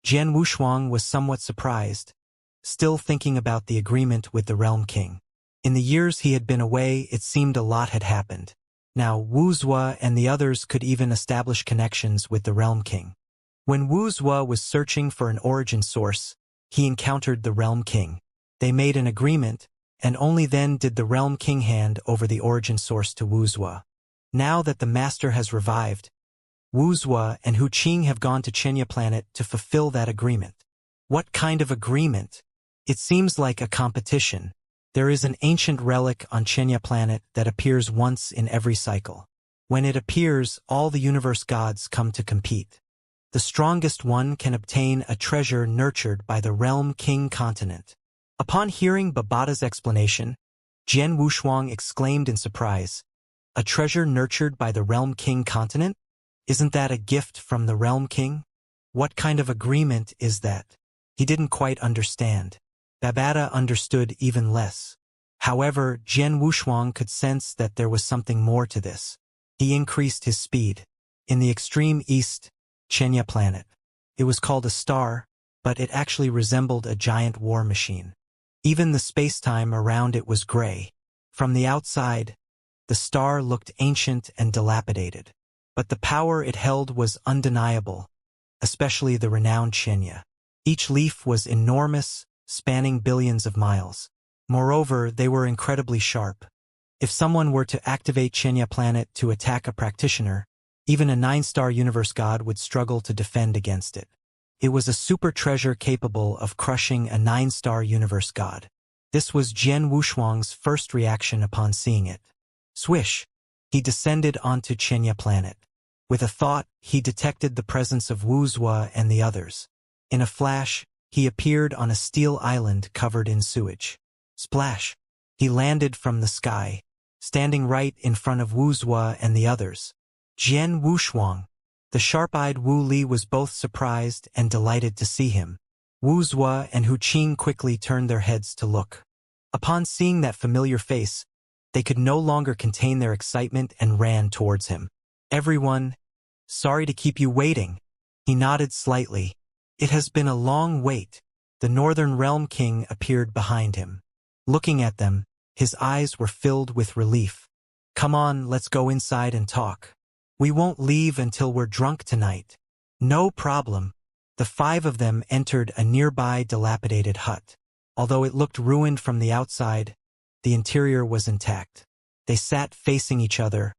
Jian Wushuang was somewhat surprised, still thinking about the agreement with the Realm King. In the years he had been away, it seemed a lot had happened. Now Wuxia and the others could even establish connections with the Realm King. When Wuxia was searching for an origin source, he encountered the Realm King. They made an agreement, and only then did the Realm King hand over the origin source to Wuxia. Now that the Master has revived, Wuxia and Hu Qing have gone to Xianxia planet to fulfill that agreement. What kind of agreement? It seems like a competition. There is an ancient relic on Xianxia planet that appears once in every cycle. When it appears, all the universe gods come to compete. The strongest one can obtain a treasure nurtured by the Realm King continent. Upon hearing Babata's explanation, Jian Wushuang exclaimed in surprise, "A treasure nurtured by the Realm King continent? Isn't that a gift from the Realm King? What kind of agreement is that?" He didn't quite understand. Babata understood even less. However, Jian Wushuang could sense that there was something more to this. He increased his speed. In the extreme east, Xianxia planet. It was called a star, but it actually resembled a giant war machine. Even the space-time around it was gray. From the outside, the star looked ancient and dilapidated. But the power it held was undeniable, especially the renowned Xianxia. Each leaf was enormous, spanning billions of miles. Moreover, they were incredibly sharp. If someone were to activate Xianxia planet to attack a practitioner, even a 9-star universe god would struggle to defend against it. It was a super treasure capable of crushing a 9-star universe god. This was Jian Wushuang's first reaction upon seeing it. Swish! He descended onto Xianxia planet. With a thought, he detected the presence of Wuxia and the others. In a flash, he appeared on a steel island covered in sewage. Splash! He landed from the sky, standing right in front of Wuxia and the others. Jian Wushuang. The sharp-eyed Wu Li was both surprised and delighted to see him. Wuxia and Hu Qing quickly turned their heads to look. Upon seeing that familiar face, they could no longer contain their excitement and ran towards him. "Everyone, sorry to keep you waiting." He nodded slightly. "It has been a long wait." The Northern Realm King appeared behind him. Looking at them, his eyes were filled with relief. "Come on, let's go inside and talk. We won't leave until we're drunk tonight." "No problem." The 5 of them entered a nearby dilapidated hut. Although it looked ruined from the outside, the interior was intact. They sat facing each other,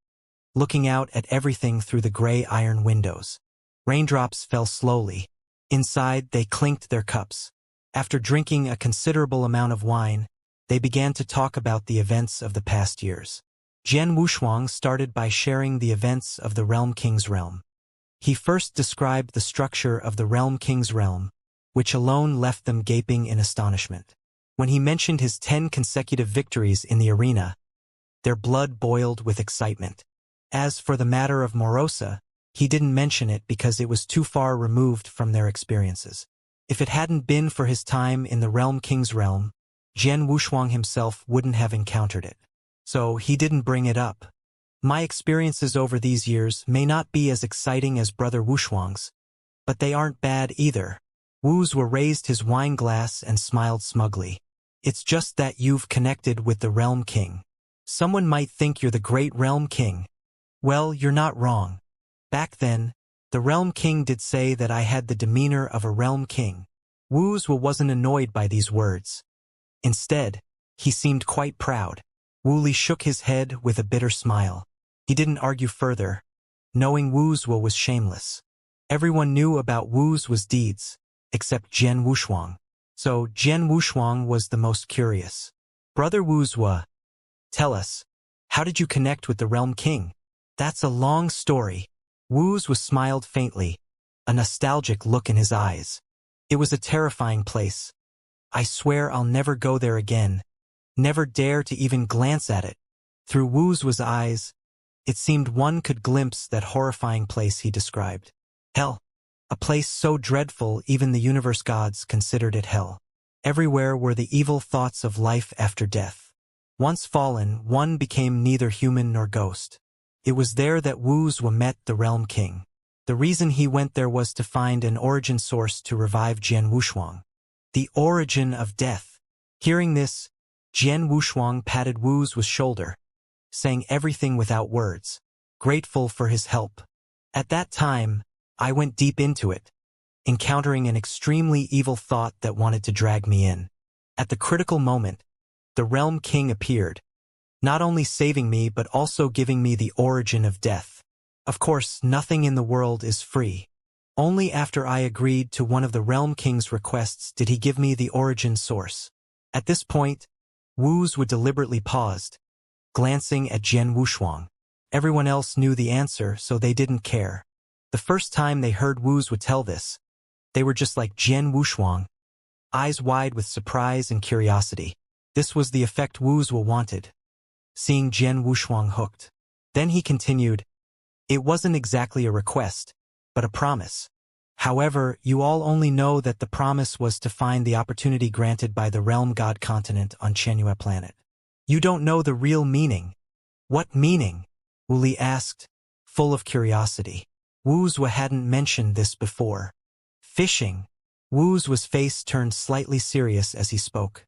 looking out at everything through the gray iron windows. Raindrops fell slowly. Inside, they clinked their cups. After drinking a considerable amount of wine, they began to talk about the events of the past years. Jian Wushuang started by sharing the events of the Realm King's realm. He first described the structure of the Realm King's realm, which alone left them gaping in astonishment. When he mentioned his 10 consecutive victories in the arena, their blood boiled with excitement. As for the matter of Morosa, he didn't mention it because it was too far removed from their experiences. If it hadn't been for his time in the Realm King's realm, Jian Wushuang himself wouldn't have encountered it. So he didn't bring it up. "My experiences over these years may not be as exciting as Brother Wushuang's, but they aren't bad either." Wuxia raised his wine glass and smiled smugly. "It's just that you've connected with the Realm King. Someone might think you're the great Realm King. Well, you're not wrong. Back then, the Realm King did say that I had the demeanor of a Realm King." Wuxia wasn't annoyed by these words. Instead, he seemed quite proud. Wu Li shook his head with a bitter smile. He didn't argue further, knowing Wuxia was shameless. Everyone knew about Wuxia's deeds, except Jian Wushuang. So Jian Wushuang was the most curious. "Brother Wuxia, tell us, how did you connect with the Realm King?" "That's a long story." Wuxia smiled faintly, a nostalgic look in his eyes. "It was a terrifying place. I swear I'll never go there again. Never dare to even glance at it." Through Wuxia's eyes, it seemed one could glimpse that horrifying place he described. Hell. A place so dreadful even the universe gods considered it hell. Everywhere were the evil thoughts of life after death. Once fallen, one became neither human nor ghost. It was there that Wuxia met the Realm King. The reason he went there was to find an origin source to revive Jian Wushuang. The origin of death. Hearing this, Jian Wushuang patted Wu's shoulder, saying everything without words, grateful for his help. At that time, I went deep into it, encountering an extremely evil thought that wanted to drag me in. At the critical moment, the Realm King appeared, not only saving me but also giving me the origin of death. Of course, nothing in the world is free. Only after I agreed to one of the Realm King's requests did he give me the origin source. At this point, Wu's would deliberately paused, glancing at Jian Wushuang. Everyone else knew the answer, so they didn't care. The first time they heard Wu's would tell this, they were just like Jian Wushuang, eyes wide with surprise and curiosity. This was the effect Wu's wanted, seeing Jian Wushuang hooked. Then he continued, "It wasn't exactly a request, but a promise. However, you all only know that the promise was to find the opportunity granted by the Realm God continent on Xianxia planet. You don't know the real meaning." "What meaning?" Wu Li asked, full of curiosity. Wu's hadn't mentioned this before. "Fishing." Wu's face turned slightly serious as he spoke.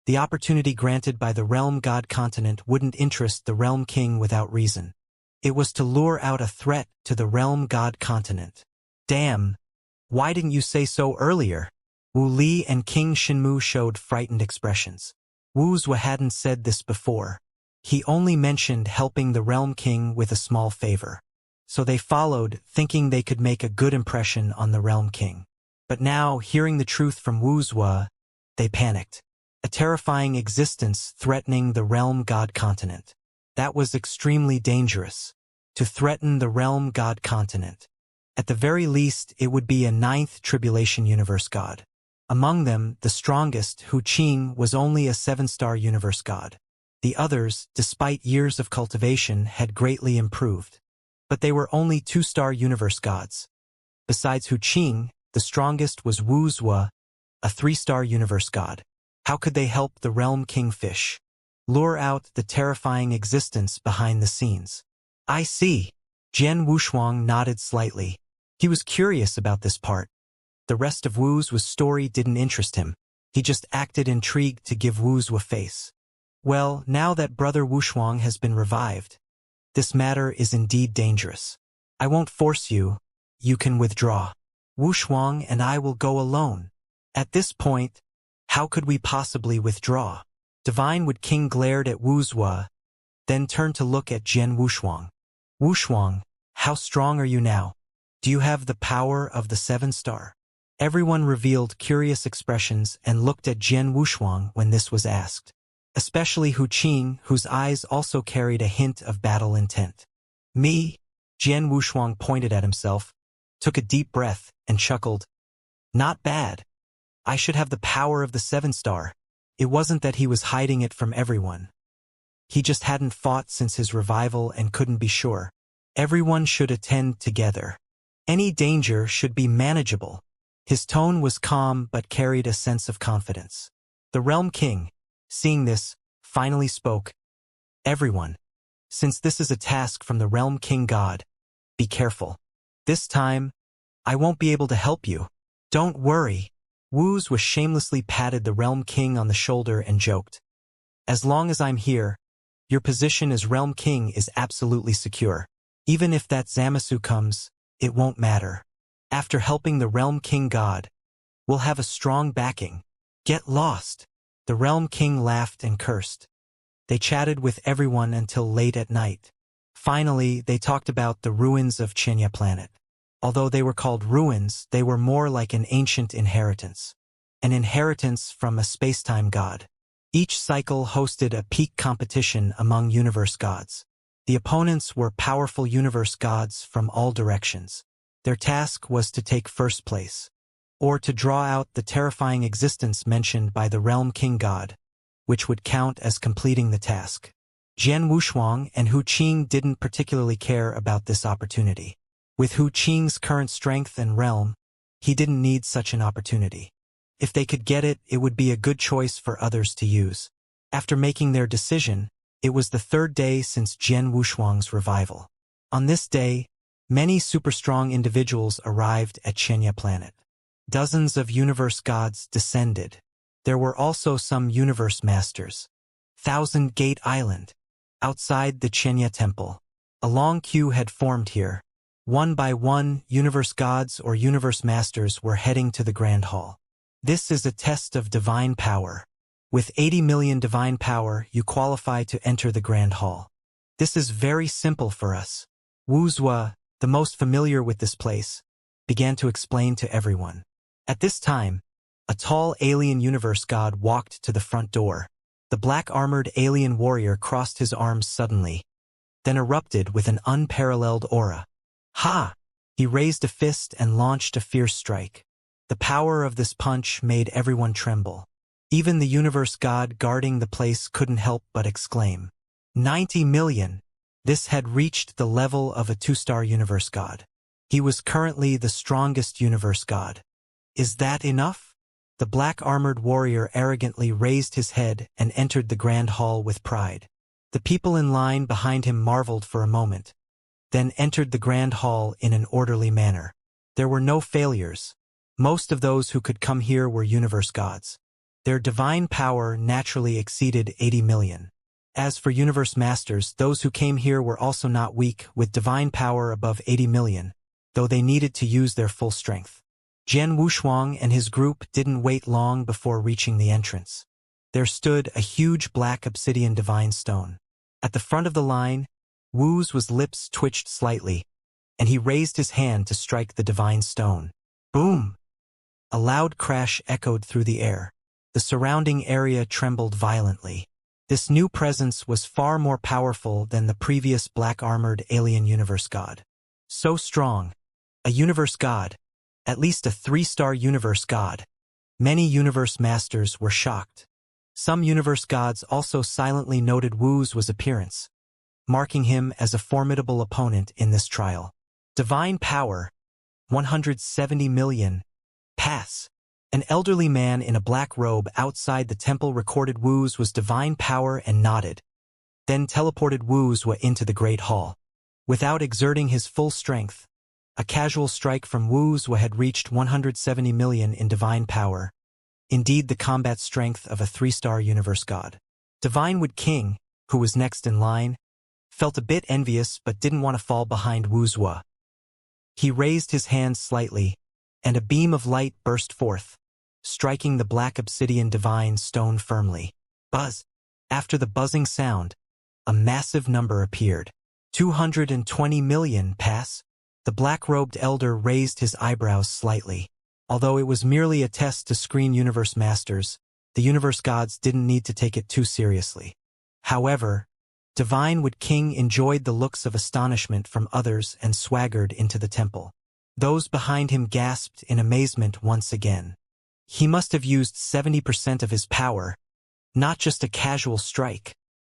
The opportunity granted by the Realm God continent wouldn't interest the Realm King without reason. It was to lure out a threat to the Realm God continent. "Damn, why didn't you say so earlier?" Wu Li and King Shinmu showed frightened expressions. Wu's hadn't said this before. He only mentioned helping the Realm King with a small favor. So they followed, thinking they could make a good impression on the Realm King. But now, hearing the truth from Wu's, they panicked. A terrifying existence threatening the Realm God continent. That was extremely dangerous. To threaten the Realm God continent. At the very least, it would be a 9th Tribulation Universe God. Among them, the strongest, Hu Qing, was only a 7-star universe god. The others, despite years of cultivation, had greatly improved. But they were only 2-star universe gods. Besides Hu Qing, the strongest was Wu's, a 3-star universe god. How could they help the Realm King fish? Lure out the terrifying existence behind the scenes. "I see." Jian Wushuang nodded slightly. He was curious about this part. The rest of Wu's story didn't interest him. He just acted intrigued to give Wu's a face. "Well, now that Brother Wushuang has been revived, this matter is indeed dangerous. I won't force you. You can withdraw. Wushuang and I will go alone." At this point, how could we possibly withdraw? Divine King glared at Wu's, then turned to look at Jian Wushuang. "Wushuang, how strong are you now? Do you have the power of the 7-star? Everyone revealed curious expressions and looked at Jian Wushuang when this was asked. Especially Hu Qing, whose eyes also carried a hint of battle intent. "Me?" Jian Wushuang pointed at himself, took a deep breath, and chuckled. "Not bad. I should have the power of the 7-star. It wasn't that he was hiding it from everyone. He just hadn't fought since his revival and couldn't be sure. Everyone should attend together. Any danger should be manageable." His tone was calm but carried a sense of confidence. The Realm King, seeing this, finally spoke. "Everyone, since this is a task from the Realm King God, be careful. This time, I won't be able to help you. Don't worry." Wu's shamelessly patted the Realm King on the shoulder and joked. "As long as I'm here, your position as Realm King is absolutely secure. Even if that Zamasu comes, it won't matter. After helping the Realm King God, we'll have a strong backing. Get lost." The Realm King laughed and cursed. They chatted with everyone until late at night. Finally, they talked about the ruins of Xianxia planet. Although they were called ruins, they were more like an ancient inheritance. An inheritance from a space-time god. Each cycle hosted a peak competition among universe gods. The opponents were powerful universe gods from all directions. Their task was to take first place, or to draw out the terrifying existence mentioned by the Realm King God, which would count as completing the task. Jian Wushuang and Hu Qing didn't particularly care about this opportunity. With Hu Qing's current strength and realm, he didn't need such an opportunity. If they could get it, it would be a good choice for others to use. After making their decision, it was the 3rd day since Jian Wushuang's revival. On this day, Many super-strong individuals arrived at Xianxia planet. Dozens of universe gods descended. There were also some universe masters. Thousand Gate Island. Outside the Xianxia temple, a long queue had formed here. One by one, universe gods or universe masters were heading to the Grand Hall. This is a test of divine power. With 80 million divine power, you qualify to enter the Grand Hall. This is very simple for us. Wuxia, the most familiar with this place, began to explain to everyone. At this time, a tall alien universe god walked to the front door. The black-armored alien warrior crossed his arms suddenly, then erupted with an unparalleled aura. Ha! He raised a fist and launched a fierce strike. The power of this punch made everyone tremble. Even the universe god guarding the place couldn't help but exclaim. 90 million! This had reached the level of a 2-star universe god. He was currently the strongest universe god. Is that enough? The black-armored warrior arrogantly raised his head and entered the Grand Hall with pride. The people in line behind him marveled for a moment, then entered the Grand Hall in an orderly manner. There were no failures. Most of those who could come here were universe gods. Their divine power naturally exceeded 80 million. As for universe masters, those who came here were also not weak, with divine power above 80 million, though they needed to use their full strength. Jian Wushuang and his group didn't wait long before reaching the entrance. There stood a huge black obsidian divine stone. At the front of the line, Wu's lips twitched slightly, and he raised his hand to strike the divine stone. Boom! A loud crash echoed through the air. The surrounding area trembled violently. This new presence was far more powerful than the previous black-armored alien universe god. So strong. A universe god. At least a 3-star universe god. Many universe masters were shocked. Some universe gods also silently noted Wu's appearance, marking him as a formidable opponent in this trial. Divine power, 170 million. Pass. An elderly man in a black robe outside the temple recorded Wu's divine power and nodded, then teleported Wuxia into the Great Hall. Without exerting his full strength, a casual strike from Wuxia had reached 170 million in divine power, indeed the combat strength of a 3-star universe god. Divinewood King, who was next in line, felt a bit envious but didn't want to fall behind Wuxia. He raised his hands slightly, and a beam of light burst forth, striking the black obsidian divine stone firmly. Buzz! After the buzzing sound, a massive number appeared. 220 million. Pass. The black-robed elder raised his eyebrows slightly. Although it was merely a test to screen universe masters, the universe gods didn't need to take it too seriously. However, Divinewood King enjoyed the looks of astonishment from others and swaggered into the temple. Those behind him gasped in amazement once again. He must have used 70% of his power, not just a casual strike.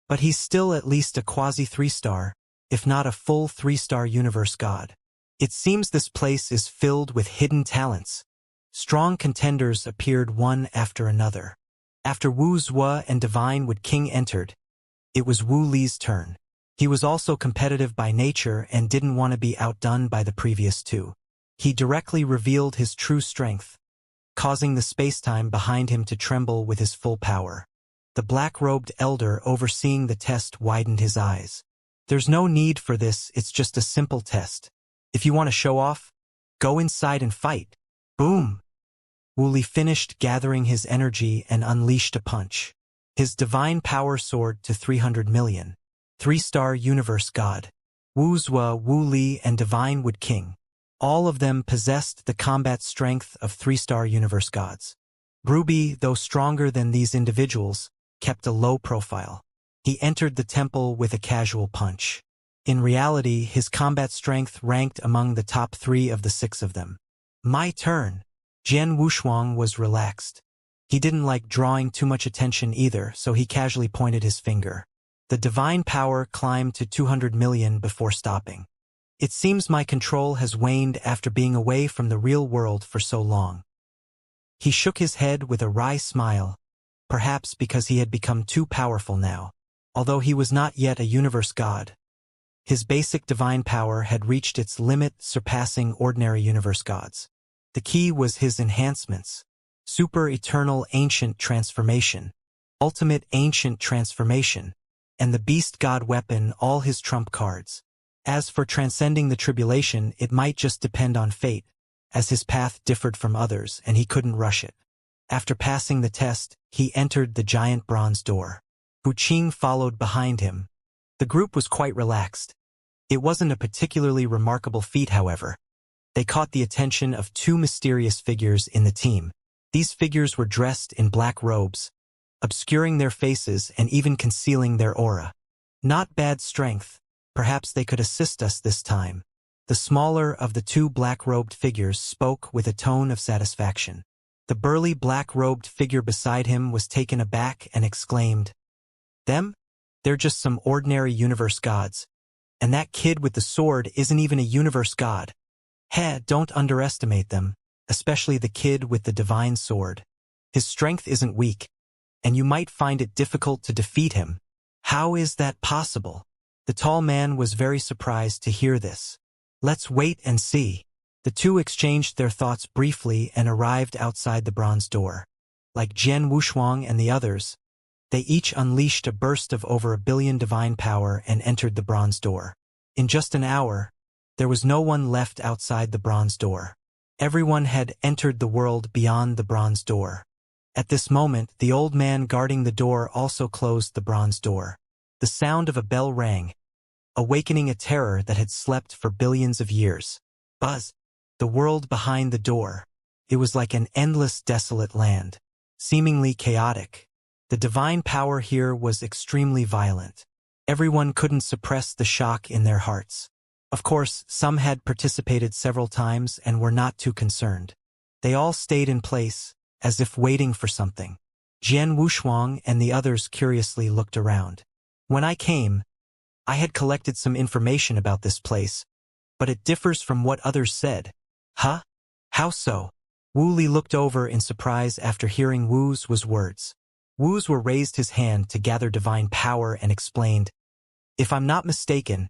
But he's still at least a quasi-3-star, if not a full 3-star universe god. It seems this place is filled with hidden talents. Strong contenders appeared one after another. After Wuxia and Divinewood King entered, it was Wu Li's turn. He was also competitive by nature and didn't want to be outdone by the previous two. He directly revealed his true strength, causing the space-time behind him to tremble with his full power. The black-robed elder overseeing the test widened his eyes. There's no need for this, it's just a simple test. If you want to show off, go inside and fight. Boom! Wu Li finished gathering his energy and unleashed a punch. His divine power soared to 300 million. 3-star universe god. Wuxia, Wu Li, and Divinewood King. All of them possessed the combat strength of 3-star universe gods. Ruby, though stronger than these individuals, kept a low profile. He entered the temple with a casual punch. In reality, his combat strength ranked among the top 3 of the 6 of them. My turn. Jian Wushuang was relaxed. He didn't like drawing too much attention either, so he casually pointed his finger. The divine power climbed to 200 million before stopping. It seems my control has waned after being away from the real world for so long. He shook his head with a wry smile, perhaps because he had become too powerful now. Although he was not yet a universe god, His basic divine power had reached its limit, surpassing ordinary universe gods. The key was his enhancements. Super Eternal Ancient Transformation, Ultimate Ancient Transformation, and the Beast God Weapon, all his trump cards. As for transcending the tribulation, it might just depend on fate, as his path differed from others and he couldn't rush it. After passing the test, he entered the giant bronze door. Wuxia followed behind him. The group was quite relaxed. It wasn't a particularly remarkable feat, however. They caught the attention of two mysterious figures in the team. These figures were dressed in black robes, obscuring their faces and even concealing their aura. Not bad strength. Perhaps they could assist us this time. The smaller of the two black-robed figures spoke with a tone of satisfaction. The burly black-robed figure beside him was taken aback and exclaimed, "Them? They're just some ordinary universe gods. And that kid with the sword isn't even a universe god. Heh, don't underestimate them, especially the kid with the divine sword. His strength isn't weak, and you might find it difficult to defeat him. How is that possible?" The tall man was very surprised to hear this. "Let's wait and see." The two exchanged their thoughts briefly and arrived outside the bronze door. Like Jian Wushuang and the others, they each unleashed a burst of over 1 billion divine power and entered the bronze door. In just an hour, there was no one left outside the bronze door. Everyone had entered the world beyond the bronze door. At this moment, the old man guarding the door also closed the bronze door. The sound of a bell rang, awakening a terror that had slept for billions of years. Buzz! The world behind the door. It was like an endless desolate land, seemingly chaotic. The divine power here was extremely violent. Everyone couldn't suppress the shock in their hearts. Of course, some had participated several times and were not too concerned. They all stayed in place, as if waiting for something. Jian Wushuang and the others curiously looked around. When I came, I had collected some information about this place, but it differs from what others said. Huh? How so? Wu Li looked over in surprise after hearing Wu's words. Wu's raised his hand to gather divine power and explained, "If I'm not mistaken,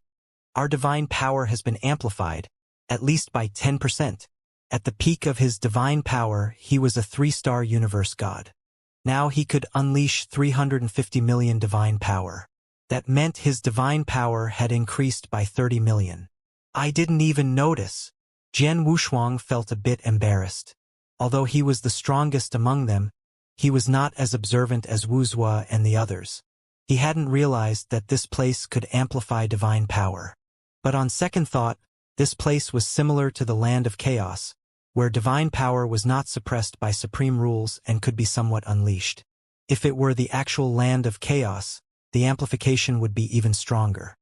our divine power has been amplified, at least by 10%. At the peak of his divine power, he was a 3-star universe god. Now he could unleash 350 million divine power. That meant his divine power had increased by 30 million. I didn't even notice." Jian Wushuang felt a bit embarrassed. Although he was the strongest among them, he was not as observant as Wuxia and the others. He hadn't realized that this place could amplify divine power. But on second thought, this place was similar to the land of chaos, where divine power was not suppressed by supreme rules and could be somewhat unleashed. If it were the actual land of chaos, the amplification would be even stronger.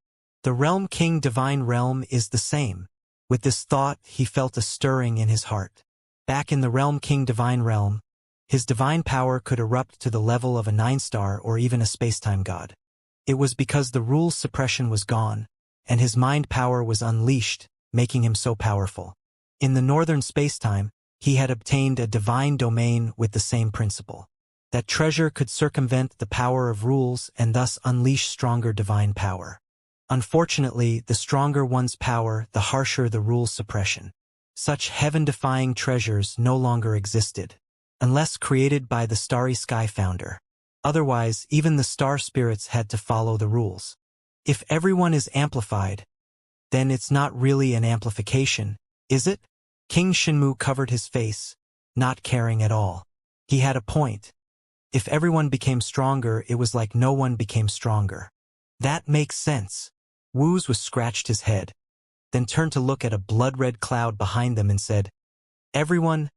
The Realm King divine realm is the same. With this thought, he felt a stirring in his heart. Back in the Realm King divine realm, his divine power could erupt to the level of a 9-star or even a spacetime god. It was because the rules suppression was gone, and his mind power was unleashed, making him so powerful. In the northern spacetime, he had obtained a divine domain with the same principle. That treasure could circumvent the power of rules and thus unleash stronger divine power. Unfortunately, the stronger one's power, the harsher the rules suppression. Such heaven-defying treasures no longer existed, unless created by the Starry Sky founder. Otherwise, even the star spirits had to follow the rules. If everyone is amplified, then it's not really an amplification, is it? King Shenmu covered his face, not caring at all. He had a point. If everyone became stronger, it was like no one became stronger. That makes sense. Wu's scratched his head, then turned to look at a blood-red cloud behind them and said, "Everyone,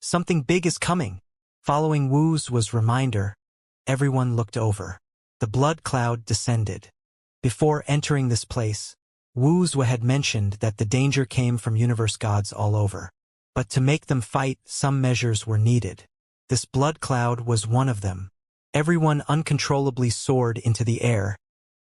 something big is coming." Following Wu's reminder, everyone looked over. The blood cloud descended. Before entering this place, Wu's had mentioned that the danger came from universe gods all over. But to make them fight, some measures were needed. This blood cloud was one of them. Everyone uncontrollably soared into the air,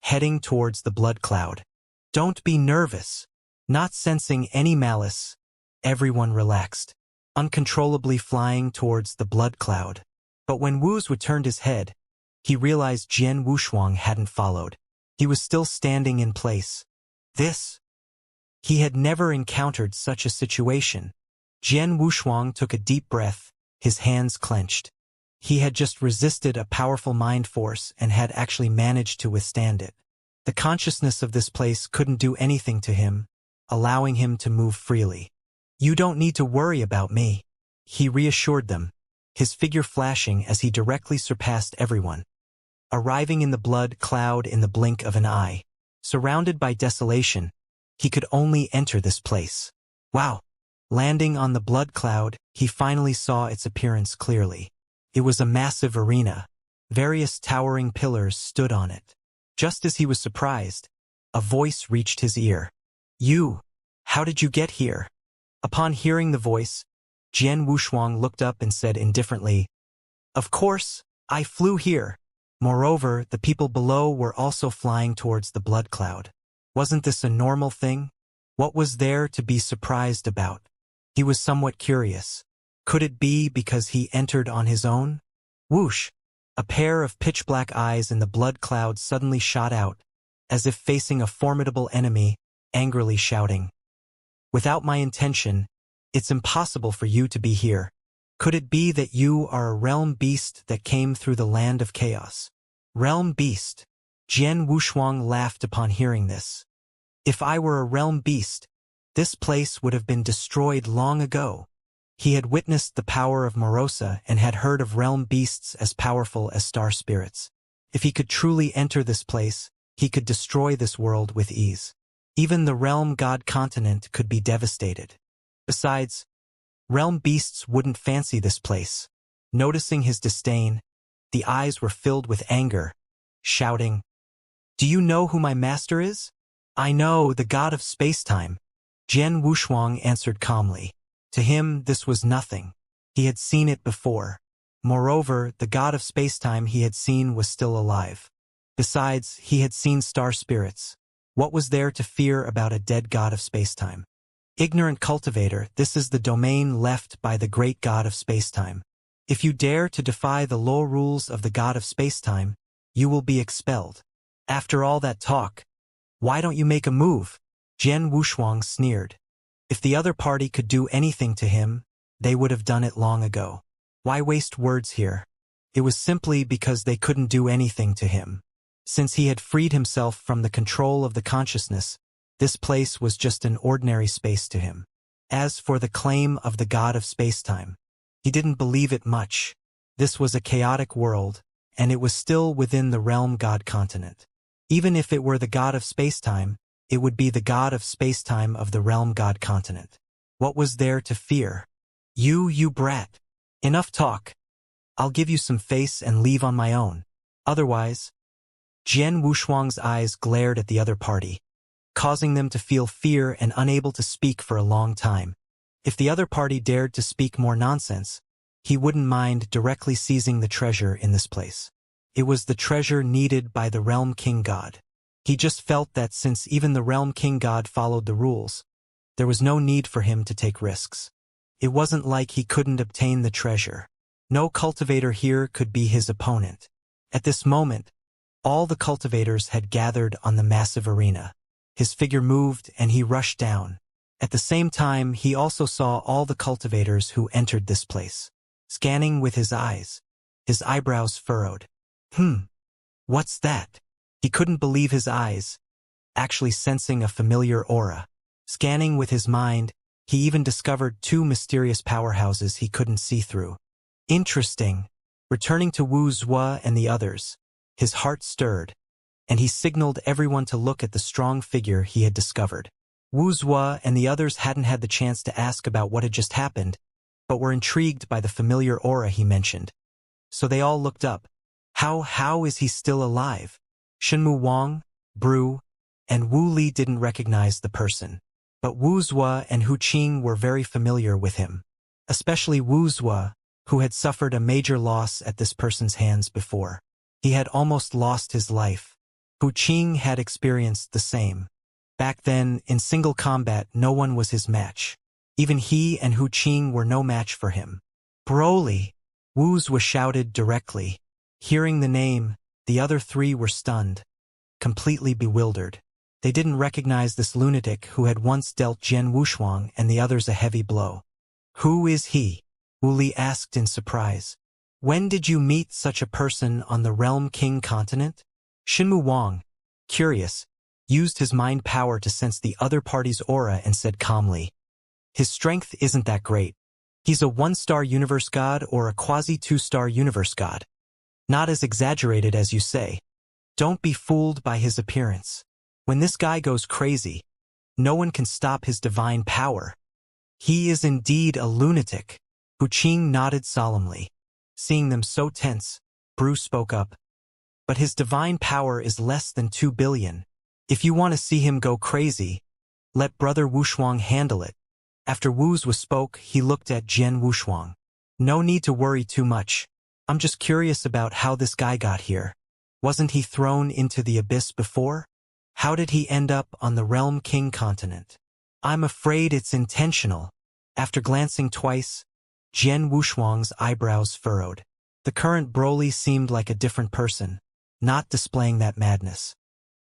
heading towards the blood cloud. Don't be nervous. Not sensing any malice, everyone relaxed, uncontrollably flying towards the blood cloud. But when Wu's turned his head, he realized Jian Wushuang hadn't followed. He was still standing in place. This? He had never encountered such a situation. Jian Wushuang took a deep breath, his hands clenched. He had just resisted a powerful mind force and had actually managed to withstand it. The consciousness of this place couldn't do anything to him, allowing him to move freely. "You don't need to worry about me," he reassured them, his figure flashing as he directly surpassed everyone. Arriving in the blood cloud in the blink of an eye, surrounded by desolation, he could only enter this place. Wow! Landing on the blood cloud, he finally saw its appearance clearly. It was a massive arena. Various towering pillars stood on it. Just as he was surprised, a voice reached his ear. "You! How did you get here?" Upon hearing the voice, Jian Wushuang looked up and said indifferently, "Of course, I flew here." Moreover, the people below were also flying towards the blood cloud. Wasn't this a normal thing? What was there to be surprised about? He was somewhat curious. Could it be because he entered on his own? Whoosh! A pair of pitch-black eyes in the blood cloud suddenly shot out, as if facing a formidable enemy, angrily shouting, "Without my intention, it's impossible for you to be here. Could it be that you are a realm beast that came through the land of chaos?" Realm beast? Jian Wushuang laughed upon hearing this. If I were a realm beast, this place would have been destroyed long ago. He had witnessed the power of Morosa and had heard of realm beasts as powerful as star spirits. If he could truly enter this place, he could destroy this world with ease. Even the realm god continent could be devastated. Besides, realm beasts wouldn't fancy this place. Noticing his disdain, the eyes were filled with anger, shouting, "Do you know who my master is?" "I know, the god of spacetime," Jian Wushuang answered calmly. To him, this was nothing. He had seen it before. Moreover, the god of spacetime he had seen was still alive. Besides, he had seen star spirits. What was there to fear about a dead god of spacetime? Ignorant cultivator, this is the domain left by the great god of spacetime. If you dare to defy the law rules of the god of spacetime, you will be expelled. After all that talk, why don't you make a move? Jian Wushuang sneered. If the other party could do anything to him, they would have done it long ago. Why waste words here? It was simply because they couldn't do anything to him. Since he had freed himself from the control of the consciousness, this place was just an ordinary space to him. As for the claim of the god of spacetime, he didn't believe it much. This was a chaotic world, and it was still within the realm god continent. Even if it were the god of spacetime, it would be the god of spacetime of the realm god continent. What was there to fear? You brat. Enough talk. I'll give you some face and leave on my own. Otherwise, Jian Wushuang's eyes glared at the other party, causing them to feel fear and unable to speak for a long time. If the other party dared to speak more nonsense, he wouldn't mind directly seizing the treasure in this place. It was the treasure needed by the realm king god. He just felt that since even the realm king god followed the rules, there was no need for him to take risks. It wasn't like he couldn't obtain the treasure. No cultivator here could be his opponent. At this moment, all the cultivators had gathered on the massive arena. His figure moved and he rushed down. At the same time, he also saw all the cultivators who entered this place. Scanning with his eyes, his eyebrows furrowed. What's that? He couldn't believe his eyes, actually sensing a familiar aura. Scanning with his mind, he even discovered two mysterious powerhouses he couldn't see through. Interesting. Returning to Wuxia and the others, his heart stirred, and he signaled everyone to look at the strong figure he had discovered. Wuxia and the others hadn't had the chance to ask about what had just happened, but were intrigued by the familiar aura he mentioned. So they all looked up. How is he still alive? Shenmu Wang, Bru, and Wu Li didn't recognize the person, but Wuxia and Hu Qing were very familiar with him, especially Wuxia, who had suffered a major loss at this person's hands before. He had almost lost his life. Hu Qing had experienced the same. Back then, in single combat, no one was his match. Even he and Hu Qing were no match for him. Broly! Wuxia shouted directly. Hearing the name, the other three were stunned, completely bewildered. They didn't recognize this lunatic who had once dealt Jian Wushuang and the others a heavy blow. "Who is he?" Wu Li asked in surprise. "When did you meet such a person on the Realm King continent?" Shinmu Wang, curious, used his mind power to sense the other party's aura and said calmly, "His strength isn't that great. He's a 1-star universe god or a quasi-2-star universe god. Not as exaggerated as you say. Don't be fooled by his appearance. When this guy goes crazy, no one can stop his divine power. He is indeed a lunatic." Hu Qing nodded solemnly. Seeing them so tense, Bruce spoke up. "But his divine power is less than 2 billion. If you want to see him go crazy, let Brother Wushuang handle it." After Wu's spoke, he looked at Jian Wushuang. "No need to worry too much. I'm just curious about how this guy got here. Wasn't he thrown into the abyss before? How did he end up on the Realm King continent?" "I'm afraid it's intentional." After glancing twice, Jian Wushuang's eyebrows furrowed. The current Broly seemed like a different person, not displaying that madness.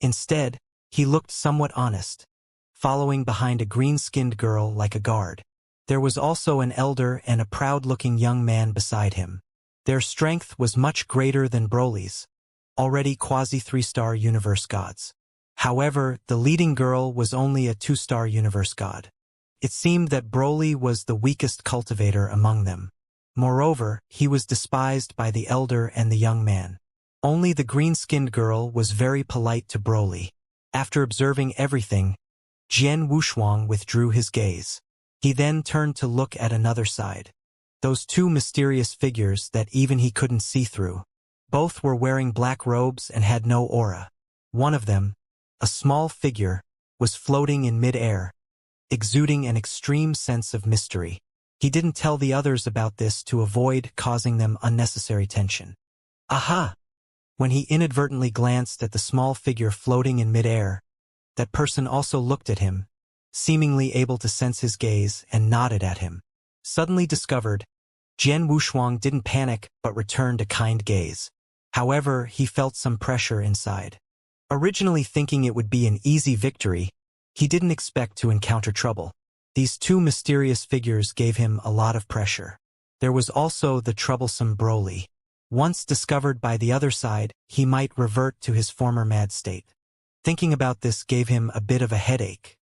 Instead, he looked somewhat honest, following behind a green-skinned girl like a guard. There was also an elder and a proud-looking young man beside him. Their strength was much greater than Broly's, already quasi-3-star universe gods. However, the leading girl was only a 2-star universe god. It seemed that Broly was the weakest cultivator among them. Moreover, he was despised by the elder and the young man. Only the green-skinned girl was very polite to Broly. After observing everything, Jian Wushuang withdrew his gaze. He then turned to look at another side. Those two mysterious figures that even he couldn't see through. Both were wearing black robes and had no aura. One of them, a small figure, was floating in mid-air, exuding an extreme sense of mystery. He didn't tell the others about this to avoid causing them unnecessary tension. Aha! When he inadvertently glanced at the small figure floating in mid-air, that person also looked at him, seemingly able to sense his gaze, and nodded at him. Suddenly discovered, Jian Wushuang didn't panic but returned a kind gaze. However, he felt some pressure inside. Originally thinking it would be an easy victory, he didn't expect to encounter trouble. These two mysterious figures gave him a lot of pressure. There was also the troublesome Broly. Once discovered by the other side, he might revert to his former mad state. Thinking about this gave him a bit of a headache.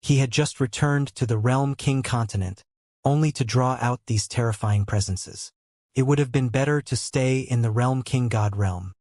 He had just returned to the Realm King continent, only to draw out these terrifying presences. It would have been better to stay in the Realm King God realm.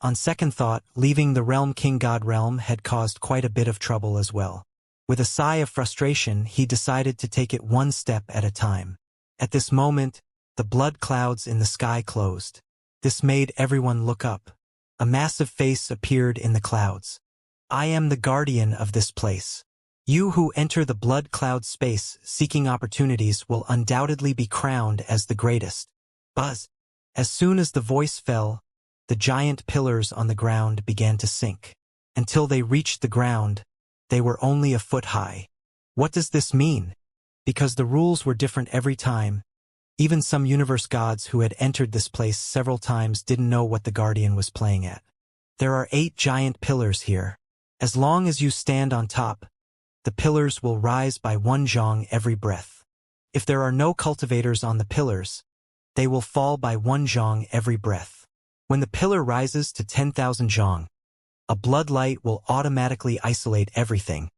On second thought, leaving the Realm King God realm had caused quite a bit of trouble as well. With a sigh of frustration, he decided to take it one step at a time. At this moment, the blood clouds in the sky closed. This made everyone look up. A massive face appeared in the clouds. "I am the guardian of this place. You who enter the blood cloud space seeking opportunities will undoubtedly be crowned as the greatest." Buzz! As soon as the voice fell, the giant pillars on the ground began to sink. Until they reached the ground, they were only a foot high. What does this mean? Because the rules were different every time, even some universe gods who had entered this place several times didn't know what the Guardian was playing at. There are 8 giant pillars here. As long as you stand on top, the pillars will rise by 1 zhong every breath. If there are no cultivators on the pillars, they will fall by 1 zhong every breath. When the pillar rises to 10,000 zhong, a blood light will automatically isolate everything,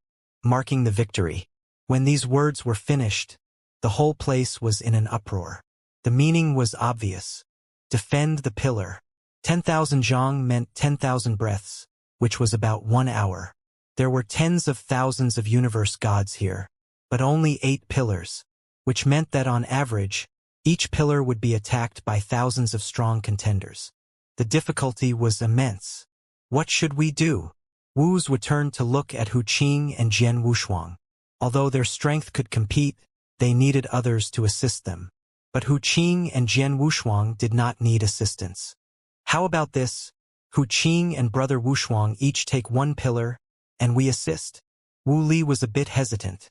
marking the victory. When these words were finished, the whole place was in an uproar. The meaning was obvious. Defend the pillar. 10,000 zhong meant 10,000 breaths, which was about 1 hour. There were tens of thousands of universe gods here, but only 8 pillars, which meant that on average, each pillar would be attacked by thousands of strong contenders. The difficulty was immense. What should we do? Wu's would turn to look at Hu Qing and Jian Wushuang. Although their strength could compete, they needed others to assist them. But Hu Qing and Jian Wushuang did not need assistance. How about this? Hu Qing and brother Wushuang each take 1 pillar, and we assist. Wu Li was a bit hesitant.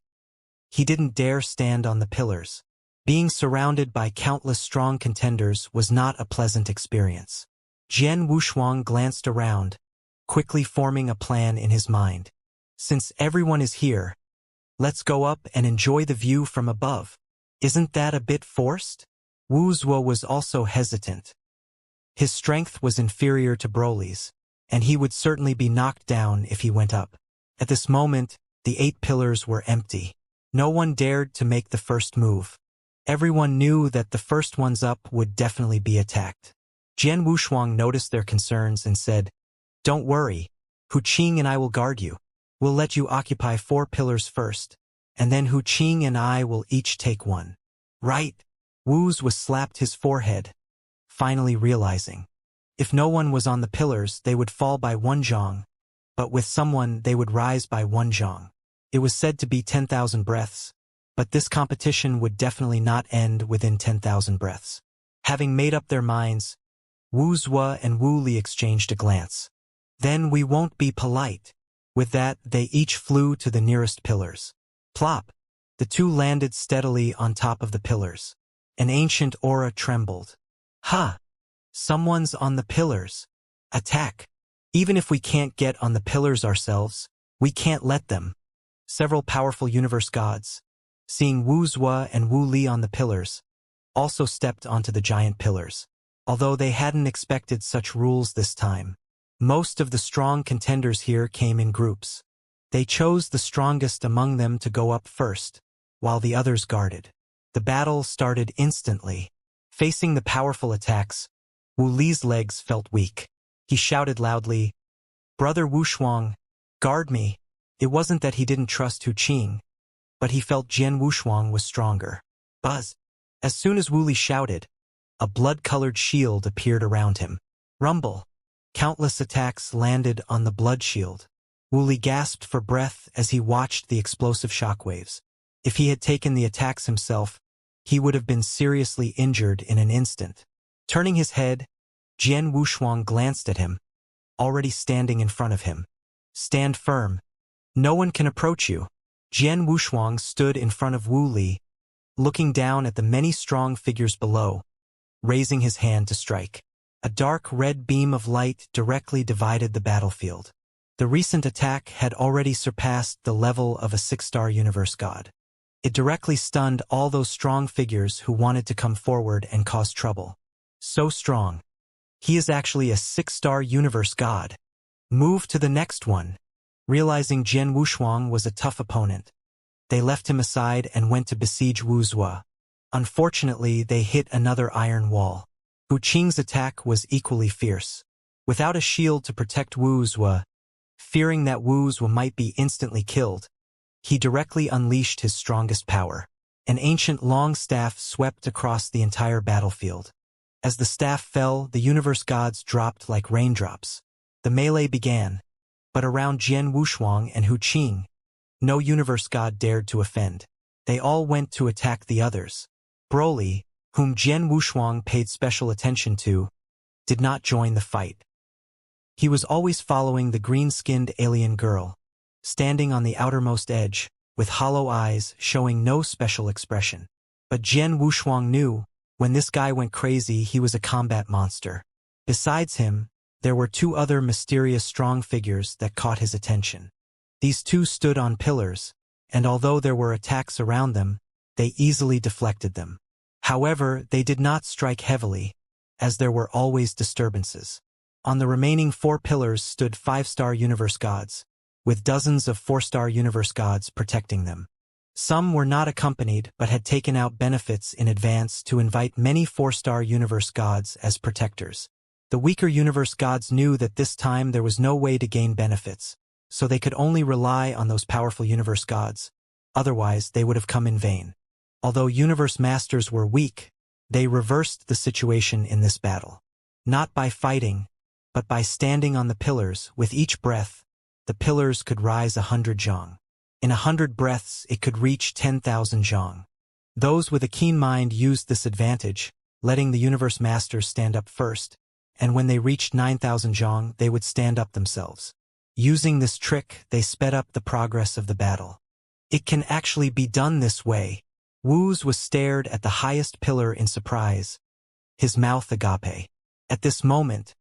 He didn't dare stand on the pillars. Being surrounded by countless strong contenders was not a pleasant experience. Jian Wushuang glanced around, quickly forming a plan in his mind. Since everyone is here, let's go up and enjoy the view from above. Isn't that a bit forced? Wuxia was also hesitant. His strength was inferior to Broly's, and he would certainly be knocked down if he went up. At this moment, the 8 pillars were empty. No one dared to make the first move. Everyone knew that the first ones up would definitely be attacked. Jian Wushuang noticed their concerns and said, "Don't worry, Hu Qing and I will guard you. We'll let you occupy 4 pillars first, and then Hu Qing and I will each take one." Right? Wuxia slapped his forehead, finally realizing. If no one was on the pillars, they would fall by 1 zhang, but with someone they would rise by 1 zhang. It was said to be 10,000 breaths, but this competition would definitely not end within 10,000 breaths. Having made up their minds, Wuxia and Wu Li exchanged a glance. "Then we won't be polite." With that, they each flew to the nearest pillars. Plop! The 2 landed steadily on top of the pillars. An ancient aura trembled. "Ha! Someone's on the pillars. Attack! Even if we can't get on the pillars ourselves, we can't let them." Several powerful universe gods, seeing Wuxia and Wu Li on the pillars, also stepped onto the giant pillars. Although they hadn't expected such rules this time, most of the strong contenders here came in groups. They chose the strongest among them to go up first, while the others guarded. The battle started instantly. Facing the powerful attacks, Wu Li's legs felt weak. He shouted loudly, "Brother Wushuang, guard me." It wasn't that he didn't trust Hu Qing, but he felt Jian Wushuang was stronger. Buzz! As soon as Wu Li shouted, a blood-colored shield appeared around him. Rumble! Countless attacks landed on the blood shield. Wu Li gasped for breath as he watched the explosive shockwaves. If he had taken the attacks himself, he would have been seriously injured in an instant. Turning his head, Jian Wushuang glanced at him, already standing in front of him. "Stand firm. No one can approach you." Jian Wushuang stood in front of Wu Li, looking down at the many strong figures below, raising his hand to strike. A dark red beam of light directly divided the battlefield. The recent attack had already surpassed the level of a 6-star universe god. It directly stunned all those strong figures who wanted to come forward and cause trouble. So strong. He is actually a 6-star universe god. Move to the next one. Realizing Jian Wushuang was a tough opponent, they left him aside and went to besiege Wuxia. Unfortunately, they hit another iron wall. Hu Qing's attack was equally fierce. Without a shield to protect Wuxia, fearing that Wuxia might be instantly killed, he directly unleashed his strongest power. An ancient long staff swept across the entire battlefield. As the staff fell, the universe gods dropped like raindrops. The melee began, but around Jian Wushuang and Hu Qing, no universe god dared to offend. They all went to attack the others. Broly, whom Jian Wushuang paid special attention to, did not join the fight. He was always following the green-skinned alien girl, standing on the outermost edge, with hollow eyes showing no special expression. But Jian Wushuang knew, when this guy went crazy, he was a combat monster. Besides him, there were 2 other mysterious strong figures that caught his attention. These 2 stood on pillars, and although there were attacks around them, they easily deflected them. However, they did not strike heavily, as there were always disturbances. On the remaining 4 pillars stood 5-star universe gods, with dozens of 4-star universe gods protecting them. Some were not accompanied but had taken out benefits in advance to invite many 4-star universe gods as protectors. The weaker universe gods knew that this time there was no way to gain benefits, so they could only rely on those powerful universe gods. Otherwise, they would have come in vain. Although universe masters were weak, they reversed the situation in this battle. Not by fighting, but by standing on the pillars. With each breath, the pillars could rise 100 zhang. In 100 breaths, it could reach 10,000 zhang. Those with a keen mind used this advantage, letting the universe masters stand up first, and when they reached 9,000 zhang, they would stand up themselves. Using this trick, they sped up the progress of the battle. It can actually be done this way. Wuxia was stared at the highest pillar in surprise, his mouth agape. At this moment,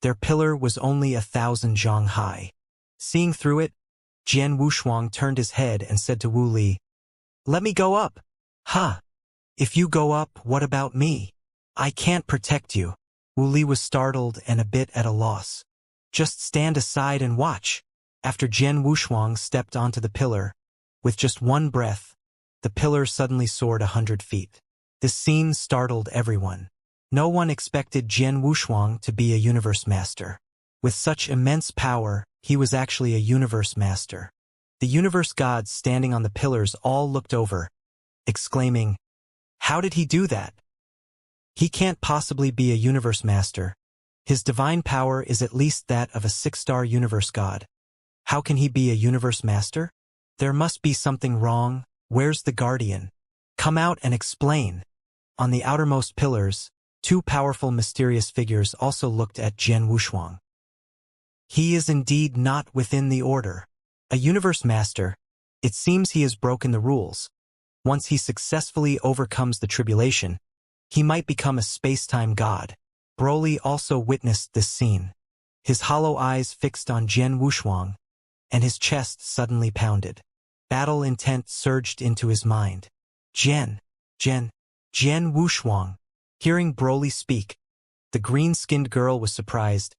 their pillar was only 1,000 zhang high. Seeing through it, Jian Wushuang turned his head and said to Wu Li, "Let me go up." "Huh. If you go up, what about me? I can't protect you." Wu Li was startled and a bit at a loss. "Just stand aside and watch." After Jian Wushuang stepped onto the pillar, with just one breath, the pillar suddenly soared 100 feet. This scene startled everyone. No one expected Jian Wushuang to be a universe master. With such immense power, he was actually a universe master. The universe gods standing on the pillars all looked over, exclaiming, "How did he do that? He can't possibly be a universe master. His divine power is at least that of a 6-star universe god. How can he be a universe master? There must be something wrong. Where's the guardian? Come out and explain." On the outermost pillars, 2 powerful mysterious figures also looked at Jian Wushuang. "He is indeed not within the order. A universe master. It seems he has broken the rules. Once he successfully overcomes the tribulation, he might become a space-time god." Broly also witnessed this scene. His hollow eyes fixed on Jian Wushuang, and his chest suddenly pounded. Battle intent surged into his mind. Jian Wushuang. Hearing Broly speak, the green-skinned girl was surprised.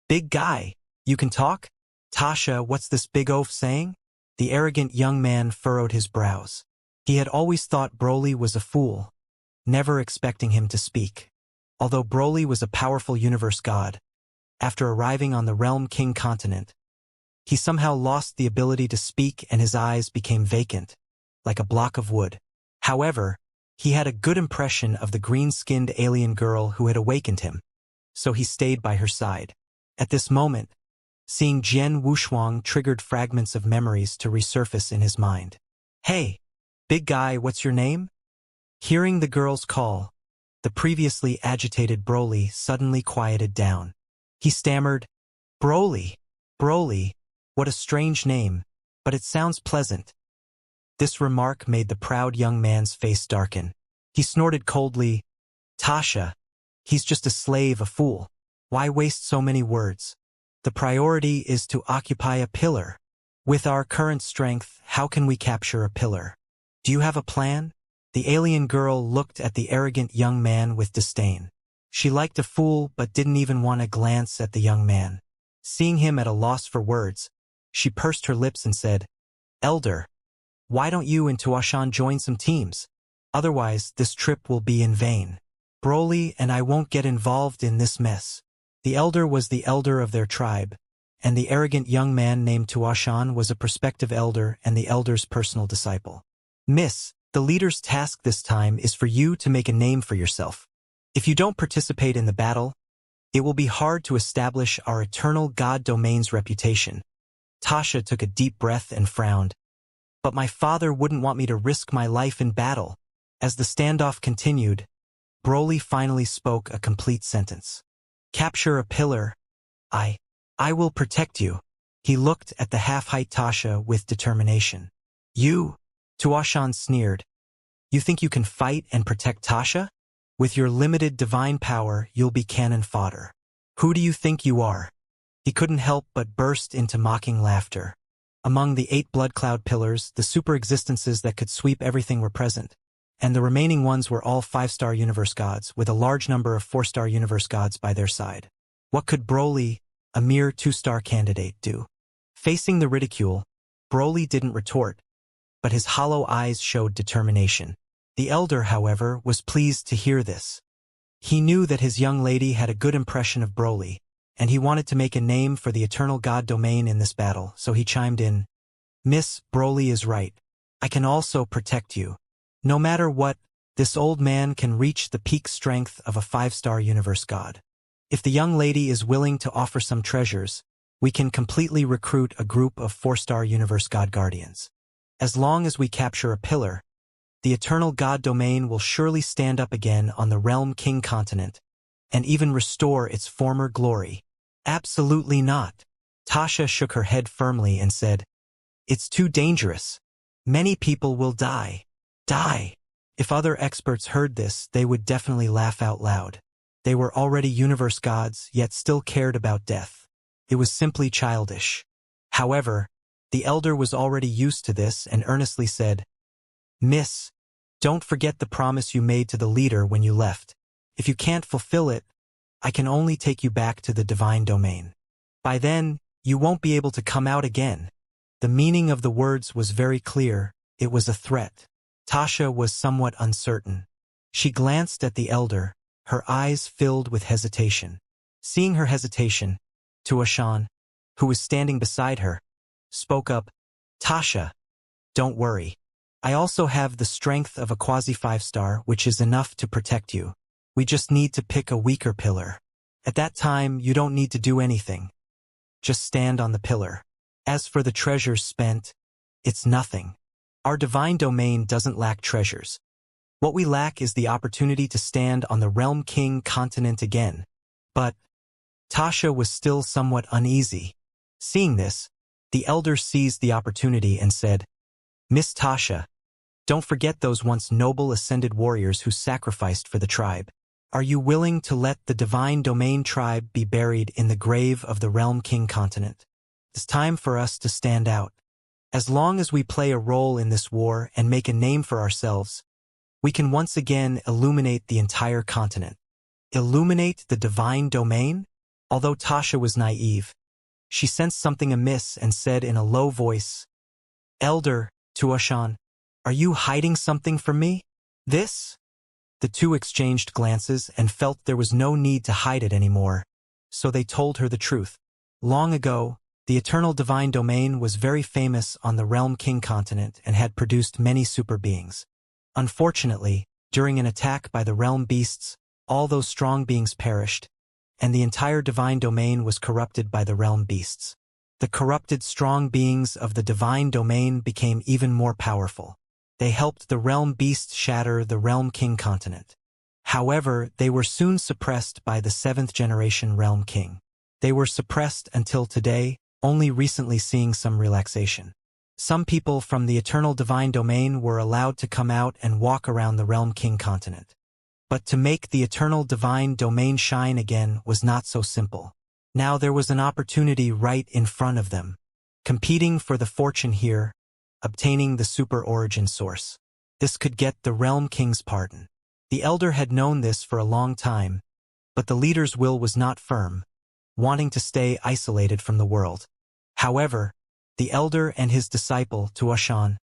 "Big guy, you can talk? Tasha, what's this big oaf saying?" The arrogant young man furrowed his brows. He had always thought Broly was a fool, never expecting him to speak. Although Broly was a powerful universe god, after arriving on the Realm King continent, he somehow lost the ability to speak and his eyes became vacant, like a block of wood. However, he had a good impression of the green-skinned alien girl who had awakened him, so he stayed by her side. At this moment, seeing Jian Wushuang triggered fragments of memories to resurface in his mind. "Hey, big guy, what's your name?" Hearing the girl's call, the previously agitated Broly suddenly quieted down. He stammered, Broly, what a strange name, but it sounds pleasant." This remark made the proud young man's face darken. He snorted coldly, "Tasha, he's just a slave, a fool. Why waste so many words? The priority is to occupy a pillar. With our current strength, how can we capture a pillar? Do you have a plan?" The alien girl looked at the arrogant young man with disdain. She liked a fool but didn't even want to glance at the young man. Seeing him at a loss for words, she pursed her lips and said, "Elder, why don't you and Tuashan join some teams? Otherwise, this trip will be in vain. Broly and I won't get involved in this mess." The elder was the elder of their tribe, and the arrogant young man named Tuashan was a prospective elder and the elder's personal disciple. "Miss, the leader's task this time is for you to make a name for yourself. If you don't participate in the battle, it will be hard to establish our eternal god domain's reputation." Tasha took a deep breath and frowned. "But my father wouldn't want me to risk my life in battle." As the standoff continued, Broly finally spoke a complete sentence. "Capture a pillar. I will protect you." He looked at the half-height Tasha with determination. "You?" Tuashan sneered. "You think you can fight and protect Tasha? With your limited divine power, you'll be cannon fodder. Who do you think you are?" He couldn't help but burst into mocking laughter. Among the 8 blood cloud pillars, the super-existences that could sweep everything were present, and the remaining ones were all 5-star universe gods, with a large number of 4-star universe gods by their side. What could Broly, a mere 2-star candidate, do? Facing the ridicule, Broly didn't retort, but his hollow eyes showed determination. The elder, however, was pleased to hear this. He knew that his young lady had a good impression of Broly, and he wanted to make a name for the eternal god domain in this battle, so he chimed in, "Miss, Broly is right. I can also protect you. No matter what, this old man can reach the peak strength of a 5-star universe god. If the young lady is willing to offer some treasures, we can completely recruit a group of 4-star universe god guardians. As long as we capture a pillar, the eternal god domain will surely stand up again on the Realm King continent, and even restore its former glory." "Absolutely not." Tasha shook her head firmly and said, "It's too dangerous. Many people will die. If other experts heard this, they would definitely laugh out loud. They were already universe gods, yet still cared about death. It was simply childish. However, The elder was already used to this and earnestly said, "Miss, don't forget the promise you made to the leader when you left. If you can't fulfill it, I can only take you back to the divine domain. By then, you won't be able to come out again." The meaning of the words was very clear. It was a threat. Tasha was somewhat uncertain. She glanced at the elder, her eyes filled with hesitation. Seeing her hesitation, Tuashan, who was standing beside her, spoke up, "Tasha, don't worry. I also have the strength of a quasi-5-star, which is enough to protect you. We just need to pick a weaker pillar. At that time, you don't need to do anything. Just stand on the pillar. As for the treasures spent, it's nothing. Our divine domain doesn't lack treasures. What we lack is the opportunity to stand on the Realm King continent again." But Tasha was still somewhat uneasy. Seeing this, the elder seized the opportunity and said, "Miss Tasha, don't forget those once noble ascended warriors who sacrificed for the tribe. Are you willing to let the divine domain tribe be buried in the grave of the Realm King continent? It's time for us to stand out. As long as we play a role in this war and make a name for ourselves, we can once again illuminate the entire continent." Illuminate the divine domain? Although Tasha was naive, she sensed something amiss and said in a low voice, "Elder, Tuashan, are you hiding something from me?" "This?" The two exchanged glances and felt there was no need to hide it anymore, so they told her the truth. Long ago, the eternal divine domain was very famous on the Realm King continent and had produced many super beings. Unfortunately, during an attack by the realm beasts, all those strong beings perished, and the entire divine domain was corrupted by the realm beasts. The corrupted strong beings of the divine domain became even more powerful. They helped the realm beasts shatter the Realm King continent. However, they were soon suppressed by the 7th generation Realm King. They were suppressed until today, only recently seeing some relaxation. Some people from the eternal divine domain were allowed to come out and walk around the Realm King continent. But to make the eternal divine domain shine again was not so simple. Now there was an opportunity right in front of them. Competing for the fortune here, obtaining the super origin source. This could get the Realm King's pardon. The elder had known this for a long time, but the leader's will was not firm, wanting to stay isolated from the world. However, the elder and his disciple, Tuashan,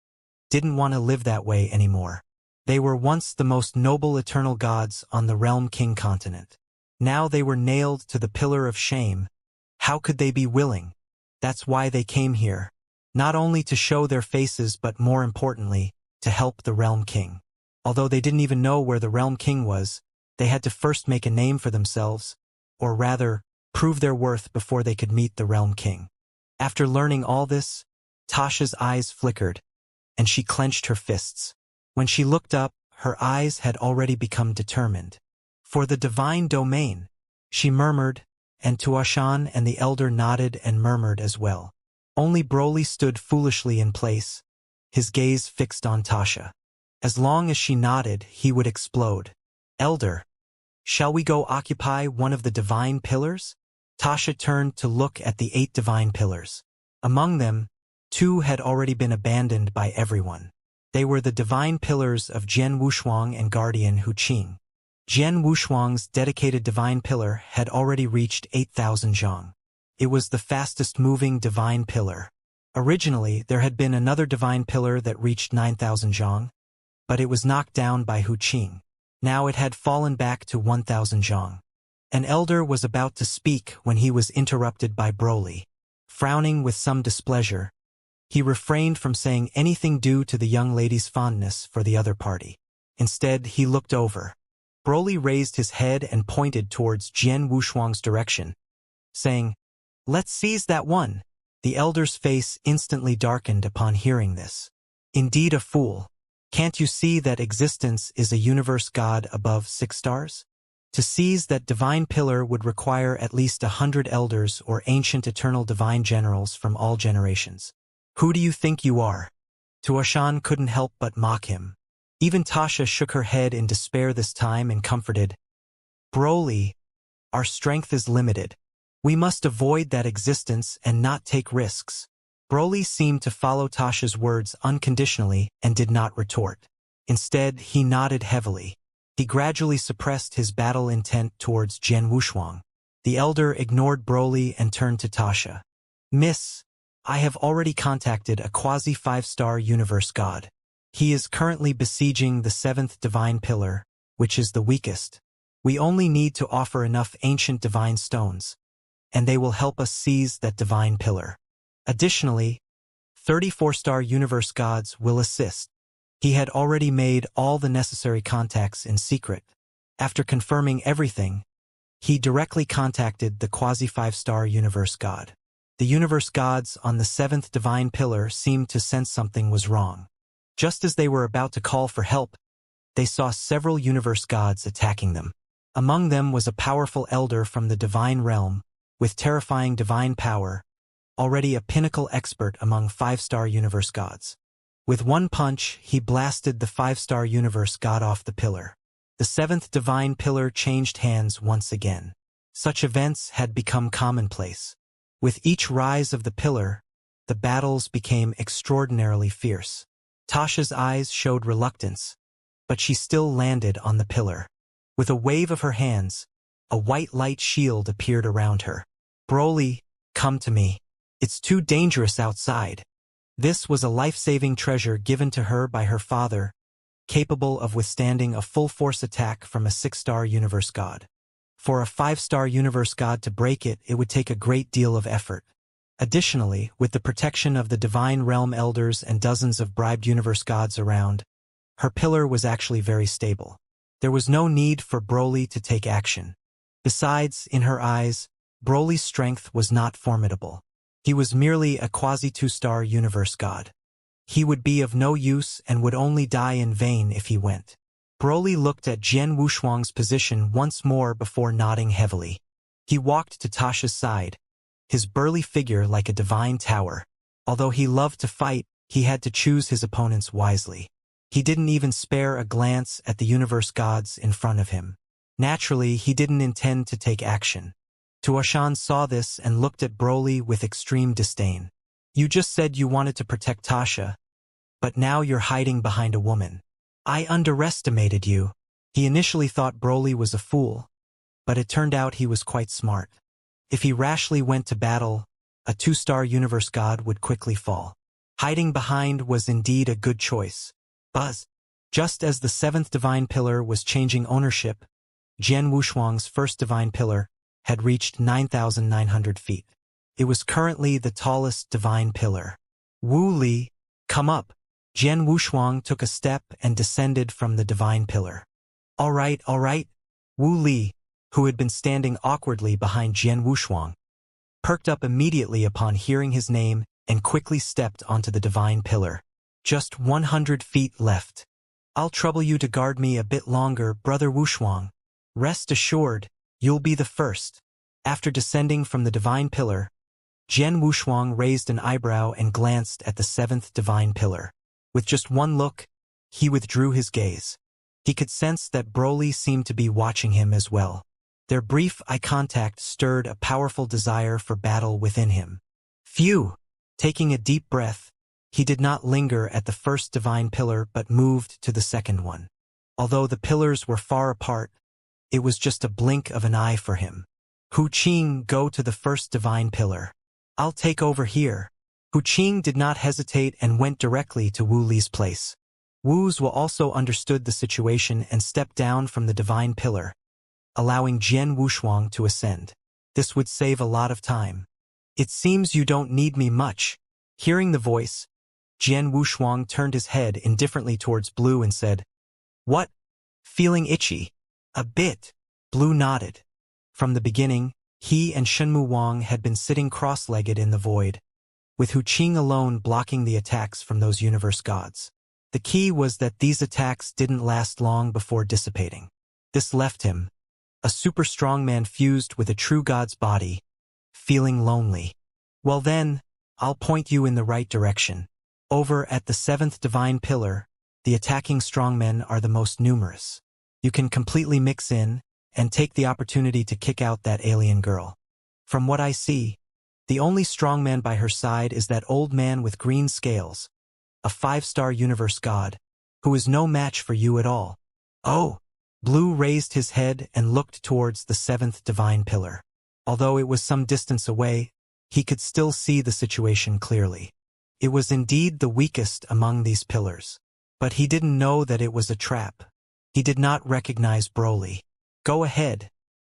didn't want to live that way anymore. They were once the most noble eternal gods on the Realm King continent. Now they were nailed to the pillar of shame. How could they be willing? That's why they came here. Not only to show their faces but more importantly, to help the Realm King. Although they didn't even know where the Realm King was, they had to first make a name for themselves, or rather, prove their worth before they could meet the Realm King. After learning all this, Tasha's eyes flickered, and she clenched her fists. When she looked up, her eyes had already become determined. "For the divine domain," she murmured, and Tuashan and the elder nodded and murmured as well. Only Broly stood foolishly in place, his gaze fixed on Tasha. As long as she nodded, he would explode. "Elder, shall we go occupy one of the divine pillars?" Tasha turned to look at the 8 divine pillars. Among them, 2 had already been abandoned by everyone. They were the divine pillars of Jian Wushuang and Guardian Huqing. Jian Wushuang's dedicated divine pillar had already reached 8,000 zhang. It was the fastest-moving divine pillar. Originally, there had been another divine pillar that reached 9,000 zhang, but it was knocked down by Huqing. Now it had fallen back to 1,000 zhang. An elder was about to speak when he was interrupted by Broly. Frowning with some displeasure, he refrained from saying anything due to the young lady's fondness for the other party. Instead, he looked over. Broly raised his head and pointed towards Jian Wushuang's direction, saying, "Let's seize that one." The elder's face instantly darkened upon hearing this. "Indeed a fool. Can't you see that existence is a universe god above 6 stars? To seize that divine pillar would require at least 100 elders or ancient eternal divine generals from all generations. Who do you think you are?" Tuashan couldn't help but mock him. Even Tasha shook her head in despair this time and comforted, "Broly, our strength is limited. We must avoid that existence and not take risks. Broly seemed to follow Tasha's words unconditionally and did not retort. Instead, he nodded heavily. He gradually suppressed his battle intent towards Jian Wushuang. The elder ignored Broly and turned to Tasha. Miss, I have already contacted a quasi-5-star universe god. He is currently besieging the 7th divine pillar, which is the weakest. We only need to offer enough ancient divine stones, and they will help us seize that divine pillar. Additionally, 34-star universe gods will assist. He had already made all the necessary contacts in secret. After confirming everything, he directly contacted the quasi-5-star universe god. The universe gods on the 7th divine pillar seemed to sense something was wrong. Just as they were about to call for help, they saw several universe gods attacking them. Among them was a powerful elder from the divine realm, with terrifying divine power, already a pinnacle expert among 5-star universe gods. With one punch, he blasted the 5-star universe god off the pillar. The 7th divine pillar changed hands once again. Such events had become commonplace. With each rise of the pillar, the battles became extraordinarily fierce. Tasha's eyes showed reluctance, but she still landed on the pillar. With a wave of her hands, a white light shield appeared around her. Broly, come to me. It's too dangerous outside. This was a life-saving treasure given to her by her father, capable of withstanding a full-force attack from a 6-star universe god. For a 5-star universe god to break it, it would take a great deal of effort. Additionally, with the protection of the divine realm elders and dozens of bribed universe gods around, her pillar was actually very stable. There was no need for Broly to take action. Besides, in her eyes, Broly's strength was not formidable. He was merely a quasi-2-star universe god. He would be of no use and would only die in vain if he went. Broly looked at Jian Wushuang's position once more before nodding heavily. He walked to Tasha's side, his burly figure like a divine tower. Although he loved to fight, he had to choose his opponents wisely. He didn't even spare a glance at the universe gods in front of him. Naturally, he didn't intend to take action. Tuashan saw this and looked at Broly with extreme disdain. You just said you wanted to protect Tasha, but now you're hiding behind a woman. I underestimated you. He initially thought Broly was a fool, but it turned out he was quite smart. If he rashly went to battle, a 2-star universe god would quickly fall. Hiding behind was indeed a good choice. Buzz. Just as the 7th divine pillar was changing ownership, Jian Wushuang's first divine pillar had reached 9,900 feet. It was currently the tallest divine pillar. Wu Li, come up. Jian Wushuang took a step and descended from the divine pillar. All right. Wu Li, who had been standing awkwardly behind Jian Wushuang, perked up immediately upon hearing his name and quickly stepped onto the divine pillar. Just 100 feet left. I'll trouble you to guard me a bit longer, Brother Wushuang. Rest assured, you'll be the first. After descending from the divine pillar, Jian Wushuang raised an eyebrow and glanced at the 7th divine pillar. With just one look, he withdrew his gaze. He could sense that Broly seemed to be watching him as well. Their brief eye contact stirred a powerful desire for battle within him. Phew! Taking a deep breath, he did not linger at the first divine pillar but moved to the second one. Although the pillars were far apart, it was just a blink of an eye for him. Hu Qing, go to the first divine pillar. I'll take over here. Hu Qing did not hesitate and went directly to Wu Li's place. Wu Zhuo also understood the situation and stepped down from the divine pillar, allowing Jian Wushuang to ascend. This would save a lot of time. It seems you don't need me much. Hearing the voice, Jian Wushuang turned his head indifferently towards Blue and said, What? Feeling itchy? A bit. Blue nodded. From the beginning, he and Shenmu Wang had been sitting cross-legged in the void, with Hu Qing alone blocking the attacks from those universe gods. The key was that these attacks didn't last long before dissipating. This left him, a super strong man fused with a true god's body, feeling lonely. Well then, I'll point you in the right direction. Over at the 7th divine pillar, the attacking strongmen are the most numerous. You can completely mix in and take the opportunity to kick out that alien girl. From what I see, The only strongman by her side is that old man with green scales, a 5-star universe god, who is no match for you at all. Oh! Blue raised his head and looked towards the 7th divine pillar. Although it was some distance away, he could still see the situation clearly. It was indeed the weakest among these pillars. But he didn't know that it was a trap. He did not recognize Broly. Go ahead.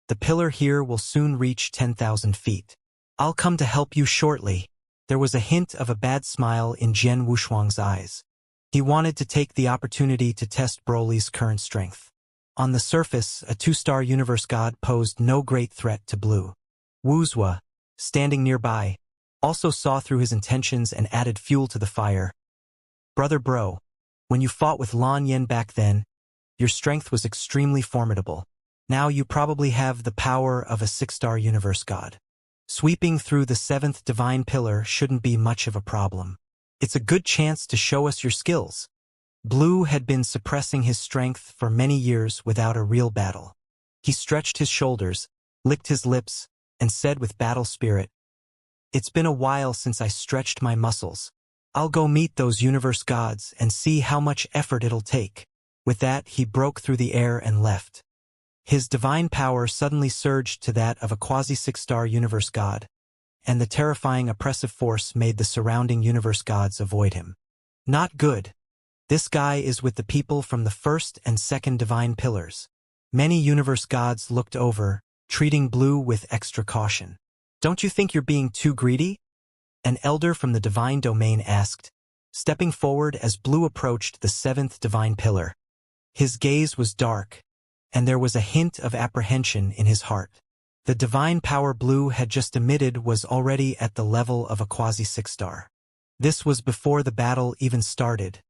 The pillar here will soon reach 10,000 feet. I'll come to help you shortly. There was a hint of a bad smile in Jian Wushuang's eyes. He wanted to take the opportunity to test Broly's current strength. On the surface, a 2-star universe god posed no great threat to Blue. Wuxia, standing nearby, also saw through his intentions and added fuel to the fire. Brother bro, when you fought with Lan Yen back then, your strength was extremely formidable. Now you probably have the power of a 6-star universe god. Sweeping through the 7th divine pillar shouldn't be much of a problem. It's a good chance to show us your skills. Blue had been suppressing his strength for many years without a real battle. He stretched his shoulders, licked his lips, and said with battle spirit, "It's been a while since I stretched my muscles. I'll go meet those universe gods and see how much effort it'll take." With that, he broke through the air and left. His divine power suddenly surged to that of a quasi-6-star universe god, and the terrifying oppressive force made the surrounding universe gods avoid him. Not good. This guy is with the people from the 1st and 2nd divine pillars. Many universe gods looked over, treating Blue with extra caution. Don't you think you're being too greedy? An elder from the divine domain asked, stepping forward as Blue approached the 7th divine pillar. His gaze was dark, and there was a hint of apprehension in his heart. The divine power Blue had just emitted was already at the level of a quasi-6-star. This was before the battle even started.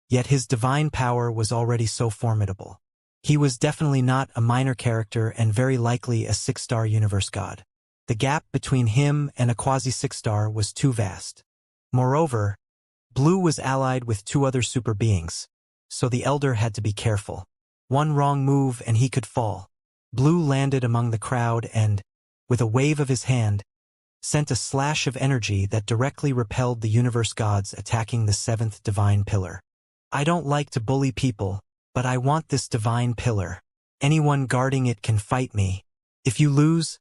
Yet his divine power was already so formidable. He was definitely not a minor character and very likely a 6-star universe god. The gap between him and a quasi-6-star was too vast. Moreover, Blue was allied with 2 other super beings, so the elder had to be careful. One wrong move and he could fall. Blue landed among the crowd and, with a wave of his hand, sent a slash of energy that directly repelled the universe gods attacking the 7th divine pillar. I don't like to bully people, but I want this divine pillar. Anyone guarding it can fight me. If you lose,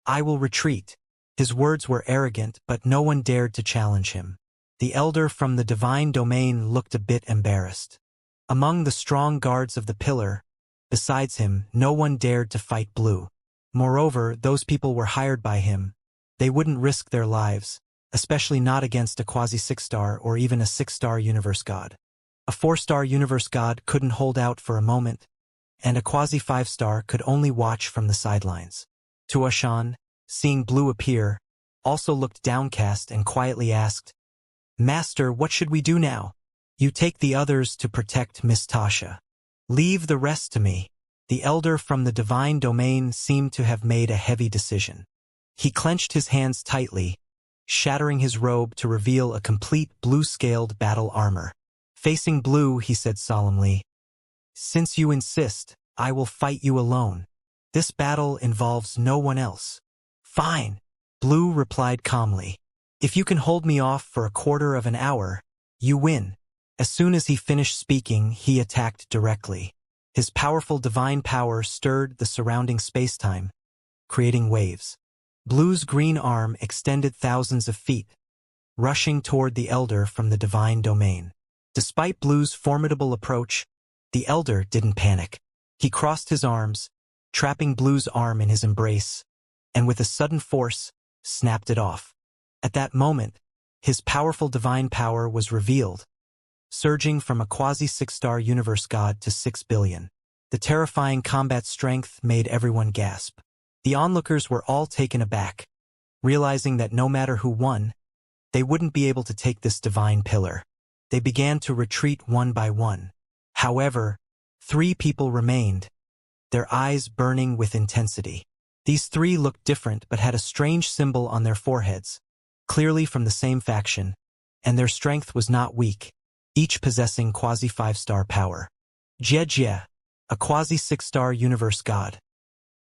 I will retreat. His words were arrogant, but no one dared to challenge him. The elder from the divine domain looked a bit embarrassed. Among the strong guards of the pillar, besides him, no one dared to fight Blue. Moreover, those people were hired by him. They wouldn't risk their lives, especially not against a quasi-6-star or even a 6-star universe god. A 4-star universe god couldn't hold out for a moment, and a quasi-5-star could only watch from the sidelines. Tuashan, seeing Blue appear, also looked downcast and quietly asked, "Master, what should we do now?" "You take the others to protect Miss Tasha. Leave the rest to me." The elder from the divine domain seemed to have made a heavy decision. He clenched his hands tightly, shattering his robe to reveal a complete blue-scaled battle armor. Facing Blue, he said solemnly, "Since you insist, I will fight you alone. This battle involves no one else." "Fine," Blue replied calmly. "If you can hold me off for a quarter of an hour, you win." As soon as he finished speaking, he attacked directly. His powerful divine power stirred the surrounding space-time, creating waves. Blue's green arm extended thousands of feet, rushing toward the elder from the divine domain. Despite Blue's formidable approach, the elder didn't panic. He crossed his arms, trapping Blue's arm in his embrace, and with a sudden force, snapped it off. At that moment, his powerful divine power was revealed, surging from a quasi-6-star universe god to 6 billion. The terrifying combat strength made everyone gasp. The onlookers were all taken aback, realizing that no matter who won, they wouldn't be able to take this divine pillar. They began to retreat one by one. However, 3 people remained, their eyes burning with intensity. These 3 looked different but had a strange symbol on their foreheads, clearly from the same faction, and their strength was not weak, each possessing quasi-5-star power. Jie, a quasi-6-star universe god,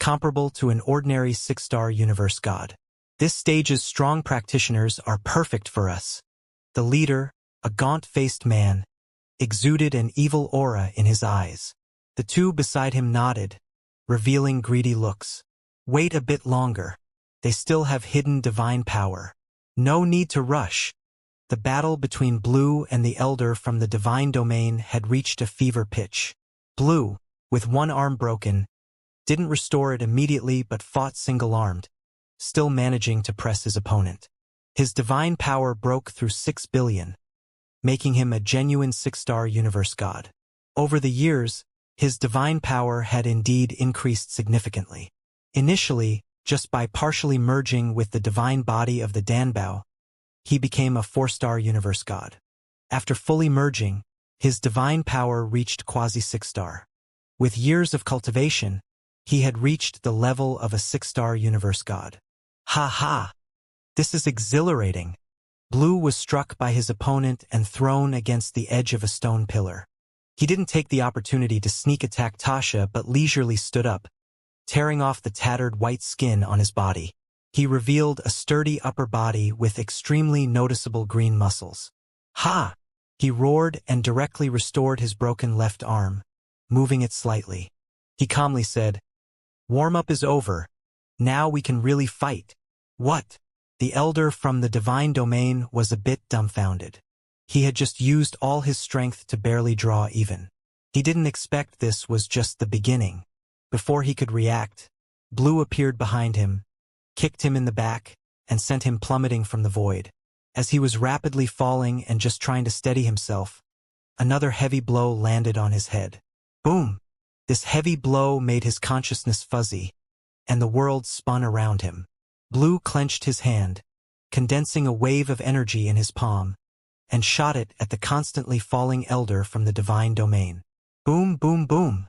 comparable to an ordinary 6-star universe god. This stage's strong practitioners are perfect for us. The leader, a gaunt-faced man, exuded an evil aura in his eyes. The two beside him nodded, revealing greedy looks. Wait a bit longer. They still have hidden divine power. No need to rush. The battle between Blue and the Elder from the divine domain had reached a fever pitch. Blue, with one arm broken, didn't restore it immediately but fought single-armed, still managing to press his opponent. His divine power broke through 6 billion, making him a genuine 6-star universe god. Over the years, his divine power had indeed increased significantly. Initially, just by partially merging with the divine body of the Danbao, he became a 4-star universe god. After fully merging, his divine power reached quasi-6-star. With years of cultivation, he had reached the level of a 6-star universe god. Ha ha! This is exhilarating. Blue was struck by his opponent and thrown against the edge of a stone pillar. He didn't take the opportunity to sneak attack Tasha but leisurely stood up, tearing off the tattered white skin on his body. He revealed a sturdy upper body with extremely noticeable green muscles. Ha! He roared and directly restored his broken left arm, moving it slightly. He calmly said, "Warm-up is over. Now we can really fight." What? The elder from the divine domain was a bit dumbfounded. He had just used all his strength to barely draw even. He didn't expect this was just the beginning. Before he could react, Blue appeared behind him, kicked him in the back, and sent him plummeting from the void. As he was rapidly falling and just trying to steady himself, another heavy blow landed on his head. Boom! This heavy blow made his consciousness fuzzy, and the world spun around him. Blue clenched his hand, condensing a wave of energy in his palm, and shot it at the constantly falling elder from the divine domain. Boom, boom, boom!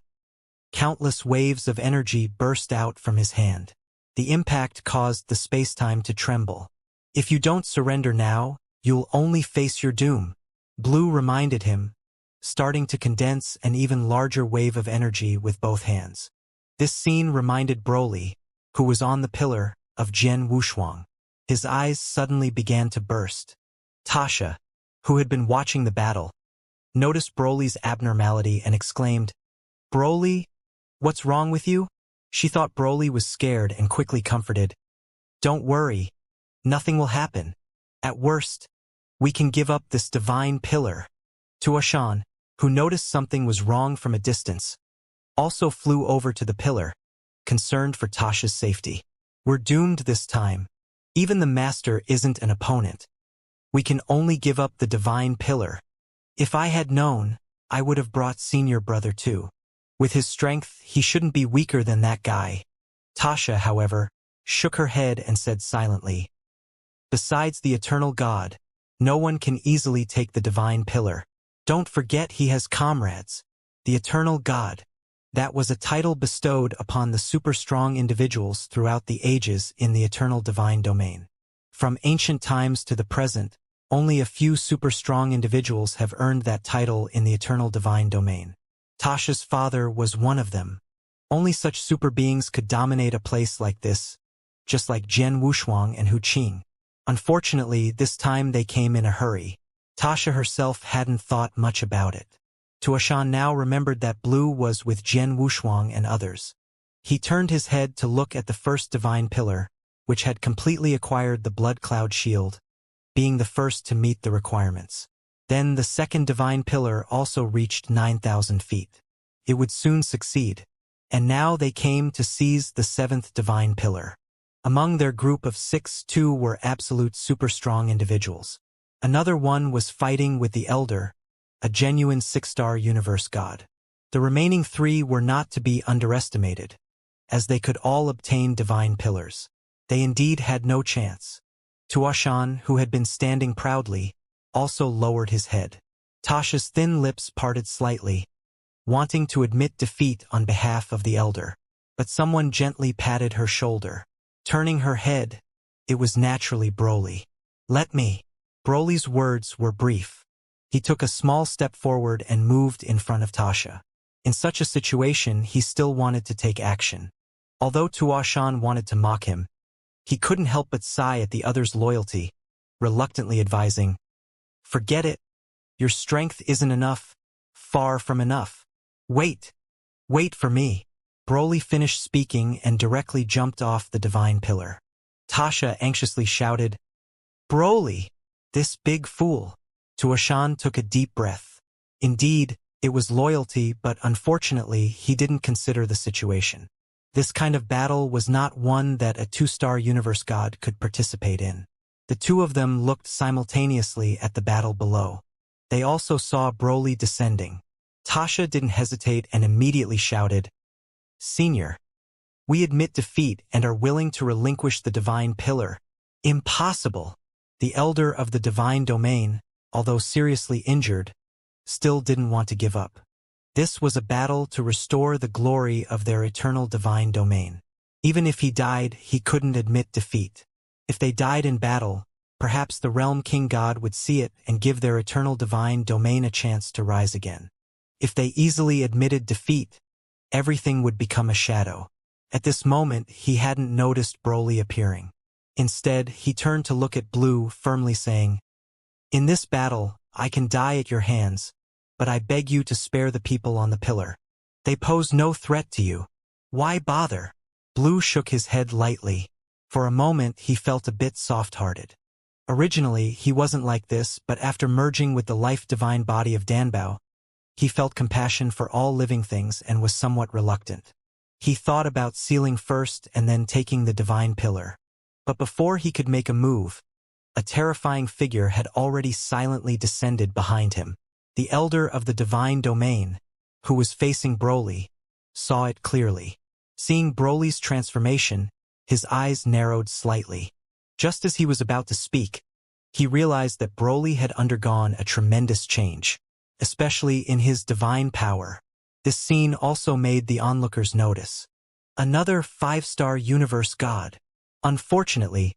Countless waves of energy burst out from his hand. The impact caused the space-time to tremble. "If you don't surrender now, you'll only face your doom," Blue reminded him, starting to condense an even larger wave of energy with both hands. This scene reminded Broly, who was on the pillar, of Jian Wushuang. His eyes suddenly began to burst. Tasha, who had been watching the battle, noticed Broly's abnormality and exclaimed, "Broly, what's wrong with you?" She thought Broly was scared and quickly comforted. "Don't worry. Nothing will happen. At worst, we can give up this divine pillar." Tuashan, who noticed something was wrong from a distance, also flew over to the pillar, concerned for Tasha's safety. "We're doomed this time. Even the master isn't an opponent. We can only give up the divine pillar. If I had known, I would have brought senior brother too. With his strength, he shouldn't be weaker than that guy." Tasha, however, shook her head and said silently, "Besides the eternal God, no one can easily take the divine pillar. Don't forget he has comrades. The eternal God. That was a title bestowed upon the super-strong individuals throughout the ages in the eternal divine domain. From ancient times to the present, only a few super-strong individuals have earned that title in the eternal divine domain. Tasha's father was one of them. Only such super beings could dominate a place like this, just like Jian Wushuang and Hu Qing. Unfortunately, this time they came in a hurry. Tasha herself hadn't thought much about it. Tuashan now remembered that Blue was with Jian Wushuang and others. He turned his head to look at the first divine pillar, which had completely acquired the blood cloud shield, being the first to meet the requirements. Then the second divine pillar also reached 9,000 feet. It would soon succeed. And now they came to seize the seventh divine pillar. Among their group of 6, 2 were absolute super-strong individuals. Another one was fighting with the Elder, a genuine 6-star universe god. The remaining 3 were not to be underestimated, as they could all obtain divine pillars. They indeed had no chance. Tuashan, who had been standing proudly, also lowered his head. Tasha's thin lips parted slightly, wanting to admit defeat on behalf of the Elder. But someone gently patted her shoulder. Turning her head, it was naturally Broly. "Let me." Broly's words were brief. He took a small step forward and moved in front of Tasha. In such a situation, he still wanted to take action. Although Tuashan wanted to mock him, He couldn't help but sigh at the other's loyalty, reluctantly advising, "Forget it. Your strength isn't enough. Far from enough. Wait. Wait for me." Broly finished speaking and directly jumped off the divine pillar. Tasha anxiously shouted, "Broly, this big fool." Tuashan took a deep breath. Indeed, it was loyalty, but unfortunately, he didn't consider the situation. This kind of battle was not one that a two-star universe god could participate in. The two of them looked simultaneously at the battle below. They also saw Broly descending. Tasha didn't hesitate and immediately shouted, "Senior, we admit defeat and are willing to relinquish the divine pillar." "Impossible." The elder of the divine domain, although seriously injured, still didn't want to give up. This was a battle to restore the glory of their eternal divine domain. Even if he died, he couldn't admit defeat. If they died in battle, perhaps the Realm King God would see it and give their eternal divine domain a chance to rise again. If they easily admitted defeat, everything would become a shadow. At this moment, he hadn't noticed Broly appearing. Instead, he turned to look at Blue, firmly saying, "In this battle, I can die at your hands, but I beg you to spare the people on the pillar. They pose no threat to you. Why bother?" Blue shook his head lightly. For a moment, he felt a bit soft-hearted. Originally, he wasn't like this, but after merging with the life-divine body of Danbao, he felt compassion for all living things and was somewhat reluctant. He thought about sealing first and then taking the divine pillar. But before he could make a move, a terrifying figure had already silently descended behind him. The elder of the divine domain, who was facing Broly, saw it clearly. Seeing Broly's transformation, his eyes narrowed slightly. Just as he was about to speak, he realized that Broly had undergone a tremendous change, especially in his divine power. This scene also made the onlookers notice. Another 5-star universe god. Unfortunately,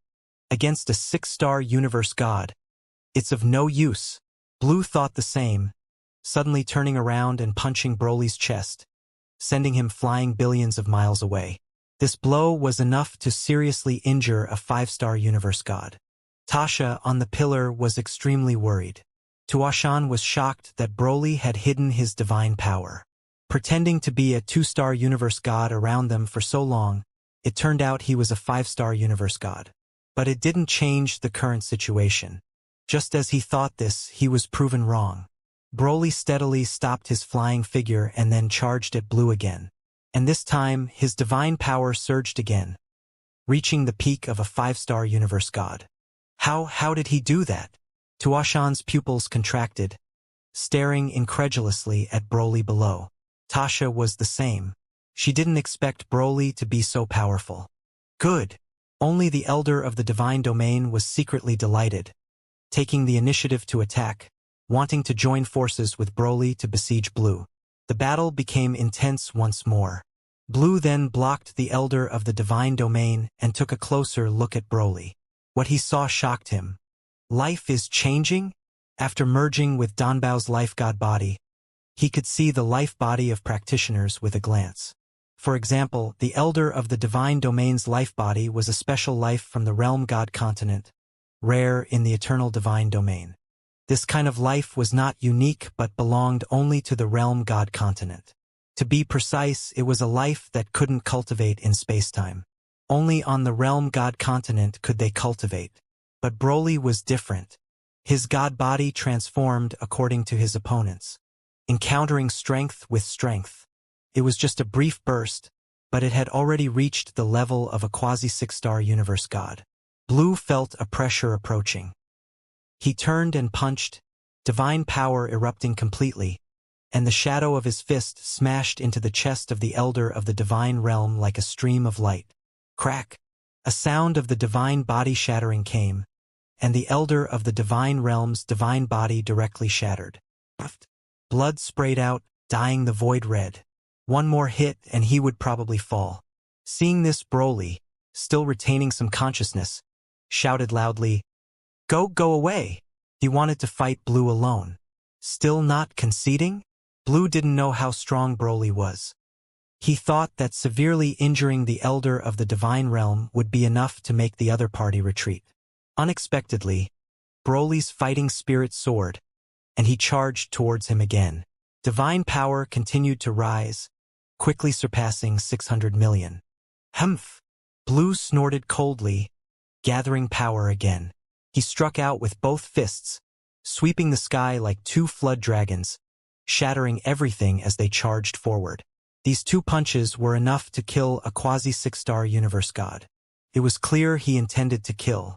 against a 6-star universe god, it's of no use. Blue thought the same, suddenly turning around and punching Broly's chest, sending him flying billions of miles away. This blow was enough to seriously injure a 5-star universe god. Tasha on the pillar was extremely worried. Tuashan was shocked that Broly had hidden his divine power. Pretending to be a 2-star universe god around them for so long, it turned out he was a 5-star universe god. But it didn't change the current situation. Just as he thought this, he was proven wrong. Broly steadily stopped his flying figure and then charged at Blue again. And this time, his divine power surged again, reaching the peak of a 5-star universe god. How did he do that? Tuashan's pupils contracted, staring incredulously at Broly below. Tasha was the same. She didn't expect Broly to be so powerful. Good. Only the elder of the divine domain was secretly delighted, taking the initiative to attack, wanting to join forces with Broly to besiege Blue. The battle became intense once more. Blue then blocked the elder of the divine domain and took a closer look at Broly. What he saw shocked him. Life is changing? After merging with Danbao's life god body, he could see the life body of practitioners with a glance. For example, the elder of the divine domain's life body was a special life from the realm god continent, rare in the eternal divine domain. This kind of life was not unique but belonged only to the realm god continent. To be precise, it was a life that couldn't cultivate in spacetime. Only on the realm god continent could they cultivate. But Broly was different. His god body transformed according to his opponents, encountering strength with strength. It was just a brief burst, but it had already reached the level of a quasi-6-star universe god. Blue felt a pressure approaching. He turned and punched, divine power erupting completely, and the shadow of his fist smashed into the chest of the elder of the divine realm like a stream of light. Crack! A sound of the divine body shattering came, and the elder of the divine realm's divine body directly shattered. Blood sprayed out, dyeing the void red. One more hit and he would probably fall. Seeing this, Broly, still retaining some consciousness, shouted loudly, Go away!" He wanted to fight Blue alone. Still not conceding? Blue didn't know how strong Broly was. He thought that severely injuring the Elder of the Divine Realm would be enough to make the other party retreat. Unexpectedly, Broly's fighting spirit soared, and he charged towards him again. Divine power continued to rise, quickly surpassing 600 million. Humph! Blue snorted coldly, gathering power again. He struck out with both fists, sweeping the sky like two flood dragons, shattering everything as they charged forward. These two punches were enough to kill a quasi-6-star universe god. It was clear he intended to kill.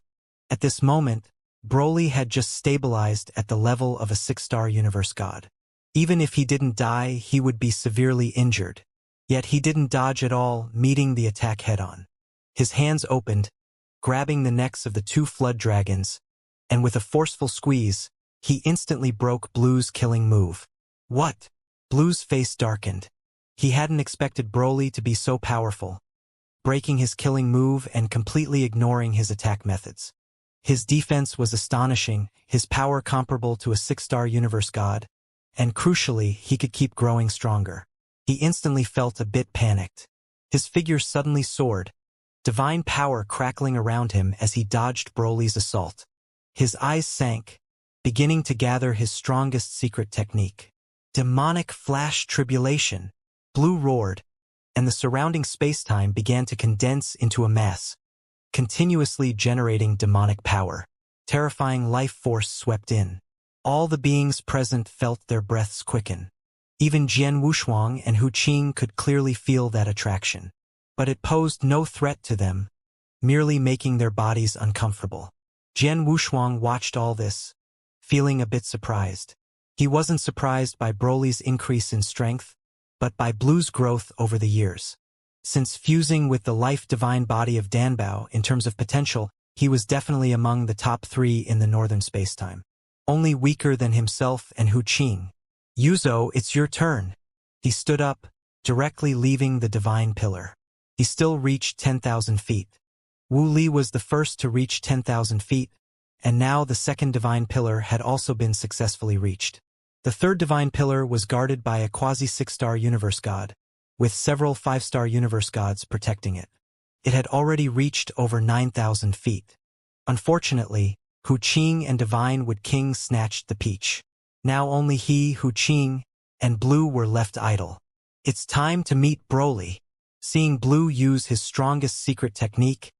At this moment, Broly had just stabilized at the level of a 6-star universe god. Even if he didn't die, he would be severely injured. Yet he didn't dodge at all, meeting the attack head-on. His hands opened, grabbing the necks of the two flood dragons, and with a forceful squeeze, he instantly broke Blue's killing move. What? Blue's face darkened. He hadn't expected Broly to be so powerful, breaking his killing move and completely ignoring his attack methods. His defense was astonishing, his power comparable to a 6-star universe god, and crucially, he could keep growing stronger. He instantly felt a bit panicked. His figure suddenly soared, divine power crackling around him as he dodged Broly's assault. His eyes sank, beginning to gather his strongest secret technique. Demonic flash tribulation. Blue roared, and the surrounding space-time began to condense into a mass, continuously generating demonic power. Terrifying life force swept in. All the beings present felt their breaths quicken. Even Jian Wushuang and Hu Qing could clearly feel that attraction. But it posed no threat to them, merely making their bodies uncomfortable. Jian Wushuang watched all this, feeling a bit surprised. He wasn't surprised by Broly's increase in strength, but by Blue's growth over the years. Since fusing with the life-divine body of Danbao in terms of potential, he was definitely among the top 3 in the northern spacetime. Only weaker than himself and Hu Qing. Yuzo, it's your turn. He stood up, directly leaving the divine pillar. He still reached 10,000 feet. Wu Li was the first to reach 10,000 feet, and now the second divine pillar had also been successfully reached. The third divine pillar was guarded by a quasi-6-star universe god, with several 5-star universe gods protecting it. It had already reached over 9,000 feet. Unfortunately, Hu Qing and Divine Wood King snatched the peach. Now only he, Hu Qing, and Blue were left idle. It's time to meet Broly. Seeing Blue use his strongest secret technique,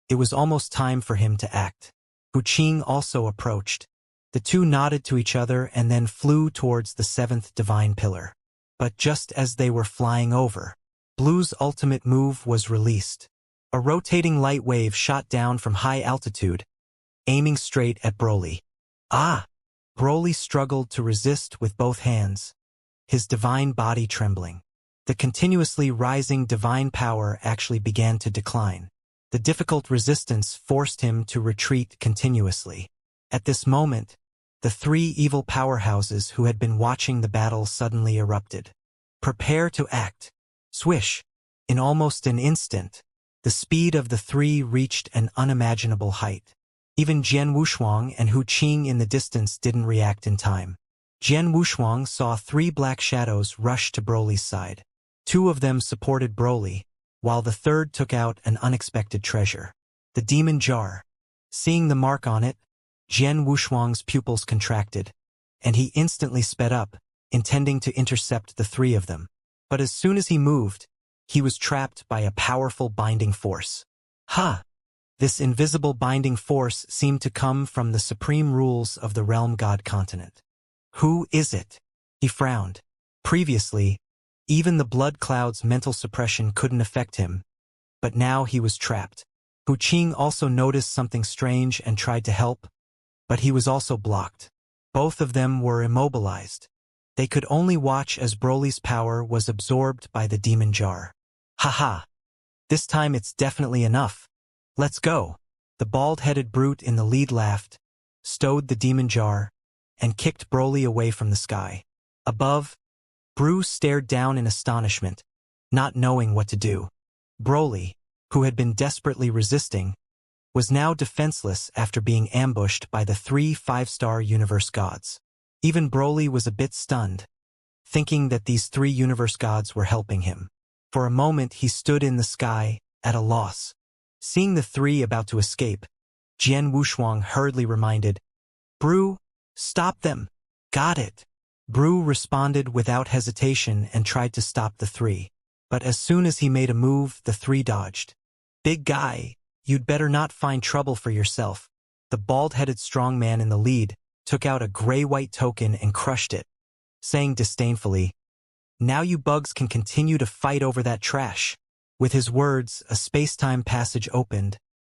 it was almost time for him to act. Hu Qing also approached. The two nodded to each other and then flew towards the 7th divine pillar. But just as they were flying over, Blue's ultimate move was released. A rotating light wave shot down from high altitude, aiming straight at Broly. Ah! Broly struggled to resist with both hands, his divine body trembling. The continuously rising divine power actually began to decline. The difficult resistance forced him to retreat continuously. At this moment, the 3 evil powerhouses who had been watching the battle suddenly erupted. Prepare to act. Swish! In almost an instant, the speed of the 3 reached an unimaginable height. Even Jian Wushuang and Hu Qing in the distance didn't react in time. Jian Wushuang saw 3 black shadows rush to Broly's side. 2 of them supported Broly, while the third took out an unexpected treasure. The demon jar. Seeing the mark on it, Jian Wushuang's pupils contracted, and he instantly sped up, intending to intercept the 3 of them. But as soon as he moved, he was trapped by a powerful binding force. Ha! This invisible binding force seemed to come from the supreme rules of the Realm God continent. Who is it? He frowned. Previously, even the blood cloud's mental suppression couldn't affect him, but now he was trapped. Hu Qing also noticed something strange and tried to help, but he was also blocked. Both of them were immobilized. They could only watch as Broly's power was absorbed by the demon jar. Haha! This time it's definitely enough. Let's go! The bald-headed brute in the lead laughed, stowed the demon jar, and kicked Broly away from the sky. Above, Bruce stared down in astonishment, not knowing what to do. Broly, who had been desperately resisting, was now defenseless after being ambushed by the 3 5-star universe gods. Even Broly was a bit stunned, thinking that these 3 universe gods were helping him. For a moment he stood in the sky, at a loss. Seeing the three about to escape, Jian Wushuang hurriedly reminded, "Brew, stop them." "Got it." Brew responded without hesitation and tried to stop the three. But as soon as he made a move, the three dodged. "Big guy, you'd better not find trouble for yourself." The bald-headed strong man in the lead took out a gray-white token and crushed it, saying disdainfully, "Now you bugs can continue to fight over that trash." With his words, a space-time passage opened,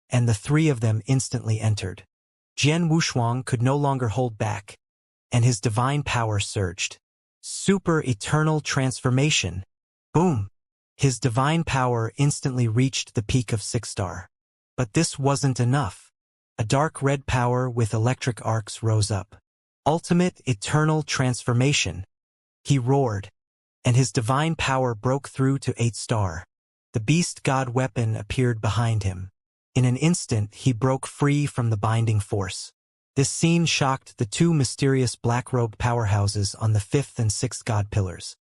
and the three of them instantly entered. Jian Wushuang could no longer hold back, and his divine power surged. Super eternal transformation. Boom! His divine power instantly reached the peak of 6-star. But this wasn't enough. A dark red power with electric arcs rose up. Ultimate eternal transformation. He roared, and his divine power broke through to 8-star. The beast god weapon appeared behind him. In an instant, he broke free from the binding force. This scene shocked the two mysterious black-robed powerhouses on the 5th and 6th god pillars.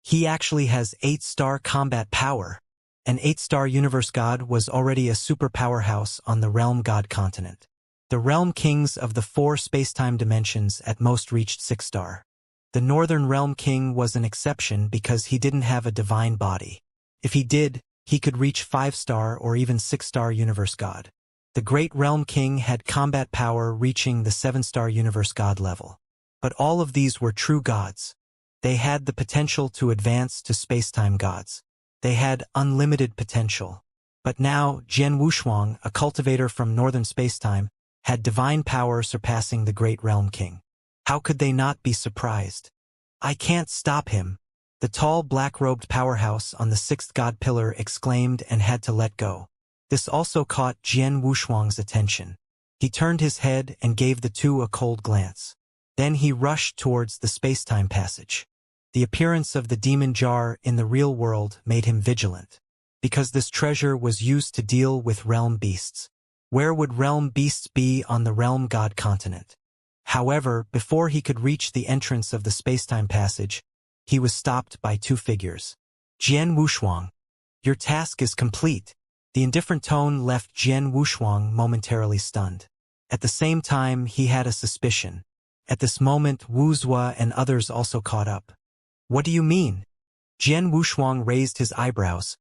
He actually has 8-star combat power. An 8-star universe god was already a super powerhouse on the realm god continent. The realm kings of the 4 space-time dimensions at most reached 6-star. The northern realm king was an exception because he didn't have a divine body. If he did, he could reach 5-star or even 6-star universe god. The great realm king had combat power reaching the 7-star universe god level. But all of these were true gods. They had the potential to advance to space-time gods. They had unlimited potential. But now, Jian Wushuang, a cultivator from northern space-time, had divine power surpassing the great realm king. How could they not be surprised? "I can't stop him," the tall black-robed powerhouse on the 6th god pillar exclaimed and had to let go. This also caught Jian Wushuang's attention. He turned his head and gave the two a cold glance. Then he rushed towards the space-time passage. The appearance of the demon jar in the real world made him vigilant, because this treasure was used to deal with realm beasts. Where would realm beasts be on the realm god continent? However, before he could reach the entrance of the space-time passage, he was stopped by two figures. "Jian Wushuang, your task is complete." The indifferent tone left Jian Wushuang momentarily stunned. At the same time, he had a suspicion. At this moment, Wuxia and others also caught up. "What do you mean?" Jian Wushuang raised his eyebrows,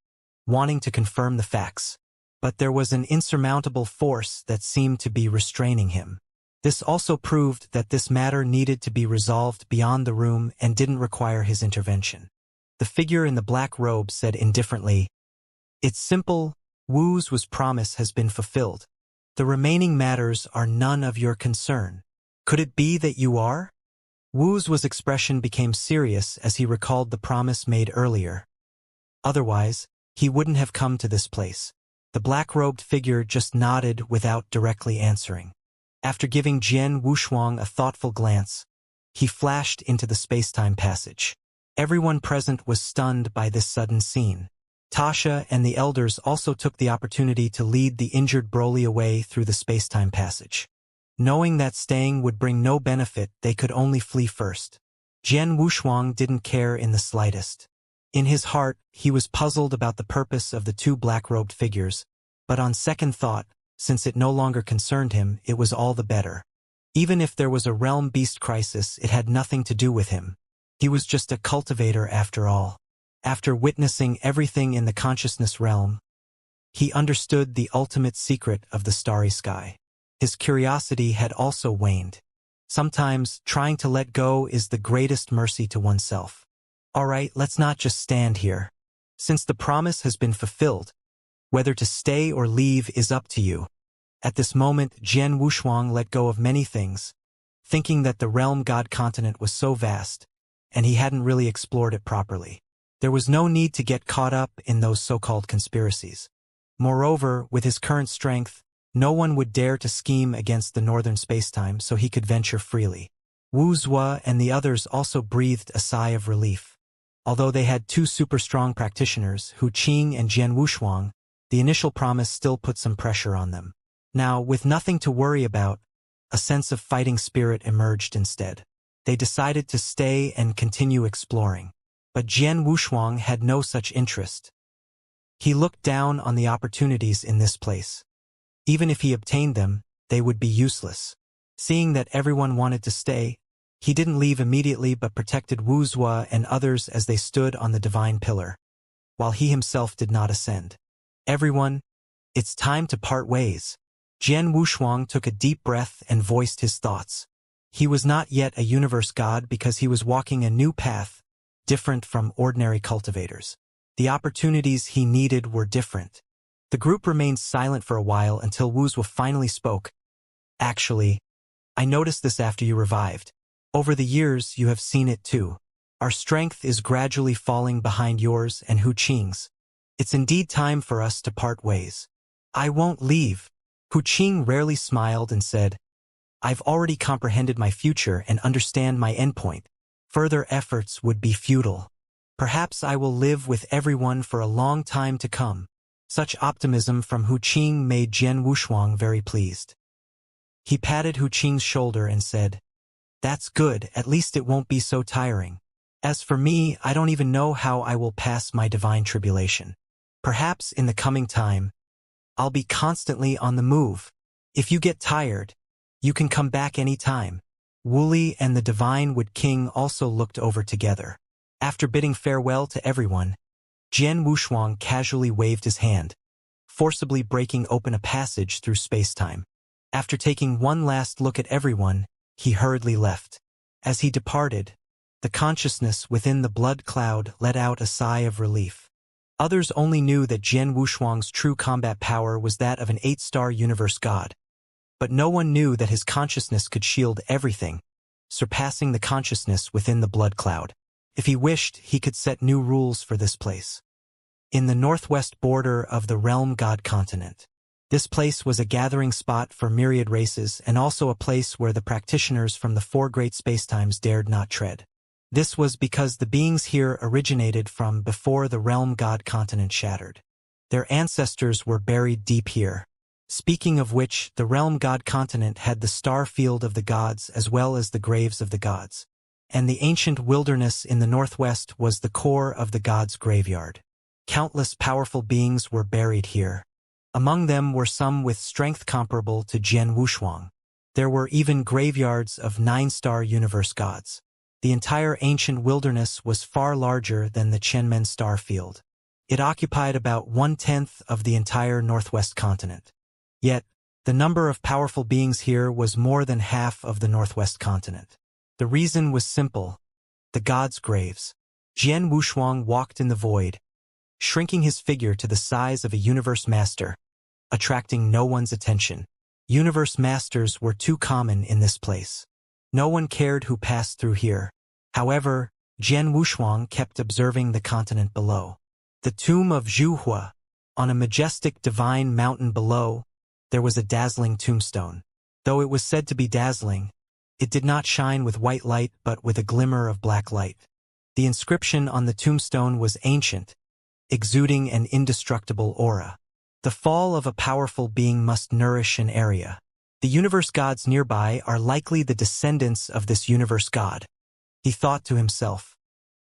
wanting to confirm the facts. But there was an insurmountable force that seemed to be restraining him. This also proved that this matter needed to be resolved beyond the room and didn't require his intervention. The figure in the black robe said indifferently, "It's simple. Wu's promise has been fulfilled. The remaining matters are none of your concern." "Could it be that you are?" Wu's expression became serious as he recalled the promise made earlier. Otherwise, he wouldn't have come to this place. The black-robed figure just nodded without directly answering. After giving Jian Wushuang a thoughtful glance, he flashed into the space-time passage. Everyone present was stunned by this sudden scene. Tasha and the elders also took the opportunity to lead the injured Broly away through the space-time passage. Knowing that staying would bring no benefit, they could only flee first. Jian Wushuang didn't care in the slightest. In his heart, he was puzzled about the purpose of the two black-robed figures, but on second thought, since it no longer concerned him, it was all the better. Even if there was a realm beast crisis, it had nothing to do with him. He was just a cultivator after all. After witnessing everything in the consciousness realm, he understood the ultimate secret of the starry sky. His curiosity had also waned. Sometimes, trying to let go is the greatest mercy to oneself. Alright, let's not just stand here. Since the promise has been fulfilled, whether to stay or leave is up to you. At this moment, Jian Wushuang let go of many things, thinking that the realm god continent was so vast, and he hadn't really explored it properly. There was no need to get caught up in those so-called conspiracies. Moreover, with his current strength, no one would dare to scheme against the northern spacetime, so he could venture freely. Wuxia and the others also breathed a sigh of relief. Although they had two super strong practitioners, Hu Qing and Jian Wushuang, the initial promise still put some pressure on them. Now, with nothing to worry about, a sense of fighting spirit emerged instead. They decided to stay and continue exploring. But Jian Wushuang had no such interest. He looked down on the opportunities in this place. Even if he obtained them, they would be useless. Seeing that everyone wanted to stay, he didn't leave immediately but protected Wuxia and others as they stood on the divine pillar, while he himself did not ascend. Everyone, it's time to part ways. Jian Wushuang took a deep breath and voiced his thoughts. He was not yet a universe god because he was walking a new path, different from ordinary cultivators. The opportunities he needed were different. The group remained silent for a while until Wuxia finally spoke. Actually, I noticed this after you revived. Over the years, you have seen it too. Our strength is gradually falling behind yours and Hu Qing's. It's indeed time for us to part ways. I won't leave. Hu Qing rarely smiled and said, I've already comprehended my future and understand my endpoint. Further efforts would be futile. Perhaps I will live with everyone for a long time to come. Such optimism from Hu Qing made Jian Wushuang very pleased. He patted Hu Qing's shoulder and said, That's good, at least it won't be so tiring. As for me, I don't even know how I will pass my divine tribulation. Perhaps in the coming time, I'll be constantly on the move. If you get tired, you can come back any time. Wuli and the Divine Wood King also looked over together. After bidding farewell to everyone, Jian Wushuang casually waved his hand, forcibly breaking open a passage through space-time. After taking one last look at everyone, he hurriedly left. As he departed, the consciousness within the blood cloud let out a sigh of relief. Others only knew that Jian Wushuang's true combat power was that of an 8-star universe god. But no one knew that his consciousness could shield everything, surpassing the consciousness within the blood cloud. If he wished, he could set new rules for this place. In the northwest border of the realm god continent, this place was a gathering spot for myriad races and also a place where the practitioners from the 4 great spacetimes dared not tread. This was because the beings here originated from before the realm god continent shattered. Their ancestors were buried deep here. Speaking of which, the realm god continent had the star field of the gods as well as the graves of the gods. And the ancient wilderness in the northwest was the core of the gods' graveyard. Countless powerful beings were buried here. Among them were some with strength comparable to Jian Wushuang. There were even graveyards of 9-star universe gods. The entire ancient wilderness was far larger than the Qianmen star field. It occupied about 1/10 of the entire northwest continent. Yet, the number of powerful beings here was more than half of the northwest continent. The reason was simple: the gods' graves. Jian Wushuang walked in the void, shrinking his figure to the size of a universe master, attracting no one's attention. Universe masters were too common in this place. No one cared who passed through here. However, Jian Wushuang kept observing the continent below. The tomb of Zhuhua. On a majestic divine mountain below, there was a dazzling tombstone. Though it was said to be dazzling, it did not shine with white light but with a glimmer of black light. The inscription on the tombstone was ancient, exuding an indestructible aura. The fall of a powerful being must nourish an area. The universe gods nearby are likely the descendants of this universe god. He thought to himself.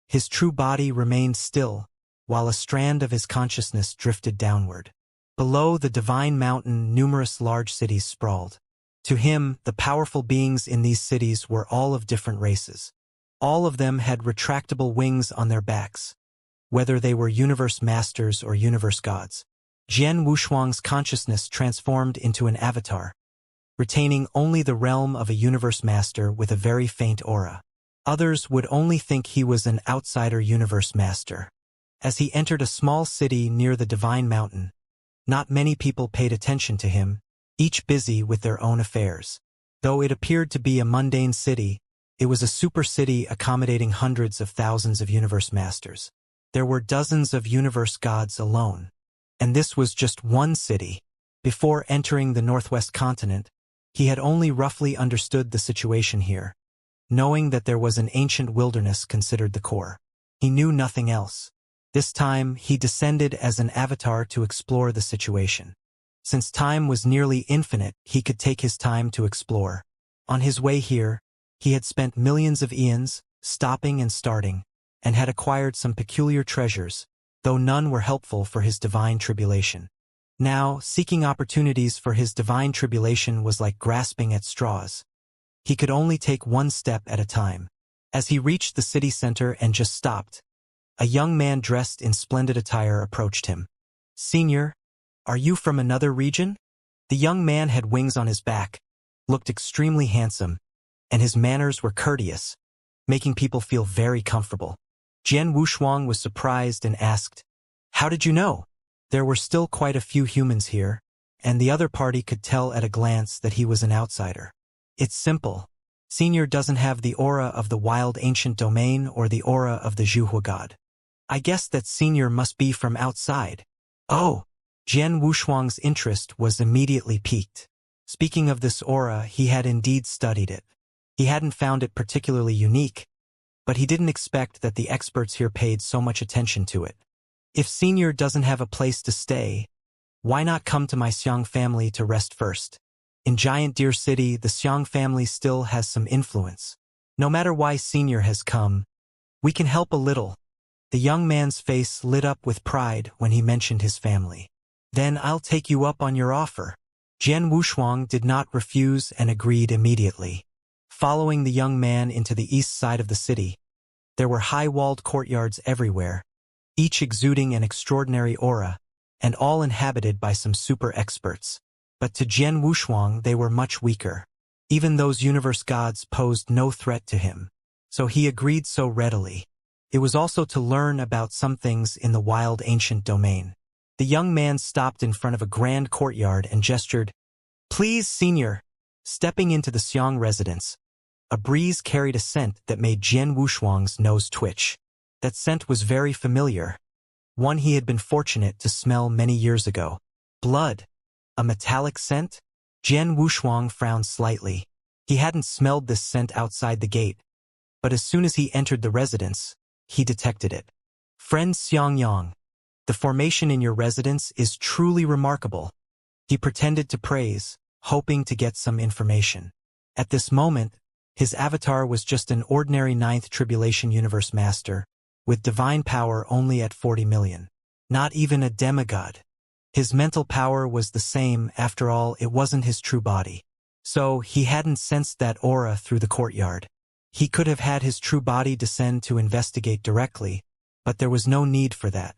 His true body remained still, while a strand of his consciousness drifted downward. Below the divine mountain, numerous large cities sprawled. To him, the powerful beings in these cities were all of different races. All of them had retractable wings on their backs, whether they were universe masters or universe gods. Jian Wushuang's consciousness transformed into an avatar, retaining only the realm of a universe master with a very faint aura. Others would only think he was an outsider universe master. As he entered a small city near the divine mountain, not many people paid attention to him, each busy with their own affairs. Though it appeared to be a mundane city, it was a super city accommodating hundreds of thousands of universe masters. There were dozens of universe gods alone. And this was just one city. Before entering the northwest continent, he had only roughly understood the situation here, knowing that there was an ancient wilderness considered the core. He knew nothing else. This time, he descended as an avatar to explore the situation. Since time was nearly infinite, he could take his time to explore. On his way here, he had spent millions of eons, stopping and starting, and had acquired some peculiar treasures, though none were helpful for his divine tribulation. Now, seeking opportunities for his divine tribulation was like grasping at straws. He could only take one step at a time. As he reached the city center and just stopped, a young man dressed in splendid attire approached him. "Senior, are you from another region?" The young man had wings on his back, looked extremely handsome, and his manners were courteous, making people feel very comfortable. Jian Wushuang was surprised and asked, "How did you know?" There were still quite a few humans here, and the other party could tell at a glance that he was an outsider. "It's simple. Senior doesn't have the aura of the wild ancient domain or the aura of the Zhuhua god. I guess that Senior must be from outside." "Oh!" Jian Wushuang's interest was immediately piqued. Speaking of this aura, he had indeed studied it. He hadn't found it particularly unique, but he didn't expect that the experts here paid so much attention to it. "If Senior doesn't have a place to stay, why not come to my Xiang family to rest first? In Giant Deer City, the Xiang family still has some influence. No matter why Senior has come, we can help a little." The young man's face lit up with pride when he mentioned his family. "Then I'll take you up on your offer." Jian Wushuang did not refuse and agreed immediately. Following the young man into the east side of the city, there were high-walled courtyards everywhere, each exuding an extraordinary aura, and all inhabited by some super experts. But to Jian Wushuang they were much weaker. Even those universe gods posed no threat to him, so he agreed so readily. It was also to learn about some things in the wild ancient domain. The young man stopped in front of a grand courtyard and gestured, "Please, Senior." Stepping into the Xiang residence, a breeze carried a scent that made Jian Wushuang's nose twitch. That scent was very familiar, one he had been fortunate to smell many years ago. Blood. A metallic scent? Jian Wushuang frowned slightly. He hadn't smelled this scent outside the gate, but as soon as he entered the residence, he detected it. "Friend Xiangyang, the formation in your residence is truly remarkable." He pretended to praise, hoping to get some information. At this moment, his avatar was just an ordinary Ninth Tribulation Universe Master, with divine power only at 40 million. Not even a demigod. His mental power was the same, after all, it wasn't his true body. So, he hadn't sensed that aura through the courtyard. He could have had his true body descend to investigate directly, but there was no need for that.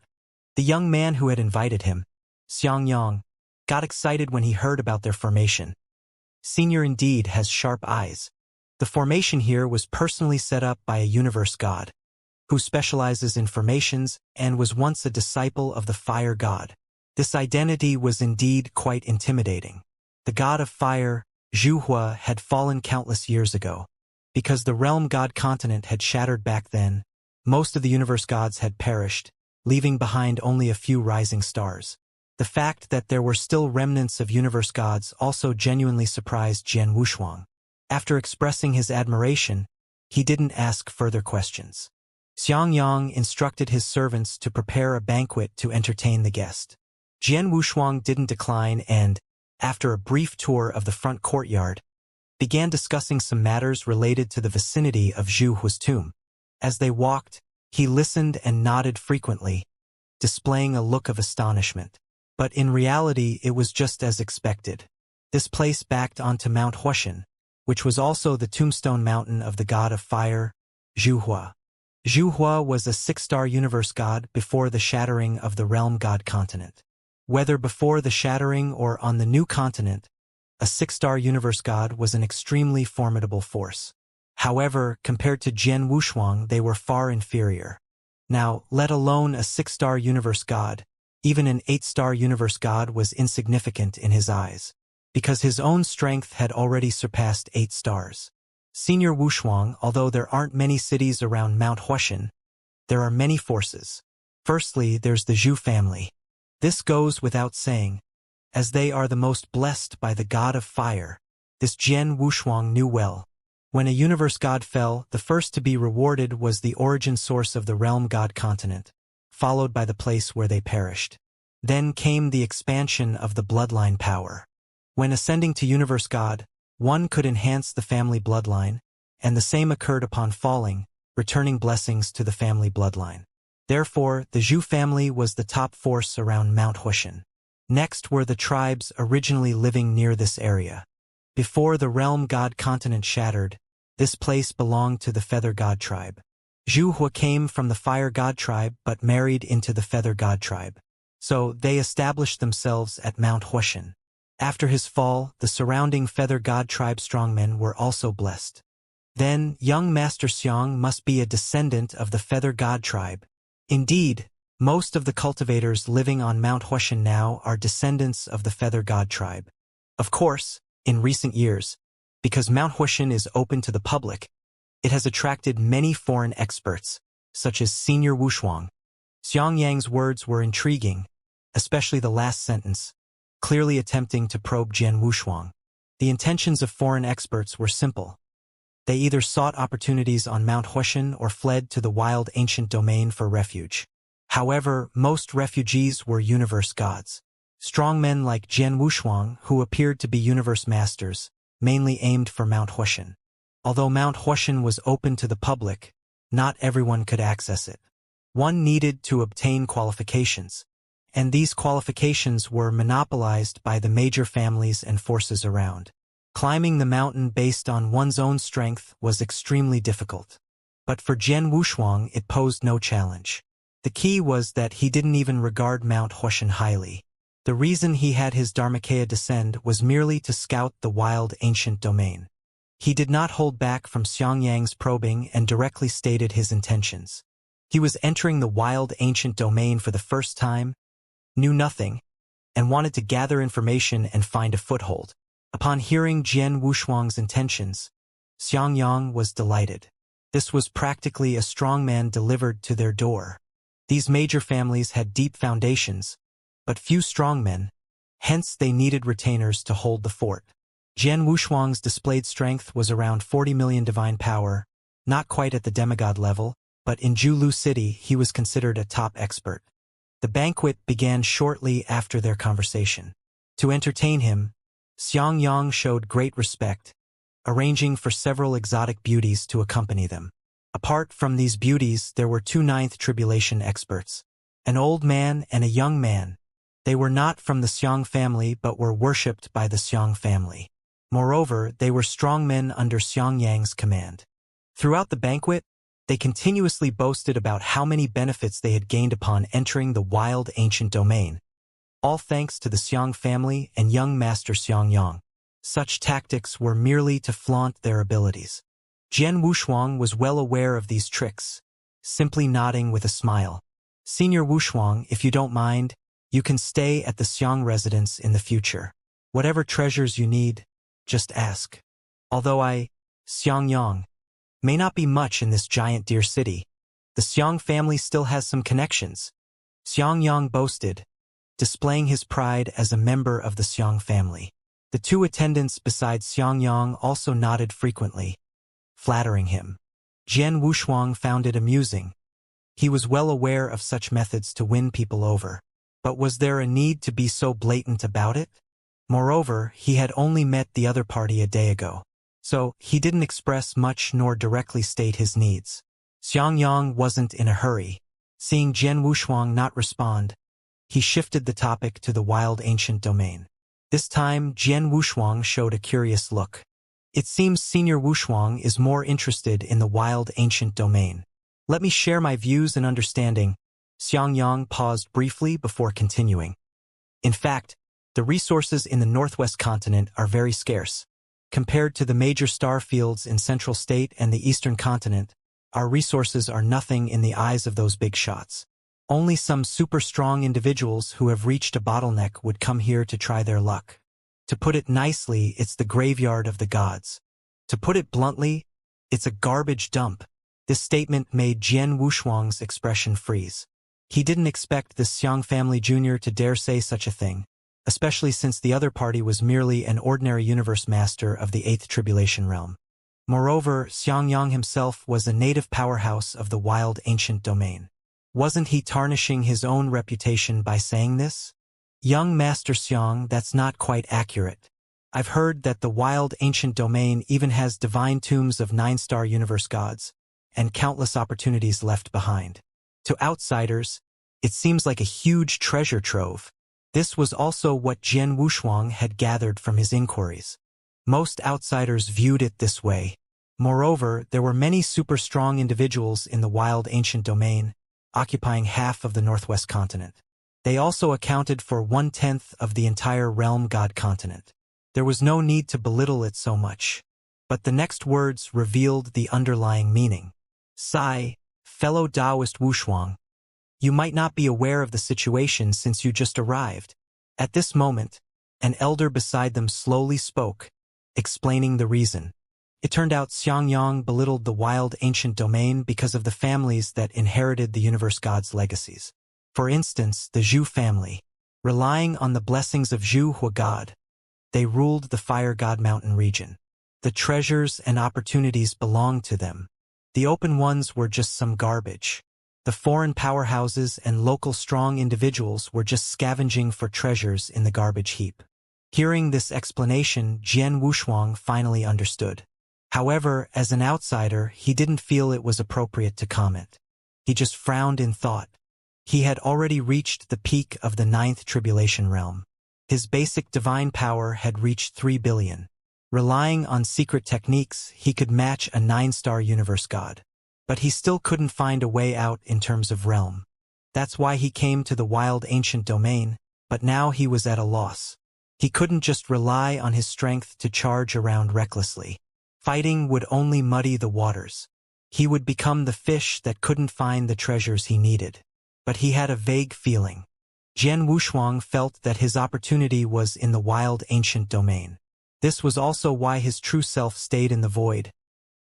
The young man who had invited him, Xiangyang, got excited when he heard about their formation. Senior indeed has sharp eyes. The formation here was personally set up by a universe god, who specializes in formations and was once a disciple of the fire god. This identity was indeed quite intimidating. The god of fire, Zhuhua, had fallen countless years ago. Because the realm god continent had shattered back then, most of the universe gods had perished, leaving behind only a few rising stars. The fact that there were still remnants of universe gods also genuinely surprised Jian Wushuang. After expressing his admiration, he didn't ask further questions. Xiangyang instructed his servants to prepare a banquet to entertain the guest. Jian Wushuang didn't decline and, after a brief tour of the front courtyard, began discussing some matters related to the vicinity of Zhuhua's tomb. As they walked, he listened and nodded frequently, displaying a look of astonishment. But in reality it was just as expected. This place backed onto Mount Huashan, which was also the tombstone mountain of the god of fire, Zhuhua. Zhuhua was a 6-star universe god before the shattering of the realm god continent. Whether before the shattering or on the new continent, a 6-star universe god was an extremely formidable force. However, compared to Jian Wushuang, they were far inferior. Now, let alone a 6-star universe god, even an 8-star universe god was insignificant in his eyes, because his own strength had already surpassed 8 stars. Senior Wushuang, although there aren't many cities around Mount Huashan, there are many forces. Firstly, there's the Zhu family. This goes without saying, as they are the most blessed by the god of fire. This Jian Wushuang knew well. When a universe god fell, the first to be rewarded was the origin source of the realm god continent, followed by the place where they perished. Then came the expansion of the bloodline power. When ascending to universe god, one could enhance the family bloodline, and the same occurred upon falling, returning blessings to the family bloodline. Therefore, the Zhu family was the top force around Mount Huishan. Next were the tribes originally living near this area. Before the realm god continent shattered, this place belonged to the feather god tribe. Zhu Hua came from the fire god tribe but married into the feather god tribe. So they established themselves at Mount Huishan. After his fall, the surrounding feather god tribe strongmen were also blessed. Then, young Master Xiang must be a descendant of the feather god tribe. Indeed, most of the cultivators living on Mount Huishan now are descendants of the feather god tribe. Of course, in recent years, because Mount Huishan is open to the public, it has attracted many foreign experts, such as Senior Wushuang. Xiangyang's words were intriguing, especially the last sentence, clearly attempting to probe Jian Wushuang. The intentions of foreign experts were simple. They either sought opportunities on Mount Huishan or fled to the wild ancient domain for refuge. However, most refugees were universe gods. Strongmen like Jian Wushuang, who appeared to be universe masters, mainly aimed for Mount Huishan. Although Mount Huishan was open to the public, not everyone could access it. One needed to obtain qualifications, and these qualifications were monopolized by the major families and forces around. Climbing the mountain based on one's own strength was extremely difficult. But for Jian Wushuang it posed no challenge. The key was that he didn't even regard Mount Huishan highly. The reason he had his Dharmakaya descend was merely to scout the wild ancient domain. He did not hold back from Xiangyang's probing and directly stated his intentions. He was entering the wild ancient domain for the first time, knew nothing, and wanted to gather information and find a foothold. Upon hearing Jian Wushuang's intentions, Xiangyang was delighted. This was practically a strongman delivered to their door. These major families had deep foundations, but few strongmen, hence they needed retainers to hold the fort. Jian Wushuang's displayed strength was around 40 million divine power, not quite at the demigod level, but in Julu City he was considered a top expert. The banquet began shortly after their conversation. To entertain him, Xiangyang showed great respect, arranging for several exotic beauties to accompany them. Apart from these beauties, there were two ninth tribulation experts, an old man and a young man. They were not from the Xiang family but were worshipped by the Xiang family. Moreover, they were strong men under Xiangyang's command. Throughout the banquet, they continuously boasted about how many benefits they had gained upon entering the wild ancient domain, all thanks to the Xiang family and young Master Xiangyang. Such tactics were merely to flaunt their abilities. Jian Wushuang was well aware of these tricks, simply nodding with a smile. Senior Wushuang, if you don't mind, you can stay at the Xiang residence in the future. Whatever treasures you need, just ask. Although Xiangyang, may not be much in this giant deer city, the Xiang family still has some connections. Xiangyang boasted, displaying his pride as a member of the Xiang family. The two attendants besides Xiangyang also nodded frequently, flattering him. Jian Wushuang found it amusing. He was well aware of such methods to win people over. But was there a need to be so blatant about it? Moreover, he had only met the other party a day ago, so he didn't express much nor directly state his needs. Xiangyang wasn't in a hurry. Seeing Jian Wushuang not respond, he shifted the topic to the wild ancient domain. This time, Jian Wushuang showed a curious look. It seems Senior Wushuang is more interested in the wild ancient domain. Let me share my views and understanding. Xiangyang paused briefly before continuing. In fact, the resources in the northwest continent are very scarce. Compared to the major star fields in Central State and the eastern continent, our resources are nothing in the eyes of those big shots. Only some super strong individuals who have reached a bottleneck would come here to try their luck. To put it nicely, it's the graveyard of the gods. To put it bluntly, it's a garbage dump. This statement made Jian Wushuang's expression freeze. He didn't expect this Xiang family junior to dare say such a thing, especially since the other party was merely an ordinary universe master of the 8th tribulation realm. Moreover, Xiangyang himself was a native powerhouse of the wild ancient domain. Wasn't he tarnishing his own reputation by saying this? Young Master Xiang, that's not quite accurate. I've heard that the wild ancient domain even has divine tombs of 9-star universe gods, and countless opportunities left behind. To outsiders, it seems like a huge treasure trove. This was also what Jian Wushuang had gathered from his inquiries. Most outsiders viewed it this way. Moreover, there were many super-strong individuals in the wild ancient domain, occupying half of the northwest continent. They also accounted for 1/10 of the entire realm god continent. There was no need to belittle it so much. But the next words revealed the underlying meaning. Sai, fellow Taoist Wushuang, you might not be aware of the situation since you just arrived. At this moment, an elder beside them slowly spoke, explaining the reason. It turned out Xianxia belittled the wild ancient domain because of the families that inherited the universe god's legacies. For instance, the Zhu family. Relying on the blessings of Zhu Hua god, they ruled the Fire God Mountain region. The treasures and opportunities belonged to them. The open ones were just some garbage. The foreign powerhouses and local strong individuals were just scavenging for treasures in the garbage heap. Hearing this explanation, Jian Wushuang finally understood. However, as an outsider, he didn't feel it was appropriate to comment. He just frowned in thought. He had already reached the peak of the 9th tribulation realm. His basic divine power had reached 3 billion. Relying on secret techniques, he could match a 9-star universe god. But he still couldn't find a way out in terms of realm. That's why he came to the wild ancient domain, but now he was at a loss. He couldn't just rely on his strength to charge around recklessly. Fighting would only muddy the waters. He would become the fish that couldn't find the treasures he needed. But he had a vague feeling. Jian Wushuang felt that his opportunity was in the wild ancient domain. This was also why his true self stayed in the void,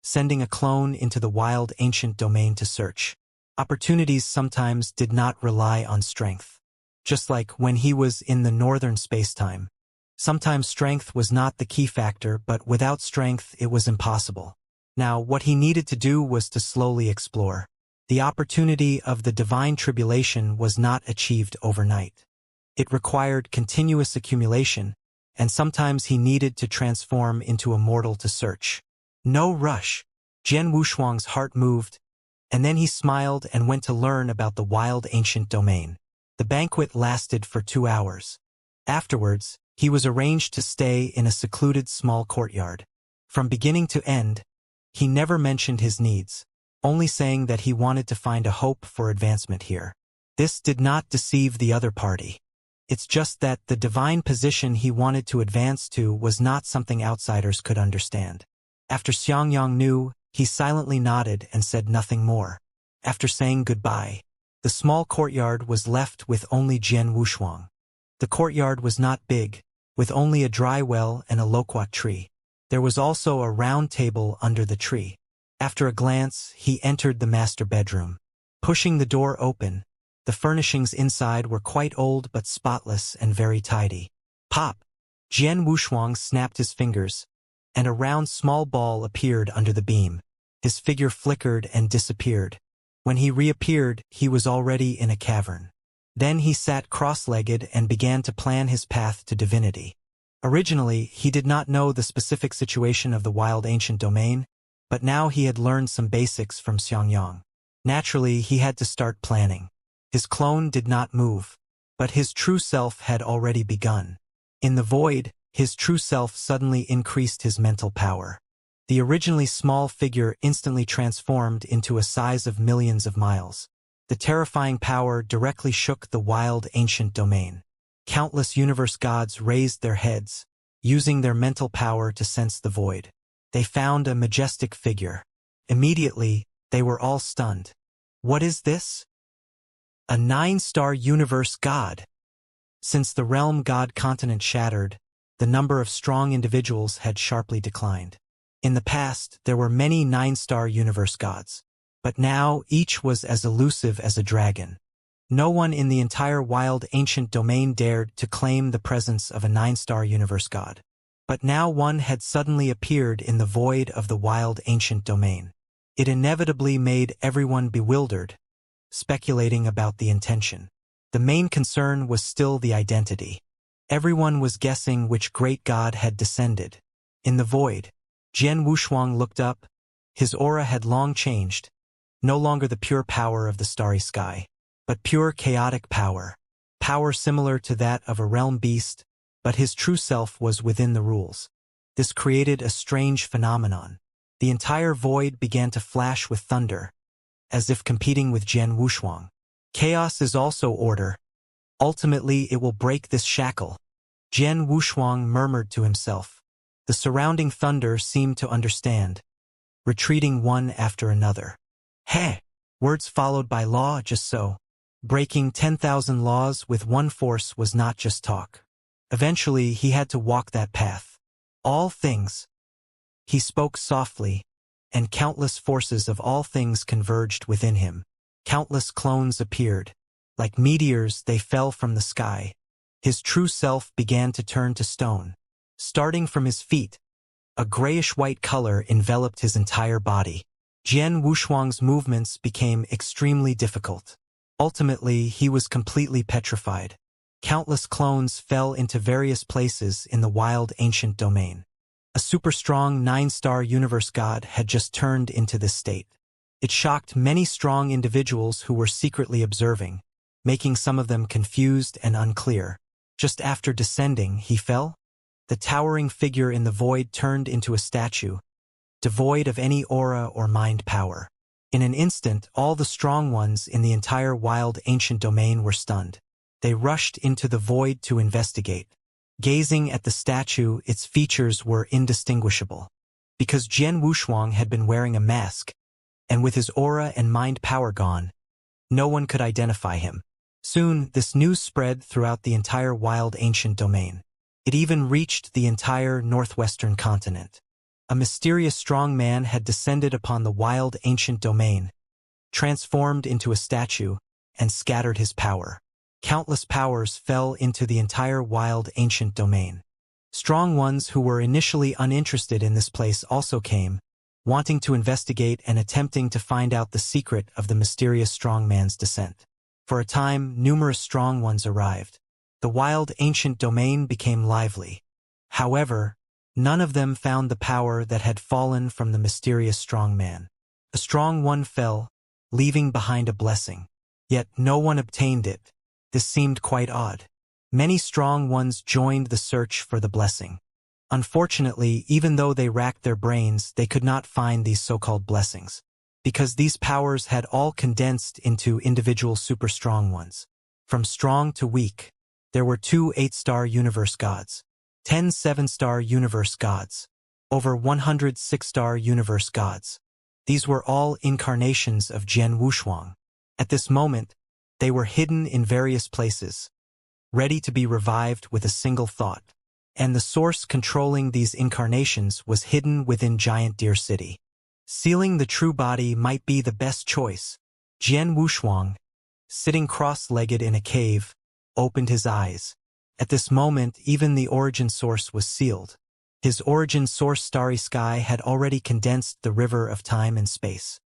sending a clone into the wild ancient domain to search. Opportunities sometimes did not rely on strength. Just like when he was in the northern spacetime. Sometimes strength was not the key factor, but without strength it was impossible. Now, what he needed to do was to slowly explore. The opportunity of the divine tribulation was not achieved overnight. It required continuous accumulation, and sometimes he needed to transform into Immortal to search. No rush. Jian Wushuang's heart moved, and then he smiled and went to learn about the wild ancient domain. The banquet lasted for 2 hours. Afterwards, he was arranged to stay in a secluded small courtyard. From beginning to end, he never mentioned his needs, only saying that he wanted to find a hope for advancement here. This did not deceive the other party. It's just that the divine position he wanted to advance to was not something outsiders could understand. After Xiangyang knew, he silently nodded and said nothing more. After saying goodbye, the small courtyard was left with only Jian Wushuang. The courtyard was not big, with only a dry well and a loquat tree. There was also a round table under the tree. After a glance, he entered the master bedroom. Pushing the door open, the furnishings inside were quite old but spotless and very tidy. Pop! Jian Wushuang snapped his fingers, and a round small ball appeared under the beam. His figure flickered and disappeared. When he reappeared, he was already in a cavern. Then he sat cross-legged and began to plan his path to divinity. Originally, he did not know the specific situation of the wild ancient domain, but now he had learned some basics from Xiangyang. Naturally, he had to start planning. His clone did not move, but his true self had already begun. In the void, his true self suddenly increased his mental power. The originally small figure instantly transformed into a size of millions of miles. The terrifying power directly shook the wild ancient domain. Countless universe gods raised their heads, using their mental power to sense the void. They found a majestic figure. Immediately, they were all stunned. What is this? A 9-star universe god. Since the realm god continent shattered, the number of strong individuals had sharply declined. In the past, there were many 9-star universe gods, but now each was as elusive as a dragon. No one in the entire wild ancient domain dared to claim the presence of a 9-star universe god. But now one had suddenly appeared in the void of the wild ancient domain. It inevitably made everyone bewildered, speculating about the intention. The main concern was still the identity. Everyone was guessing which great god had descended. In the void, Jian Wushuang looked up. His aura had long changed. no longer the pure power of the starry sky, but pure chaotic power. Power similar to that of a realm beast, but his true self was within the rules. This created a strange phenomenon. The entire void began to flash with thunder, as if competing with Jian Wushuang. Chaos is also order. Ultimately, it will break this shackle. Jian Wushuang murmured to himself. The surrounding thunder seemed to understand, retreating one after another. Heh! Words followed by law just so. Breaking 10,000 laws with one force was not just talk. Eventually, he had to walk that path. All things. He spoke softly, and countless forces of all things converged within him. Countless clones appeared. Like meteors, they fell from the sky. His true self began to turn to stone. Starting from his feet, a grayish-white color enveloped his entire body. Jian Wushuang's movements became extremely difficult. Ultimately, he was completely petrified. Countless clones fell into various places in the wild ancient domain. A super-strong 9-star universe god had just turned into this state. It shocked many strong individuals who were secretly observing, making some of them confused and unclear. Just after descending, he fell. The towering figure in the void turned into a statue, devoid of any aura or mind power. In an instant, all the strong ones in the entire wild ancient domain were stunned. They rushed into the void to investigate. Gazing at the statue, its features were indistinguishable. Because Jian Wushuang had been wearing a mask, and with his aura and mind power gone, no one could identify him. Soon, this news spread throughout the entire wild ancient domain. It even reached the entire northwestern continent. A mysterious strong man had descended upon the wild ancient domain, transformed into a statue, and scattered his power. Countless powers fell into the entire wild ancient domain. Strong ones who were initially uninterested in this place also came, wanting to investigate and attempting to find out the secret of the mysterious strong man's descent. For a time, numerous strong ones arrived. The wild ancient domain became lively. However, none of them found the power that had fallen from the mysterious strong man. A strong one fell, leaving behind a blessing. Yet no one obtained it. This seemed quite odd. Many strong ones joined the search for the blessing. Unfortunately, even though they racked their brains, they could not find these so-called blessings. Because these powers had all condensed into individual super strong ones. From strong to weak, there were 2 8-star universe gods, 10 7-star universe gods, over 100 6-star universe gods. These were all incarnations of Jian Wushuang. At this moment, they were hidden in various places, ready to be revived with a single thought. And the source controlling these incarnations was hidden within Giant Deer City. Sealing the true body might be the best choice. Jian Wushuang, sitting cross-legged in a cave, opened his eyes. At this moment, even the origin source was sealed. His origin source starry sky had already condensed the river of time and space.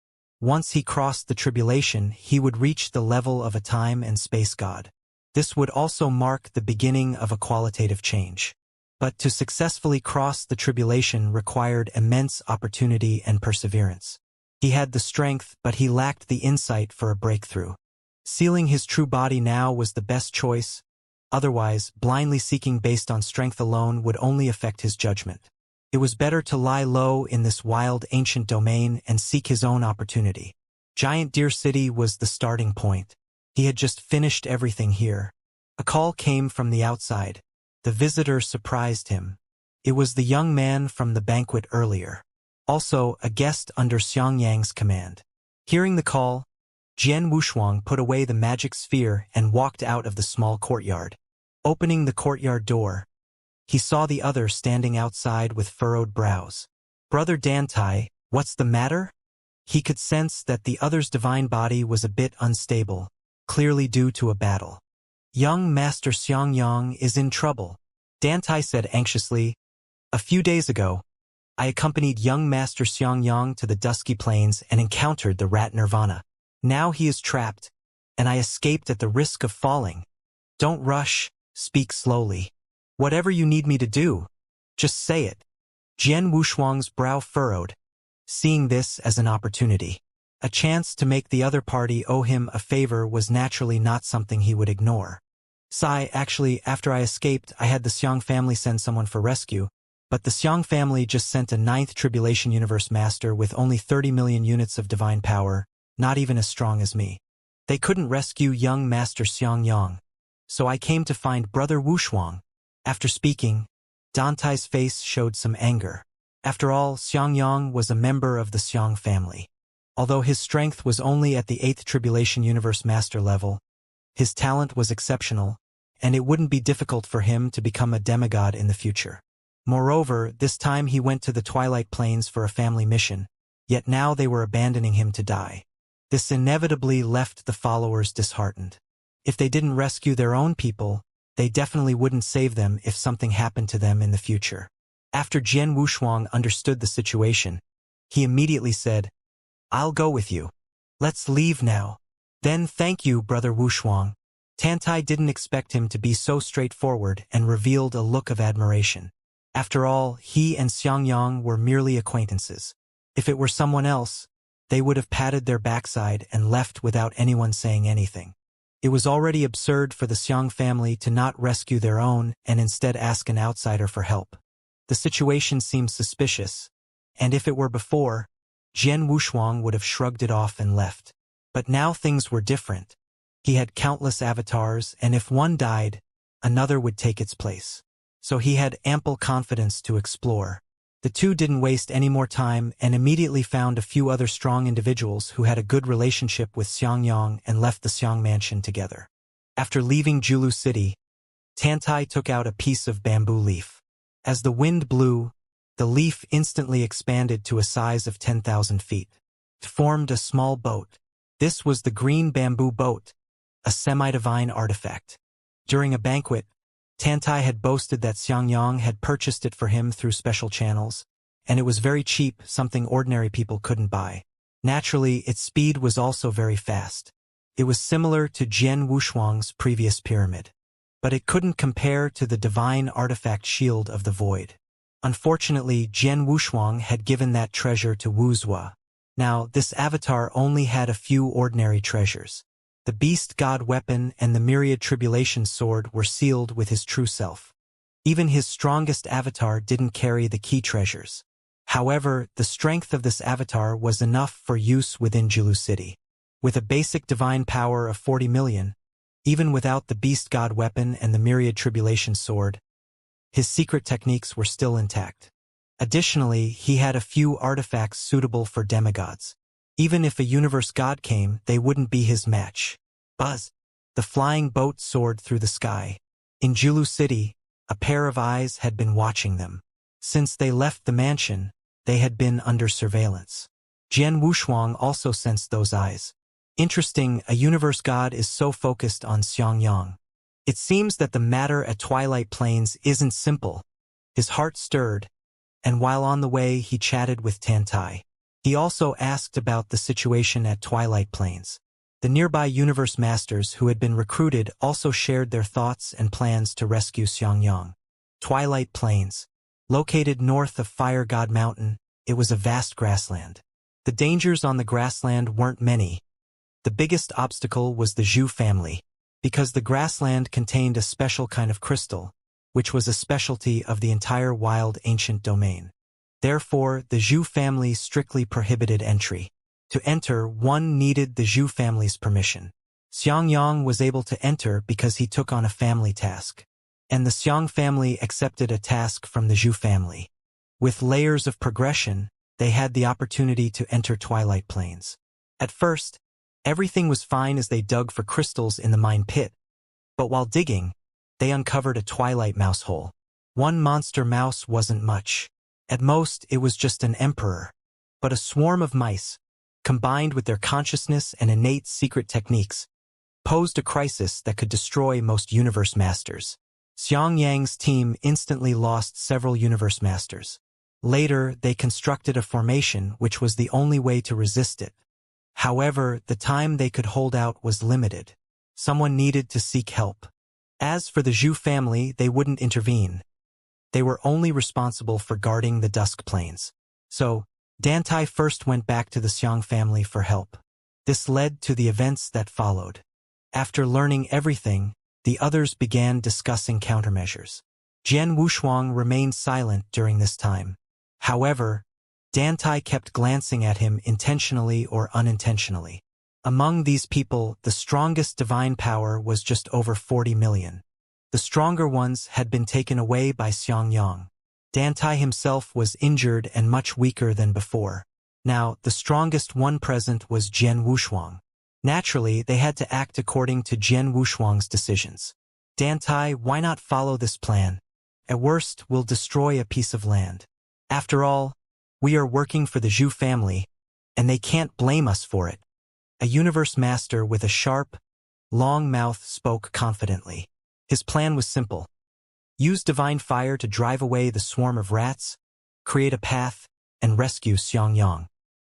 Once he crossed the tribulation, he would reach the level of a time and space god. This would also mark the beginning of a qualitative change. But to successfully cross the tribulation required immense opportunity and perseverance. He had the strength, but he lacked the insight for a breakthrough. Sealing his true body now was the best choice. Otherwise, blindly seeking based on strength alone would only affect his judgment. It was better to lie low in this wild ancient domain and seek his own opportunity. Giant Deer City was the starting point. He had just finished everything here. A call came from the outside. The visitor surprised him. It was the young man from the banquet earlier. Also, a guest under Xiangyang's command. Hearing the call, Jian Wushuang put away the magic sphere and walked out of the small courtyard. Opening the courtyard door, he saw the other standing outside with furrowed brows. Brother Dantai, what's the matter? He could sense that the other's divine body was a bit unstable, clearly due to a battle. Young Master Xiangyang is in trouble, Dantai said anxiously. A few days ago, I accompanied young Master Xiangyang to the dusky plains and encountered the rat Nirvana. Now he is trapped, and I escaped at the risk of falling. Don't rush, speak slowly. Whatever you need me to do, just say it. Jian Wushuang's brow furrowed, seeing this as an opportunity. A chance to make the other party owe him a favor was naturally not something he would ignore. Actually, after I escaped, I had the Xiang family send someone for rescue, but the Xiang family just sent a 9th Tribulation Universe Master with only 30 million units of divine power, not even as strong as me. They couldn't rescue young Master Xiangyang. So I came to find Brother Wushuang. After speaking, Dante's face showed some anger. After all, Xiangyang was a member of the Xiang family. Although his strength was only at the 8th Tribulation Universe Master level, his talent was exceptional, and it wouldn't be difficult for him to become a demigod in the future. Moreover, this time he went to the Twilight Plains for a family mission, yet now they were abandoning him to die. This inevitably left the followers disheartened. If they didn't rescue their own people, they definitely wouldn't save them if something happened to them in the future. After Jian Wushuang understood the situation, he immediately said, "I'll go with you. Let's leave now." "Then thank you, Brother Wushuang." Tantai didn't expect him to be so straightforward and revealed a look of admiration. After all, he and Xiangyang were merely acquaintances. If it were someone else, they would have patted their backside and left without anyone saying anything. It was already absurd for the Xiang family to not rescue their own and instead ask an outsider for help. The situation seemed suspicious, and if it were before, Jian Wushuang would have shrugged it off and left. But now things were different. He had countless avatars, and if one died, another would take its place. So he had ample confidence to explore. The two didn't waste any more time and immediately found a few other strong individuals who had a good relationship with Xiangyang and left the Xiang mansion together. After leaving Julu City, Tantai took out a piece of bamboo leaf. As the wind blew, the leaf instantly expanded to a size of 10,000 feet. It formed a small boat. This was the green bamboo boat, a semi-divine artifact. During a banquet, Tantai had boasted that Xiangyang had purchased it for him through special channels, and it was very cheap, something ordinary people couldn't buy. Naturally, its speed was also very fast. It was similar to Jian Wushuang's previous pyramid. But it couldn't compare to the divine artifact Shield of the Void. Unfortunately, Jian Wushuang had given that treasure to Wuxia. Now, this avatar only had a few ordinary treasures. The Beast God weapon and the Myriad Tribulation sword were sealed with his true self. Even his strongest avatar didn't carry the key treasures. However, the strength of this avatar was enough for use within Julu City. With a basic divine power of 40 million, even without the Beast God weapon and the Myriad Tribulation sword, his secret techniques were still intact. Additionally, he had a few artifacts suitable for demigods. Even if a universe god came, they wouldn't be his match. Buzz! The flying boat soared through the sky. In Julu City, a pair of eyes had been watching them. Since they left the mansion, they had been under surveillance. Jian Wushuang also sensed those eyes. Interesting, a universe god is so focused on Xiangyang. It seems that the matter at Twilight Plains isn't simple. His heart stirred, and while on the way he chatted with Tantai. He also asked about the situation at Twilight Plains. The nearby universe masters who had been recruited also shared their thoughts and plans to rescue Xiangyang. Twilight Plains. Located north of Fire God Mountain, it was a vast grassland. The dangers on the grassland weren't many. The biggest obstacle was the Zhu family, because the grassland contained a special kind of crystal, which was a specialty of the entire wild ancient domain. Therefore, the Zhu family strictly prohibited entry. To enter, one needed the Zhu family's permission. Xiangyang was able to enter because he took on a family task. And the Xiang family accepted a task from the Zhu family. With layers of progression, they had the opportunity to enter Twilight Plains. At first, everything was fine as they dug for crystals in the mine pit. But while digging, they uncovered a Twilight mouse hole. One monster mouse wasn't much. At most, it was just an emperor. But a swarm of mice, combined with their consciousness and innate secret techniques, posed a crisis that could destroy most universe masters. Xiangyang's team instantly lost several universe masters. Later, they constructed a formation which was the only way to resist it. However, the time they could hold out was limited. Someone needed to seek help. As for the Zhu family, they wouldn't intervene. They were only responsible for guarding the Dusk Plains. So, Dantai first went back to the Xiang family for help. This led to the events that followed. After learning everything, the others began discussing countermeasures. Jian Wushuang remained silent during this time. However, Dantai kept glancing at him intentionally or unintentionally. Among these people, the strongest divine power was just over 40 million. The stronger ones had been taken away by Xiangyang. Dantai himself was injured and much weaker than before. Now, the strongest one present was Jian Wushuang. Naturally, they had to act according to Jian Wushuang's decisions. Dantai, why not follow this plan? At worst, we'll destroy a piece of land. After all, we are working for the Zhu family, and they can't blame us for it. A universe master with a sharp, long mouth spoke confidently. His plan was simple. Use divine fire to drive away the swarm of rats, create a path, and rescue Xiangyang.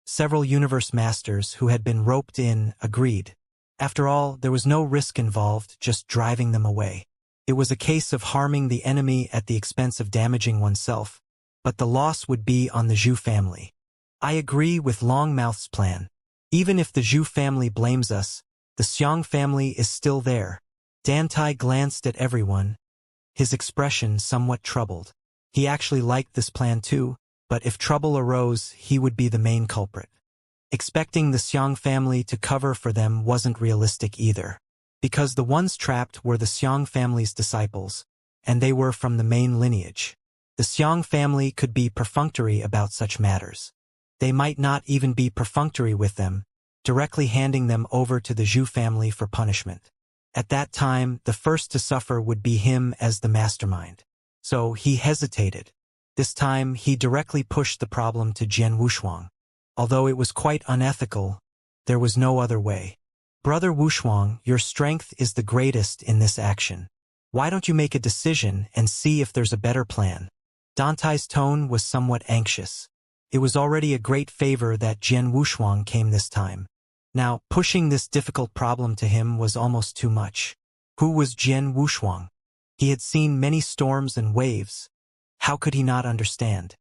Several universe masters who had been roped in agreed. After all, there was no risk involved, just driving them away. It was a case of harming the enemy at the expense of damaging oneself, but the loss would be on the Zhu family. I agree with Longmouth's plan. Even if the Zhu family blames us, the Xiang family is still there. Dantai glanced at everyone, his expression somewhat troubled. He actually liked this plan too, but if trouble arose, he would be the main culprit. Expecting the Xiang family to cover for them wasn't realistic either, because the ones trapped were the Xiang family's disciples, and they were from the main lineage. The Xiang family could be perfunctory about such matters. They might not even be perfunctory with them, directly handing them over to the Zhu family for punishment. At that time, the first to suffer would be him as the mastermind. So he hesitated. This time, he directly pushed the problem to Jian Wushuang. Although it was quite unethical, there was no other way. Brother Wushuang, your strength is the greatest in this action. Why don't you make a decision and see if there's a better plan? Dantai's tone was somewhat anxious. It was already a great favor that Jian Wushuang came this time. Now, pushing this difficult problem to him was almost too much. Who was Jian Wushuang? He had seen many storms and waves. How could he not understand?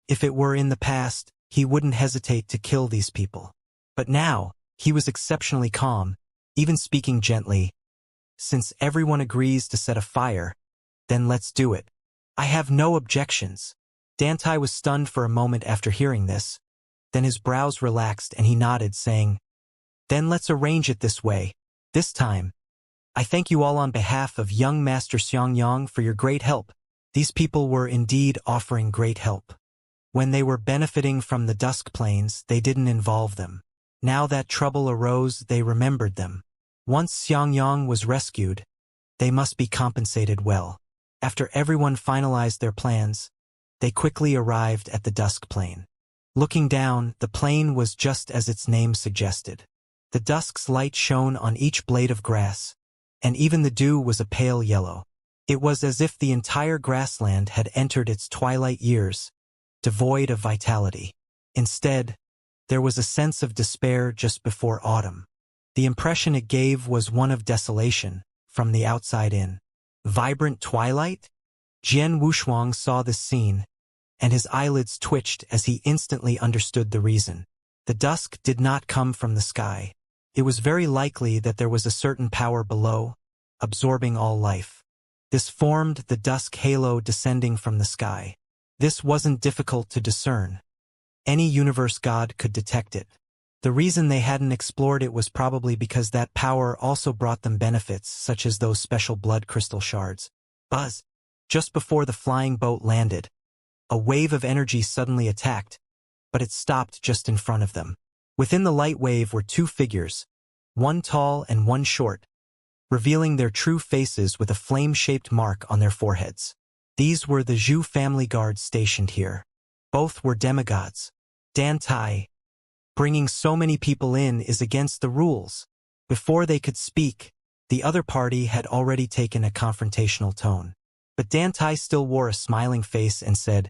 If it were in the past, he wouldn't hesitate to kill these people. But now, he was exceptionally calm, even speaking gently. Since everyone agrees to set a fire, then let's do it. I have no objections. Dantai was stunned for a moment after hearing this. Then his brows relaxed and he nodded, saying, Then let's arrange it this way. This time, I thank you all on behalf of young Master Xiangyang for your great help. These people were indeed offering great help. When they were benefiting from the Dusk Plains, they didn't involve them. Now that trouble arose, they remembered them. Once Xiangyang was rescued, they must be compensated well. After everyone finalized their plans, they quickly arrived at the Dusk Plain. Looking down, the plain was just as its name suggested. The dusk's light shone on each blade of grass, and even the dew was a pale yellow. It was as if the entire grassland had entered its twilight years, devoid of vitality. Instead, there was a sense of despair just before autumn. The impression it gave was one of desolation, from the outside in. Vibrant twilight? Jian Wushuang saw this scene, and his eyelids twitched as he instantly understood the reason. The dusk did not come from the sky. It was very likely that there was a certain power below, absorbing all life. This formed the dusk halo descending from the sky. This wasn't difficult to discern. Any universe god could detect it. The reason they hadn't explored it was probably because that power also brought them benefits, such as those special blood crystal shards. Buzz! Just before the flying boat landed, a wave of energy suddenly attacked, but it stopped just in front of them. Within the light wave were two figures, one tall and one short, revealing their true faces with a flame-shaped mark on their foreheads. These were the Zhu family guards stationed here. Both were demigods. Dantai, bringing so many people in is against the rules. Before they could speak, the other party had already taken a confrontational tone. But Dantai still wore a smiling face and said,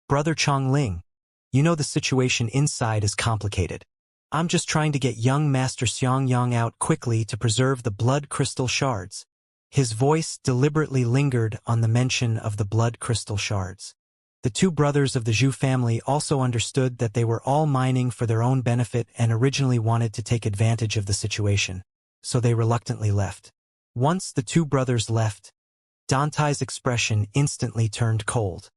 Brother Chongling, you know the situation inside is complicated. I'm just trying to get young Master Xiangyang out quickly to preserve the blood crystal shards. His voice deliberately lingered on the mention of the blood crystal shards. The two brothers of the Zhu family also understood that they were all mining for their own benefit and originally wanted to take advantage of the situation, so they reluctantly left. Once the two brothers left, Dante's expression instantly turned cold.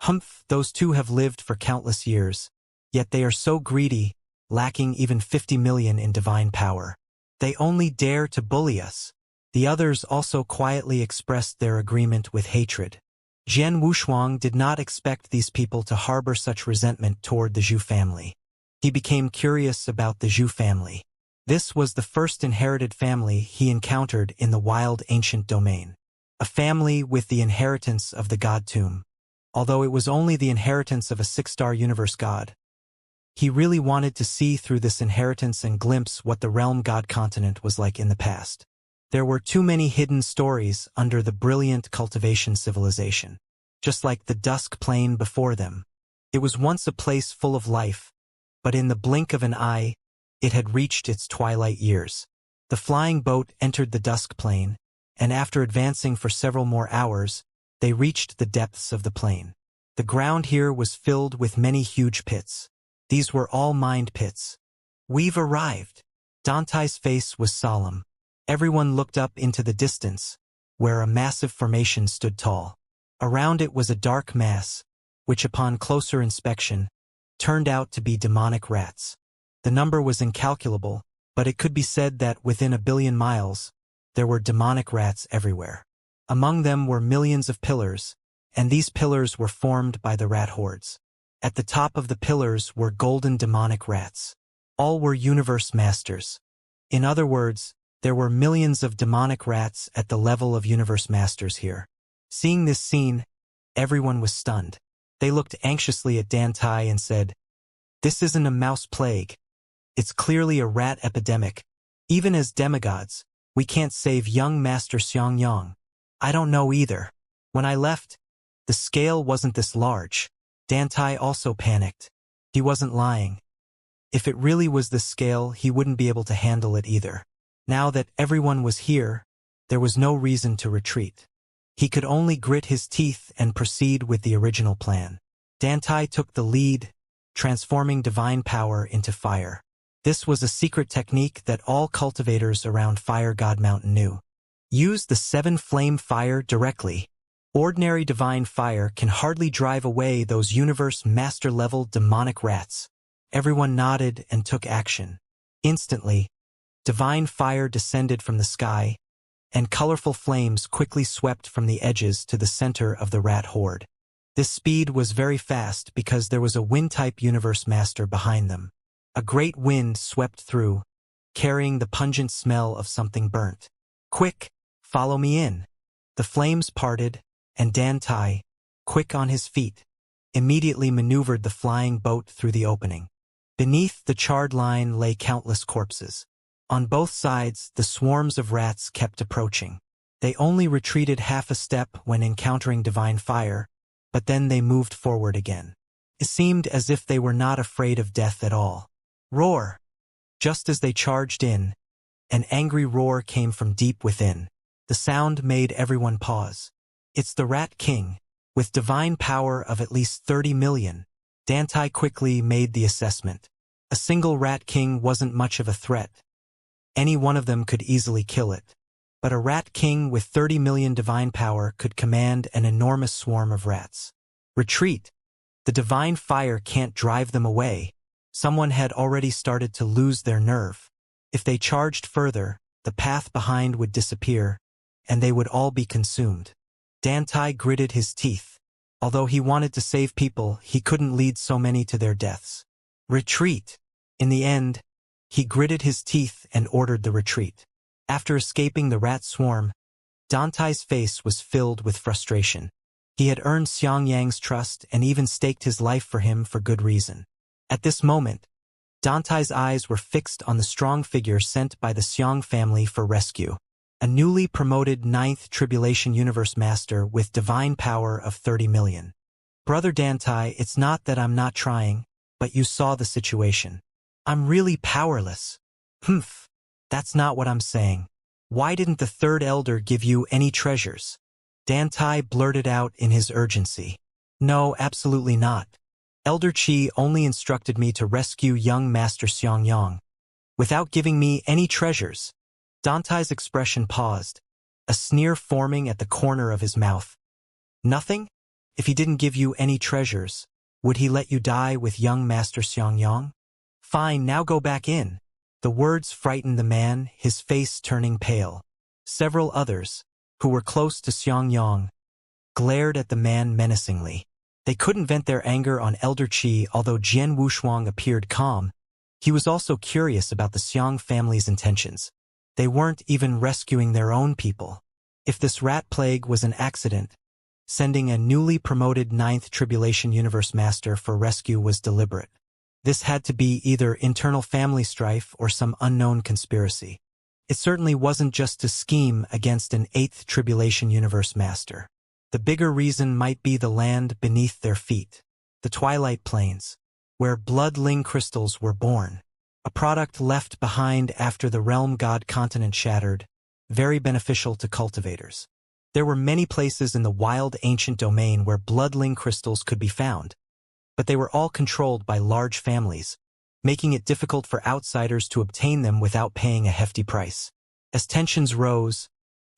Humph, those two have lived for countless years, yet they are so greedy, lacking even 50 million in divine power. They only dare to bully us. The others also quietly expressed their agreement with hatred. Jian Wushuang did not expect these people to harbor such resentment toward the Zhu family. He became curious about the Zhu family. This was the first inherited family he encountered in the wild ancient domain. A family with the inheritance of the god tomb. Although it was only the inheritance of a six-star universe god, he really wanted to see through this inheritance and glimpse what the realm god continent was like in the past. There were too many hidden stories under the brilliant cultivation civilization. Just like the dusk plain before them. It was once a place full of life, but in the blink of an eye, it had reached its twilight years. The flying boat entered the dusk plain, and after advancing for several more hours, they reached the depths of the plain. The ground here was filled with many huge pits. These were all mined pits. We've arrived. Dante's face was solemn. Everyone looked up into the distance, where a massive formation stood tall. Around it was a dark mass, which upon closer inspection, turned out to be demonic rats. The number was incalculable, but it could be said that within 1 billion miles, there were demonic rats everywhere. Among them were millions of pillars, and these pillars were formed by the rat hordes. At the top of the pillars were golden demonic rats. All were universe masters. In other words, there were millions of demonic rats at the level of universe masters here. Seeing this scene, everyone was stunned. They looked anxiously at Dante and said, "This isn't a mouse plague. It's clearly a rat epidemic. Even as demigods, we can't save young Master Xianxia. I don't know either. When I left, the scale wasn't this large." Dante also panicked. He wasn't lying. If it really was this scale, he wouldn't be able to handle it either. Now that everyone was here, there was no reason to retreat. He could only grit his teeth and proceed with the original plan. Dante took the lead, transforming divine power into fire. This was a secret technique that all cultivators around Fire God Mountain knew. Use the 7-flame fire directly. Ordinary divine fire can hardly drive away those universe master-level demonic rats. Everyone nodded and took action. Instantly, divine fire descended from the sky, and colorful flames quickly swept from the edges to the center of the rat horde. This speed was very fast because there was a wind-type universe master behind them. A great wind swept through, carrying the pungent smell of something burnt. "Quick, follow me in." The flames parted, and Dante, quick on his feet, immediately maneuvered the flying boat through the opening. Beneath the charred line lay countless corpses. On both sides, the swarms of rats kept approaching. They only retreated half a step when encountering divine fire, but then they moved forward again. It seemed as if they were not afraid of death at all. Roar! Just as they charged in, an angry roar came from deep within. The sound made everyone pause. It's the Rat King, with divine power of at least 30 million. Dante quickly made the assessment. A single Rat King wasn't much of a threat. Any one of them could easily kill it. But a Rat King with 30 million divine power could command an enormous swarm of rats. Retreat! The divine fire can't drive them away. Someone had already started to lose their nerve. If they charged further, the path behind would disappear, and they would all be consumed. Dante gritted his teeth. Although he wanted to save people, he couldn't lead so many to their deaths. Retreat! In the end, he gritted his teeth and ordered the retreat. After escaping the rat swarm, Dante's face was filled with frustration. He had earned Xiangyang's trust and even staked his life for him for good reason. At this moment, Dante's eyes were fixed on the strong figure sent by the Xiang family for rescue. A newly promoted 9th Tribulation Universe Master with divine power of 30 million. Brother Dante, it's not that I'm not trying, but you saw the situation. I'm really powerless. Humph. That's not what I'm saying. Why didn't the third elder give you any treasures? Dante blurted out in his urgency. No, absolutely not. Elder Qi only instructed me to rescue young Master Xiangyang, without giving me any treasures. Dante's expression paused, a sneer forming at the corner of his mouth. Nothing? If he didn't give you any treasures, would he let you die with young Master Xiangyang? Fine, now go back in. The words frightened the man, his face turning pale. Several others, who were close to Xiangyang, glared at the man menacingly. They couldn't vent their anger on Elder Qi, although Jian Wushuang appeared calm. He was also curious about the Xiang family's intentions. They weren't even rescuing their own people. If this rat plague was an accident, sending a newly promoted 9th Tribulation Universe Master for rescue was deliberate. This had to be either internal family strife or some unknown conspiracy. It certainly wasn't just to scheme against an 8th Tribulation Universe Master. The bigger reason might be the land beneath their feet, the Twilight Plains, where blood-ling crystals were born, a product left behind after the realm god continent shattered, very beneficial to cultivators. There were many places in the wild ancient domain where blood-ling crystals could be found, but they were all controlled by large families, making it difficult for outsiders to obtain them without paying a hefty price. As tensions rose,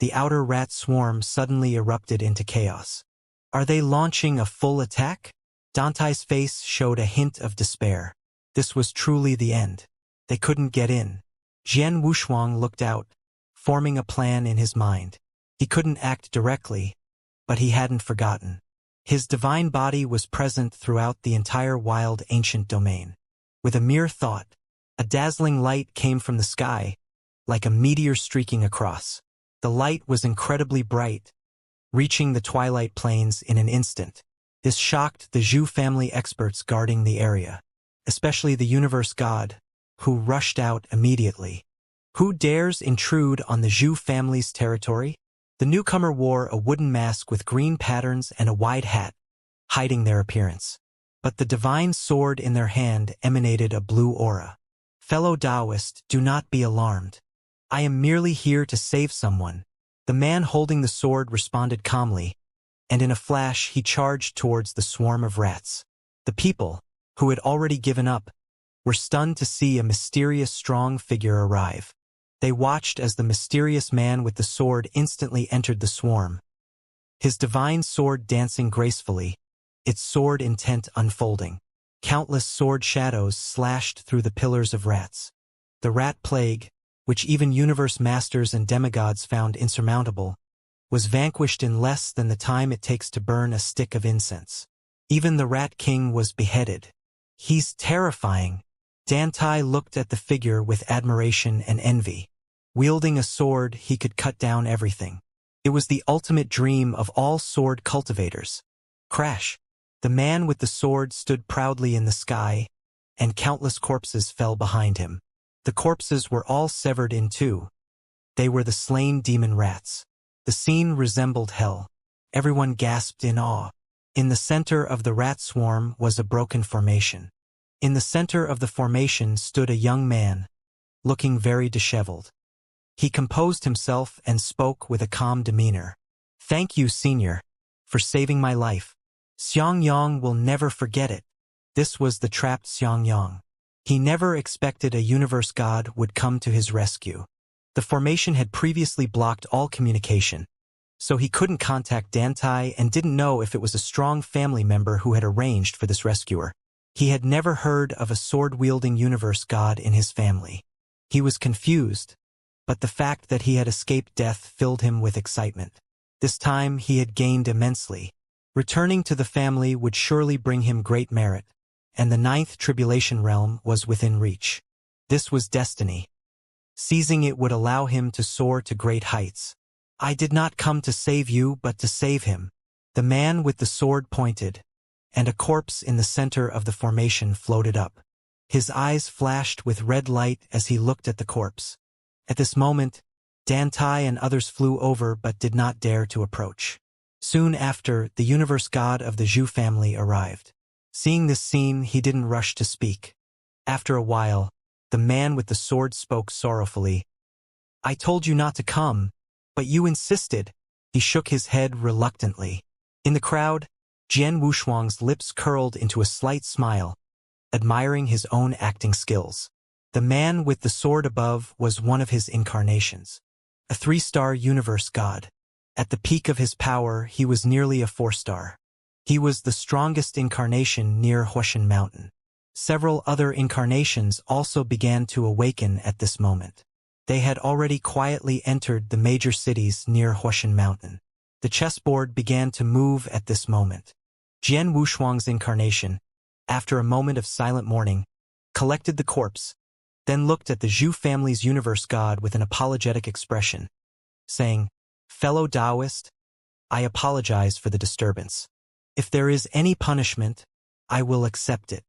the outer rat swarm suddenly erupted into chaos. Are they launching a full attack? Dante's face showed a hint of despair. This was truly the end. They couldn't get in. Jian Wushuang looked out, forming a plan in his mind. He couldn't act directly, but he hadn't forgotten. His divine body was present throughout the entire wild ancient domain. With a mere thought, a dazzling light came from the sky, like a meteor streaking across. The light was incredibly bright, reaching the Twilight Plains in an instant. This shocked the Zhu family experts guarding the area, especially the universe god, who rushed out immediately. Who dares intrude on the Zhu family's territory? The newcomer wore a wooden mask with green patterns and a wide hat, hiding their appearance. But the divine sword in their hand emanated a blue aura. Fellow Taoist, do not be alarmed. I am merely here to save someone. The man holding the sword responded calmly, and in a flash he charged towards the swarm of rats. The people, who had already given up, were stunned to see a mysterious strong figure arrive. They watched as the mysterious man with the sword instantly entered the swarm, his divine sword dancing gracefully, its sword intent unfolding. Countless sword shadows slashed through the pillars of rats. The rat plague, which even universe masters and demigods found insurmountable, was vanquished in less than the time it takes to burn a stick of incense. Even the Rat King was beheaded. He's terrifying. Dante looked at the figure with admiration and envy. Wielding a sword, he could cut down everything. It was the ultimate dream of all sword cultivators. Crash! The man with the sword stood proudly in the sky, and countless corpses fell behind him. The corpses were all severed in two. They were the slain demon rats. The scene resembled hell. Everyone gasped in awe. In the center of the rat swarm was a broken formation. In the center of the formation stood a young man, looking very disheveled. He composed himself and spoke with a calm demeanor. Thank you, Senior, for saving my life. Xiangyang will never forget it. This was the trapped Xiangyang. He never expected a universe god would come to his rescue. The formation had previously blocked all communication, so he couldn't contact Dante and didn't know if it was a strong family member who had arranged for this rescuer. He had never heard of a sword-wielding universe god in his family. He was confused, but the fact that he had escaped death filled him with excitement. This time he had gained immensely. Returning to the family would surely bring him great merit, and the 9th Tribulation realm was within reach. This was destiny. Seizing it would allow him to soar to great heights. I did not come to save you, but to save him. The man with the sword pointed, and a corpse in the center of the formation floated up. His eyes flashed with red light as he looked at the corpse. At this moment, Dante and others flew over but did not dare to approach. Soon after, the universe god of the Zhu family arrived. Seeing this scene, he didn't rush to speak. After a while, the man with the sword spoke sorrowfully. I told you not to come, but you insisted. He shook his head reluctantly. In the crowd, Jian Wushuang's lips curled into a slight smile, admiring his own acting skills. The man with the sword above was one of his incarnations, a 3-star universe god. At the peak of his power, he was nearly a 4-star. He was the strongest incarnation near Huashan Mountain. Several other incarnations also began to awaken at this moment. They had already quietly entered the major cities near Huashan Mountain. The chessboard began to move at this moment. Jian Wushuang's incarnation, after a moment of silent mourning, collected the corpse, then looked at the Zhu family's universe god with an apologetic expression, saying, "Fellow Taoist, I apologize for the disturbance. If there is any punishment, I will accept it."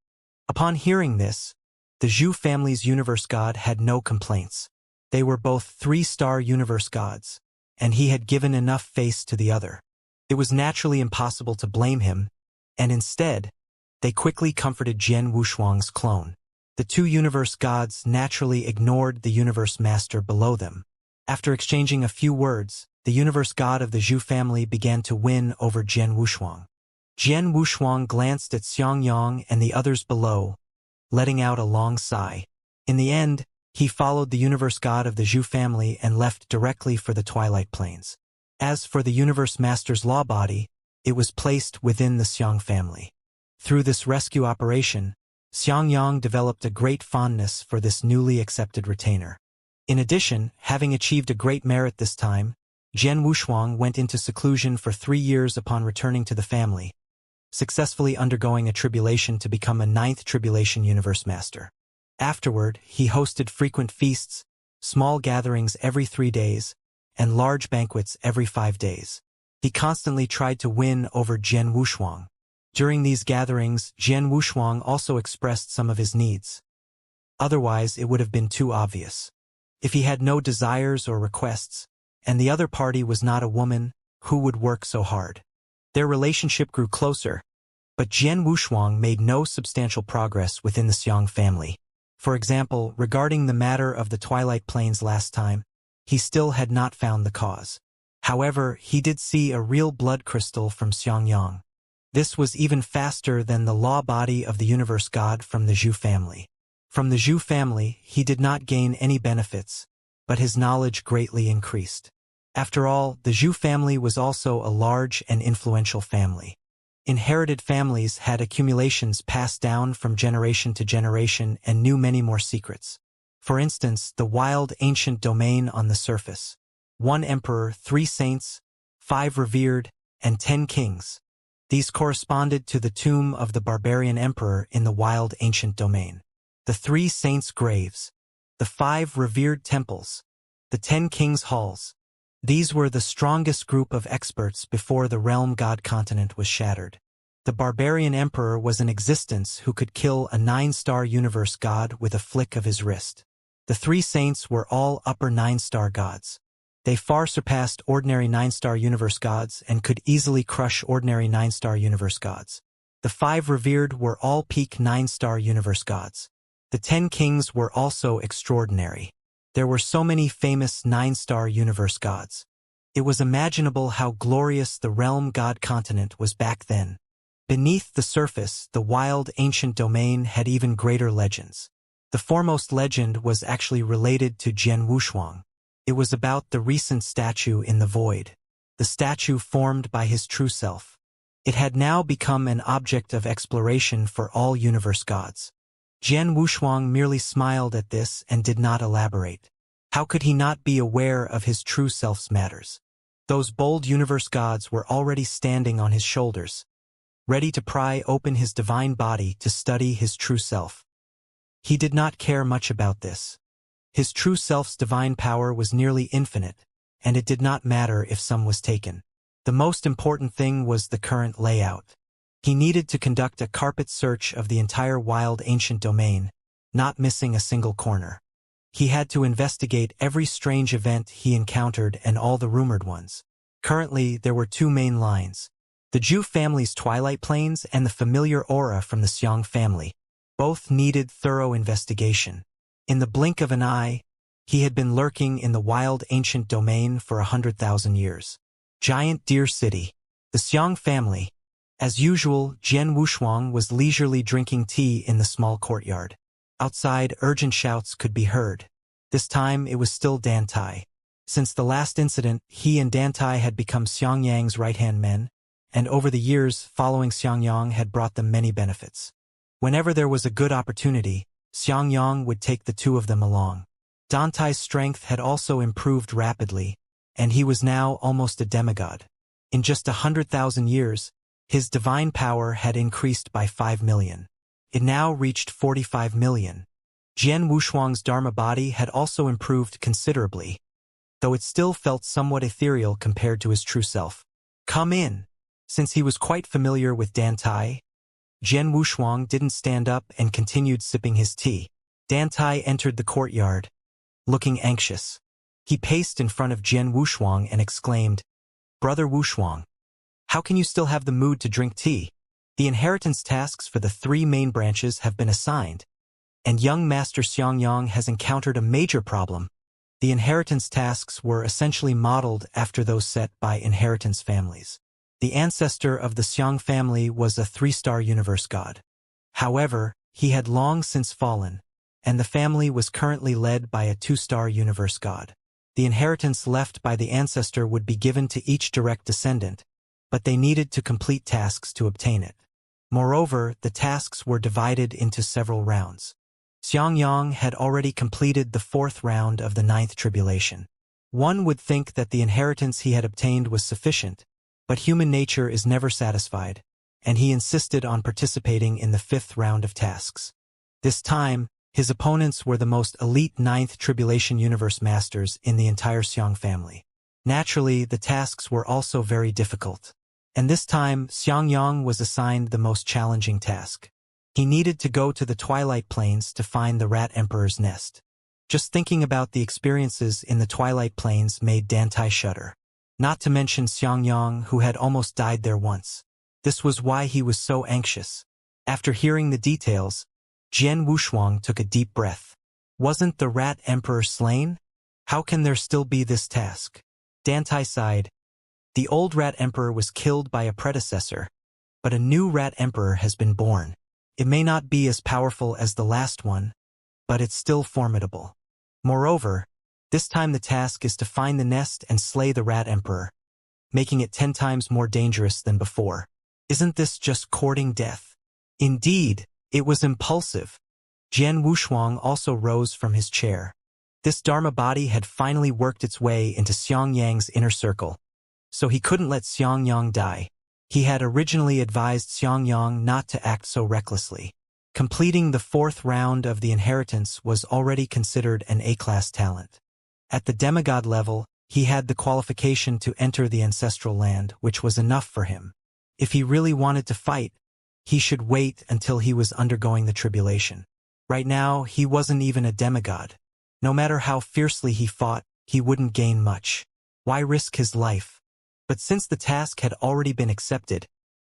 Upon hearing this, the Zhu family's universe god had no complaints. They were both 3-star universe gods, and he had given enough face to the other. It was naturally impossible to blame him, and instead, they quickly comforted Jian Wushuang's clone. The 2 universe gods naturally ignored the universe master below them. After exchanging a few words, the universe god of the Zhu family began to win over Jian Wushuang. Jian Wushuang glanced at Xianxia and the others below, letting out a long sigh. In the end, he followed the universe god of the Zhu family and left directly for the Twilight Plains. As for the universe master's law body, it was placed within the Xiang family. Through this rescue operation, Xianxia developed a great fondness for this newly accepted retainer. In addition, having achieved a great merit this time, Jian Wushuang went into seclusion for 3 years upon returning to the family, successfully undergoing a tribulation to become a 9th tribulation universe master. Afterward, he hosted frequent feasts, small gatherings every 3 days, and large banquets every 5 days. He constantly tried to win over Jian Wushuang. During these gatherings, Jian Wushuang also expressed some of his needs. Otherwise, it would have been too obvious. If he had no desires or requests, and the other party was not a woman, who would work so hard? Their relationship grew closer, but Jian Wushuang made no substantial progress within the Xiang family. For example, regarding the matter of the Twilight Plains last time, he still had not found the cause. However, he did see a real blood crystal from Xianxia. This was even faster than the law body of the universe god from the Zhu family. From the Zhu family, he did not gain any benefits, but his knowledge greatly increased. After all, the Zhu family was also a large and influential family. Inherited families had accumulations passed down from generation to generation and knew many more secrets. For instance, the wild ancient domain on the surface. 1 emperor, 3 saints, 5 revered, and 10 kings. These corresponded to the tomb of the barbarian emperor in the wild ancient domain. The 3 saints' graves, the 5 revered temples, the 10 kings' halls. These were the strongest group of experts before the realm god continent was shattered. The barbarian emperor was in existence who could kill a 9-star universe god with a flick of his wrist. The 3 saints were all upper 9-star gods. They far surpassed ordinary 9-star universe gods and could easily crush ordinary 9-star universe gods. The 5 revered were all peak 9-star universe gods. The 10 kings were also extraordinary. There were so many famous 9-star universe gods. It was imaginable how glorious the realm god continent was back then. Beneath the surface, the wild ancient domain had even greater legends. The foremost legend was actually related to Jian Wushuang. It was about the recent statue in the void, the statue formed by his true self. It had now become an object of exploration for all universe gods. Jian Wushuang merely smiled at this and did not elaborate. How could he not be aware of his true self's matters? Those bold universe gods were already standing on his shoulders, ready to pry open his divine body to study his true self. He did not care much about this. His true self's divine power was nearly infinite, and it did not matter if some was taken. The most important thing was the current layout. He needed to conduct a carpet search of the entire wild ancient domain, not missing a single corner. He had to investigate every strange event he encountered and all the rumored ones. Currently, there were 2 main lines: the Zhu family's Twilight Plains and the familiar aura from the Xiang family. Both needed thorough investigation. In the blink of an eye, he had been lurking in the wild ancient domain for 100,000 years. Giant Deer City. The Xiang family, As usual, Jian Wushuang was leisurely drinking tea in the small courtyard. Outside, urgent shouts could be heard. This time, it was still Dan Tai. Since the last incident, he and Dan Tai had become Xiangyang's right-hand men, and over the years, following Xiangyang had brought them many benefits. Whenever there was a good opportunity, Xiangyang would take the two of them along. Dan Tai's strength had also improved rapidly, and he was now almost a demigod. In just 100,000 years, his divine power had increased by 5 million. It now reached 45 million. Jian Wushuang's Dharma body had also improved considerably, though it still felt somewhat ethereal compared to his true self. "Come in." Since he was quite familiar with Dan Tai, Jian Wushuang didn't stand up and continued sipping his tea. Dan Tai entered the courtyard, looking anxious. He paced in front of Jian Wushuang and exclaimed, "Brother Wushuang, how can you still have the mood to drink tea? The inheritance tasks for the 3 main branches have been assigned, and young Master Xiangyang has encountered a major problem." The inheritance tasks were essentially modeled after those set by inheritance families. The ancestor of the Xiang family was a 3-star universe god. However, he had long since fallen, and the family was currently led by a 2-star universe god. The inheritance left by the ancestor would be given to each direct descendant, but they needed to complete tasks to obtain it. Moreover, the tasks were divided into several rounds. Xiangyang had already completed the 4th round of the 9th tribulation. One would think that the inheritance he had obtained was sufficient, but human nature is never satisfied, and he insisted on participating in the 5th round of tasks. This time, his opponents were the most elite 9th tribulation universe masters in the entire Xiang family. Naturally, the tasks were also very difficult. And this time, Xiangyang was assigned the most challenging task. He needed to go to the Twilight Plains to find the Rat Emperor's nest. Just thinking about the experiences in the Twilight Plains made Dan Tai shudder. Not to mention Xiangyang, who had almost died there once. This was why he was so anxious. After hearing the details, Jian Wushuang took a deep breath. Wasn't the Rat Emperor slain? How can there still be this task? Dan Tai sighed. The old Rat Emperor was killed by a predecessor, but a new Rat Emperor has been born. It may not be as powerful as the last one, but it's still formidable. Moreover, this time the task is to find the nest and slay the Rat Emperor, making it 10 times more dangerous than before. Isn't this just courting death? Indeed, it was impulsive. Jian Wushuang also rose from his chair. This Dharma body had finally worked its way into Xiangyang's inner circle, so he couldn't let Xiangyang die. He had originally advised Xiangyang not to act so recklessly. Completing the 4th round of the inheritance was already considered an A-class talent. At the demigod level, he had the qualification to enter the ancestral land, which was enough for him. If he really wanted to fight, he should wait until he was undergoing the tribulation. Right now, he wasn't even a demigod. No matter how fiercely he fought, he wouldn't gain much. Why risk his life? But since the task had already been accepted,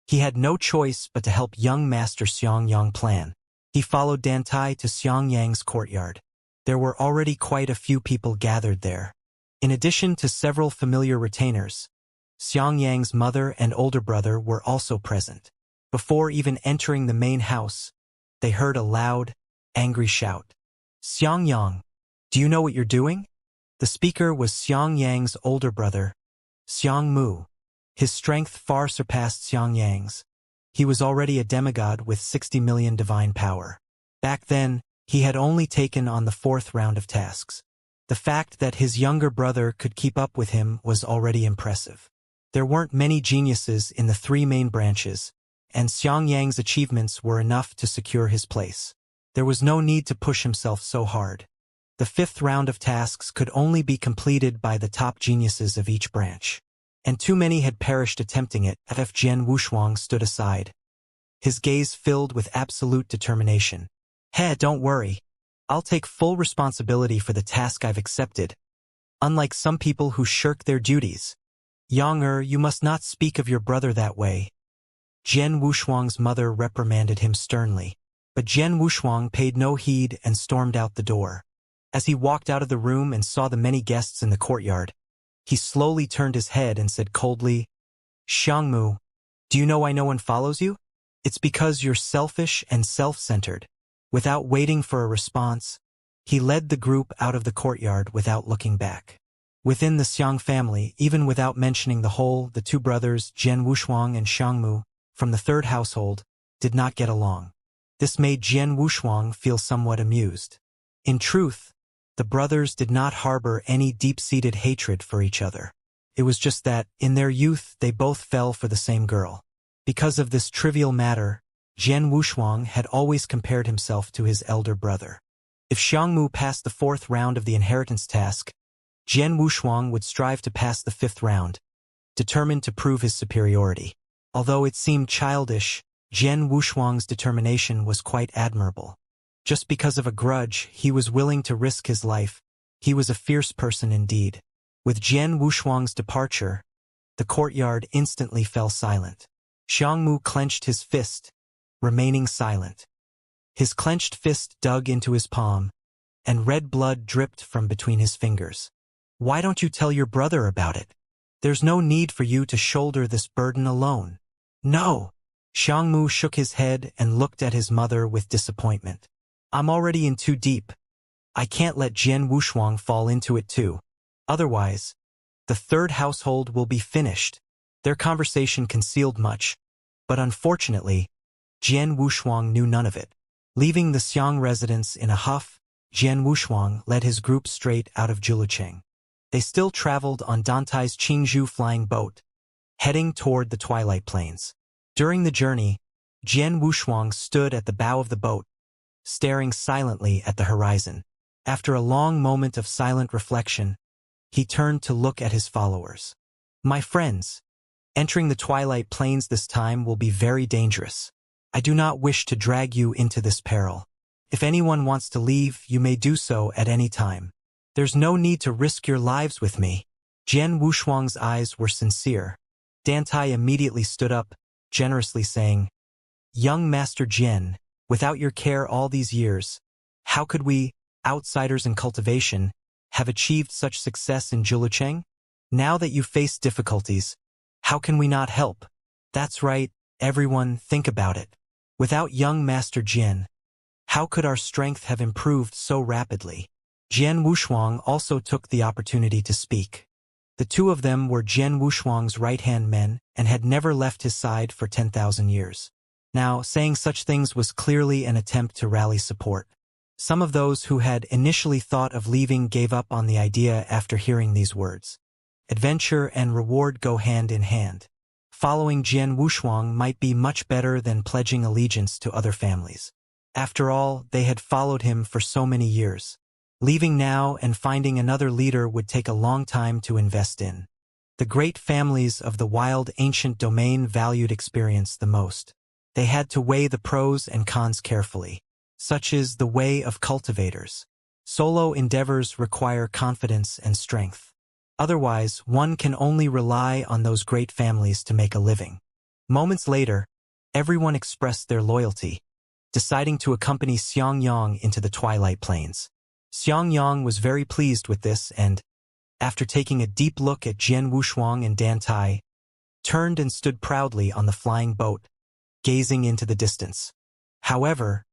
he had no choice but to help young Master Xiangyang plan. He followed Dan Tai to Xiangyang's courtyard. There were already quite a few people gathered there. In addition to several familiar retainers, Xiangyang's mother and older brother were also present. Before even entering the main house, they heard a loud, angry shout. "Xiangyang, do you know what you're doing?" The speaker was Xiangyang's older brother, Xiangmu. His strength far surpassed Xiangyang's. He was already a demigod with 60 million divine power. Back then, he had only taken on the 4th round of tasks. The fact that his younger brother could keep up with him was already impressive. There weren't many geniuses in the 3 main branches, and Xiangyang's achievements were enough to secure his place. There was no need to push himself so hard. The 5th round of tasks could only be completed by the top geniuses of each branch, and too many had perished attempting it. F. Jian Wushuang stood aside, his gaze filled with absolute determination. Don't worry. I'll take full responsibility for the task I've accepted, unlike some people who shirk their duties. Yang, you must not speak of your brother that way. Jian Wushuang's mother reprimanded him sternly, but Jian Wushuang paid no heed and stormed out the door. As he walked out of the room and saw the many guests in the courtyard, he slowly turned his head and said coldly, "Xiangmu, Do you know why no one follows you? It's because you're selfish and self-centered. Without waiting for a response, he led the group out of the courtyard without looking back. Within the Xiang family, even without mentioning the two brothers, Jian Wushuang and Xiangmu, from the third household, did not get along. This made Jian Wushuang feel somewhat amused. In truth, the brothers did not harbor any deep-seated hatred for each other. It was just that, in their youth, they both fell for the same girl. Because of this trivial matter, Jian Wushuang had always compared himself to his elder brother. If Xiangmu passed the fourth round of the inheritance task, Jian Wushuang would strive to pass the fifth round, determined to prove his superiority. Although it seemed childish, Jian Wushuang's determination was quite admirable. Just because of a grudge, he was willing to risk his life. He was a fierce person indeed. With Jian Wushuang's departure, the courtyard instantly fell silent. Xiangmu clenched his fist, remaining silent. His clenched fist dug into his palm, and red blood dripped from between his fingers. Why don't you tell your brother about it? There's no need for you to shoulder this burden alone. No! Xiangmu shook his head and looked at his mother with disappointment. I'm already in too deep. I can't let Jian Wushuang fall into it too. Otherwise, the third household will be finished. Their conversation concealed much, but unfortunately, Jian Wushuang knew none of it. Leaving the Xiang residence in a huff, Jian Wushuang led his group straight out of Julucheng. They still traveled on Dantai's Qingzhou flying boat, heading toward the Twilight Plains. During the journey, Jian Wushuang stood at the bow of the boat, staring silently at the horizon. After a long moment of silent reflection, he turned to look at his followers. My friends, entering the Twilight Plains this time will be very dangerous. I do not wish to drag you into this peril. If anyone wants to leave, you may do so at any time. There's no need to risk your lives with me. Jian Wushuang's eyes were sincere. Dantai immediately stood up, generously saying, Young Master Jian, without your care all these years, how could we, outsiders in cultivation, have achieved such success in Julucheng? Now that you face difficulties, how can we not help? That's right, everyone, think about it. Without young Master Jian, how could our strength have improved so rapidly? Jian Wushuang also took the opportunity to speak. The two of them were Jian Wushuang's right-hand men and had never left his side for 10,000 years. Now, saying such things was clearly an attempt to rally support. Some of those who had initially thought of leaving gave up on the idea after hearing these words. Adventure and reward go hand in hand. Following Jian Wushuang might be much better than pledging allegiance to other families. After all, they had followed him for so many years. Leaving now and finding another leader would take a long time to invest in. The great families of the wild ancient domain valued experience the most. They had to weigh the pros and cons carefully. Such is the way of cultivators. Solo endeavors require confidence and strength. Otherwise, one can only rely on those great families to make a living. Moments later, everyone expressed their loyalty, deciding to accompany Xiangyang into the Twilight Plains. Xiangyang was very pleased with this and, after taking a deep look at Jian Wushuang and Dantai, turned and stood proudly on the flying boat, gazing into the distance. However,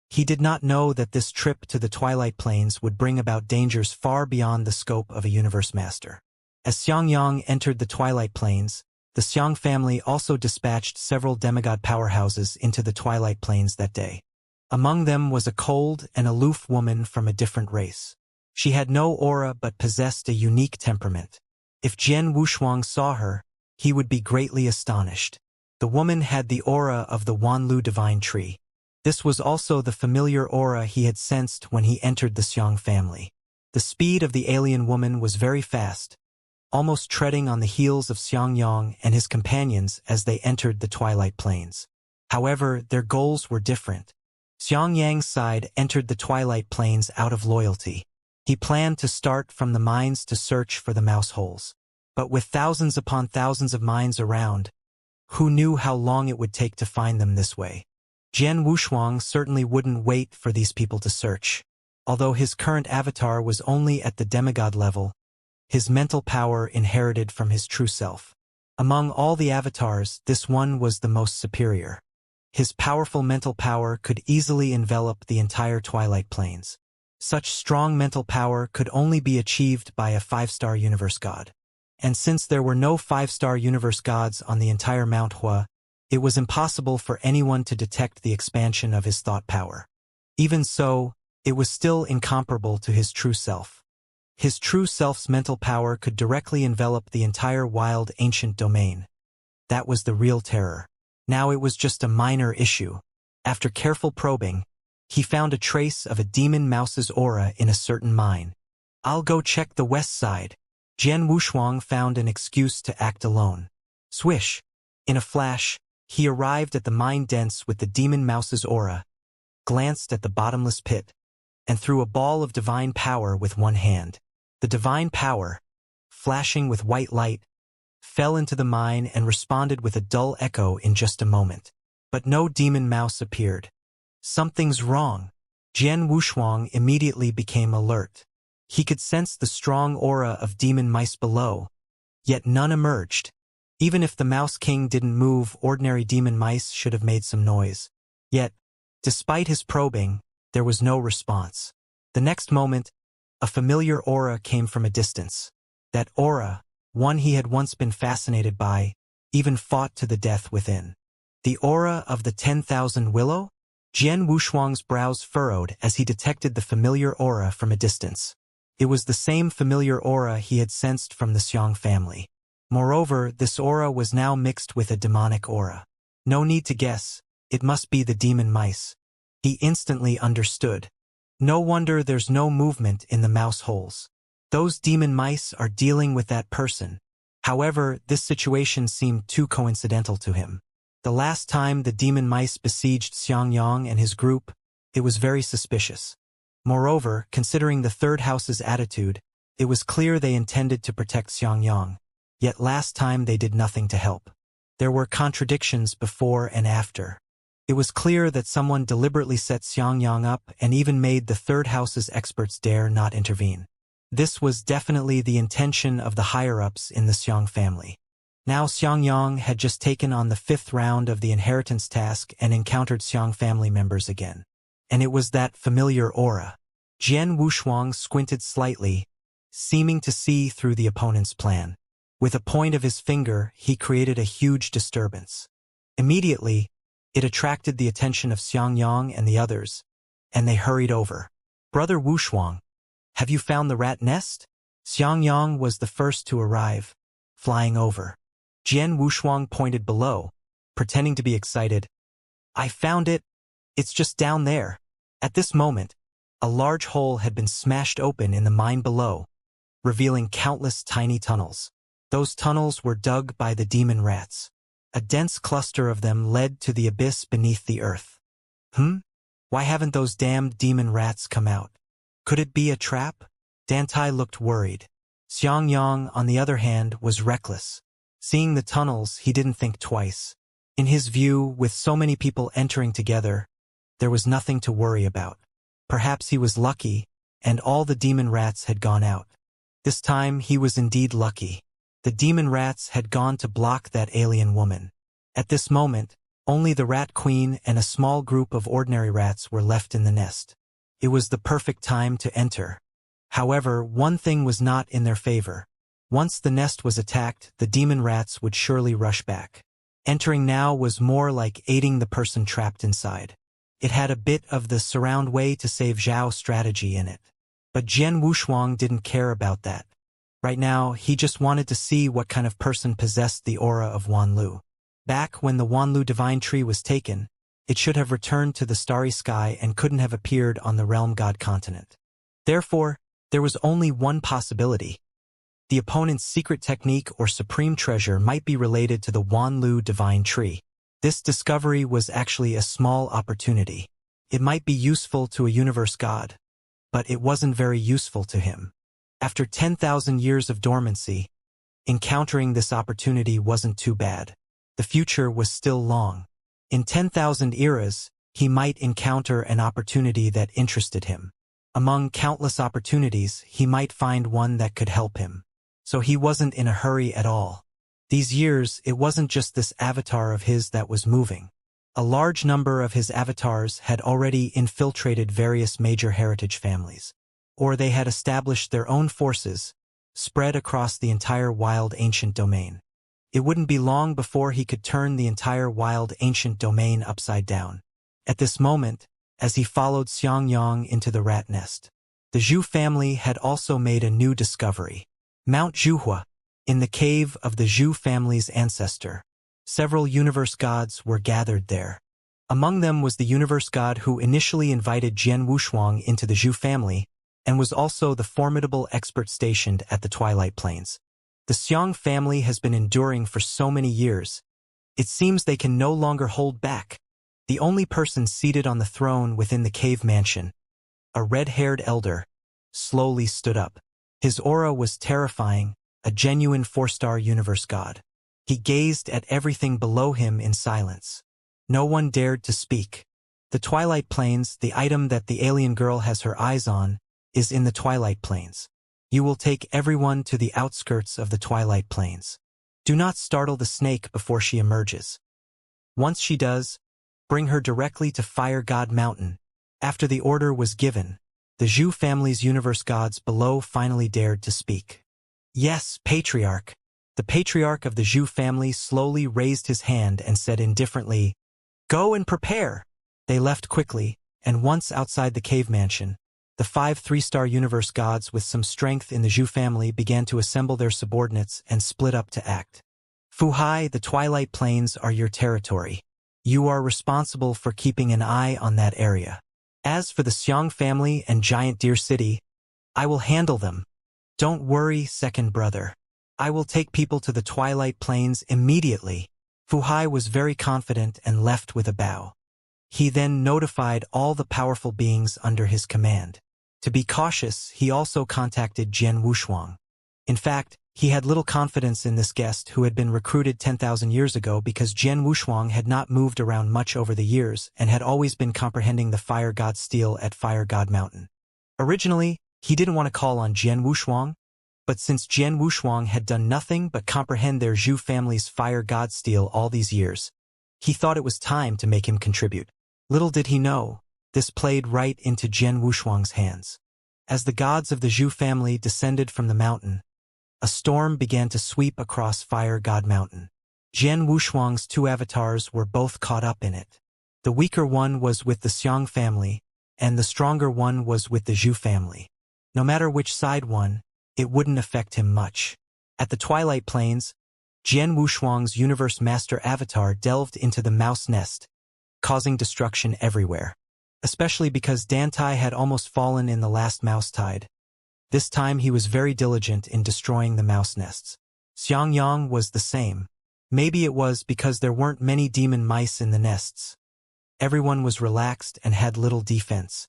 he did not know that this trip to the Twilight Plains would bring about dangers far beyond the scope of a universe master. As Xiangyang entered the Twilight Plains, the Xiang family also dispatched several demigod powerhouses into the Twilight Plains that day. Among them was a cold and aloof woman from a different race. She had no aura but possessed a unique temperament. If Jian Wushuang saw her, he would be greatly astonished. The woman had the aura of the Wanlu divine tree. This was also the familiar aura he had sensed when he entered the Xiang family. The speed of the alien woman was very fast, almost treading on the heels of Xiangyang and his companions as they entered the Twilight Plains. However, their goals were different. Xiangyang's side entered the Twilight Plains out of loyalty. He planned to start from the mines to search for the mouse holes. But with thousands upon thousands of mines around, who knew how long it would take to find them this way? Jian Wushuang certainly wouldn't wait for these people to search. Although his current avatar was only at the demigod level, his mental power inherited from his true self. Among all the avatars, this one was the most superior. His powerful mental power could easily envelop the entire Twilight Plains. Such strong mental power could only be achieved by a 5-star universe god. And since there were no 5-star universe gods on the entire Mount Hua, it was impossible for anyone to detect the expansion of his thought power. Even so, it was still incomparable to his true self. His true self's mental power could directly envelop the entire wild ancient domain. That was the real terror. Now it was just a minor issue. After careful probing, he found a trace of a demon mouse's aura in a certain mine. "I'll go check the west side." Jian Wushuang found an excuse to act alone. Swish! In a flash, he arrived at the mine dense with the demon mouse's aura, glanced at the bottomless pit, and threw a ball of divine power with one hand. The divine power, flashing with white light, fell into the mine and responded with a dull echo in just a moment. But no demon mouse appeared. Something's wrong. Jian Wushuang immediately became alert. He could sense the strong aura of demon mice below, yet none emerged. Even if the Mouse King didn't move, ordinary demon mice should have made some noise. Yet, despite his probing, there was no response. The next moment, a familiar aura came from a distance. That aura, one he had once been fascinated by, even fought to the death within. The aura of the 10,000 Willow? Jian Wushuang's brows furrowed as he detected the familiar aura from a distance. It was the same familiar aura he had sensed from the Xiang family. Moreover, this aura was now mixed with a demonic aura. No need to guess, it must be the demon mice. He instantly understood. No wonder there's no movement in the mouse holes. Those demon mice are dealing with that person. However, this situation seemed too coincidental to him. The last time the demon mice besieged Xiangyang and his group, it was very suspicious. Moreover, considering the third house's attitude, it was clear they intended to protect Xiangyang. Yet last time they did nothing to help. There were contradictions before and after. It was clear that someone deliberately set Xiangyang up and even made the third house's experts dare not intervene. This was definitely the intention of the higher-ups in the Xiang family. Now Xiangyang had just taken on the 5th round of the inheritance task and encountered Xiang family members again. And it was that familiar aura. Jian Wushuang squinted slightly, seeming to see through the opponent's plan. With a point of his finger, he created a huge disturbance. Immediately, it attracted the attention of Xiangyang and the others, and they hurried over. "Brother Wushuang, have you found the rat nest?" Xiangyang was the first to arrive, flying over. Jian Wushuang pointed below, pretending to be excited. "I found it. It's just down there." At this moment, a large hole had been smashed open in the mine below, revealing countless tiny tunnels. Those tunnels were dug by the demon rats. A dense cluster of them led to the abyss beneath the earth. Why haven't those damned demon rats come out? Could it be a trap? Dantai looked worried. Xiangyang, on the other hand, was reckless. Seeing the tunnels, he didn't think twice. In his view, with so many people entering together, there was nothing to worry about. Perhaps he was lucky, and all the demon rats had gone out. This time he was indeed lucky. The demon rats had gone to block that alien woman. At this moment, only the Rat Queen and a small group of ordinary rats were left in the nest. It was the perfect time to enter. However, one thing was not in their favor. Once the nest was attacked, the demon rats would surely rush back. Entering now was more like aiding the person trapped inside. It had a bit of the surround way to save Zhao strategy in it. But Jian Wushuang didn't care about that. Right now, he just wanted to see what kind of person possessed the aura of Wanlu. Back when the Wanlu divine tree was taken, it should have returned to the starry sky and couldn't have appeared on the realm god continent. Therefore, there was only one possibility. The opponent's secret technique or supreme treasure might be related to the Wanlu divine tree. This discovery was actually a small opportunity. It might be useful to a universe god, but it wasn't very useful to him. After 10,000 years of dormancy, encountering this opportunity wasn't too bad. The future was still long. In 10,000 eras, he might encounter an opportunity that interested him. Among countless opportunities, he might find one that could help him. So he wasn't in a hurry at all. These years, it wasn't just this avatar of his that was moving. A large number of his avatars had already infiltrated various major heritage families, or they had established their own forces, spread across the entire wild ancient domain. It wouldn't be long before he could turn the entire wild ancient domain upside down. At this moment, as he followed Xianxia into the rat nest, the Zhu family had also made a new discovery. Mount Zhuhua, in the cave of the Zhu family's ancestor, several universe gods were gathered there. Among them was the universe god who initially invited Jian Wushuang into the Zhu family, and was also the formidable expert stationed at the Twilight Plains. The Xiang family has been enduring for so many years. It seems they can no longer hold back. The only person seated on the throne within the cave mansion, a red-haired elder, slowly stood up. His aura was terrifying, a genuine 4-star universe god. He gazed at everything below him in silence. No one dared to speak. The Twilight Plains, the item that the alien girl has her eyes on, is in the Twilight Plains. You will take everyone to the outskirts of the Twilight Plains. Do not startle the snake before she emerges. Once she does, bring her directly to Fire God Mountain. After the order was given, the Zhu family's universe gods below finally dared to speak. Yes, Patriarch. The Patriarch of the Zhu family slowly raised his hand and said indifferently, "Go and prepare." They left quickly, and once outside the cave mansion, the 5 3-star universe gods with some strength in the Zhu family began to assemble their subordinates and split up to act. Fuhai, the Twilight Plains are your territory. You are responsible for keeping an eye on that area. As for the Xiang family and Giant Deer City, I will handle them. Don't worry, second brother. I will take people to the Twilight Plains immediately. Fuhai was very confident and left with a bow. He then notified all the powerful beings under his command. To be cautious, he also contacted Jian Wushuang. In fact, he had little confidence in this guest who had been recruited 10,000 years ago because Jian Wushuang had not moved around much over the years and had always been comprehending the Fire God Steel at Fire God Mountain. Originally, he didn't want to call on Jian Wushuang, but since Jian Wushuang had done nothing but comprehend their Zhu family's Fire God Steel all these years, he thought it was time to make him contribute. Little did he know, this played right into Jian Wushuang's hands. As the gods of the Zhu family descended from the mountain, a storm began to sweep across Fire God Mountain. Jian Wushuang's 2 avatars were both caught up in it. The weaker one was with the Xiang family, and the stronger one was with the Zhu family. No matter which side won, it wouldn't affect him much. At the Twilight Plains, Jian Wushuang's Universe Master Avatar delved into the mouse nest, causing destruction everywhere. Especially because Dantai had almost fallen in the last mouse tide. This time he was very diligent in destroying the mouse nests. Xiangyang was the same. Maybe it was because there weren't many demon mice in the nests. Everyone was relaxed and had little defense.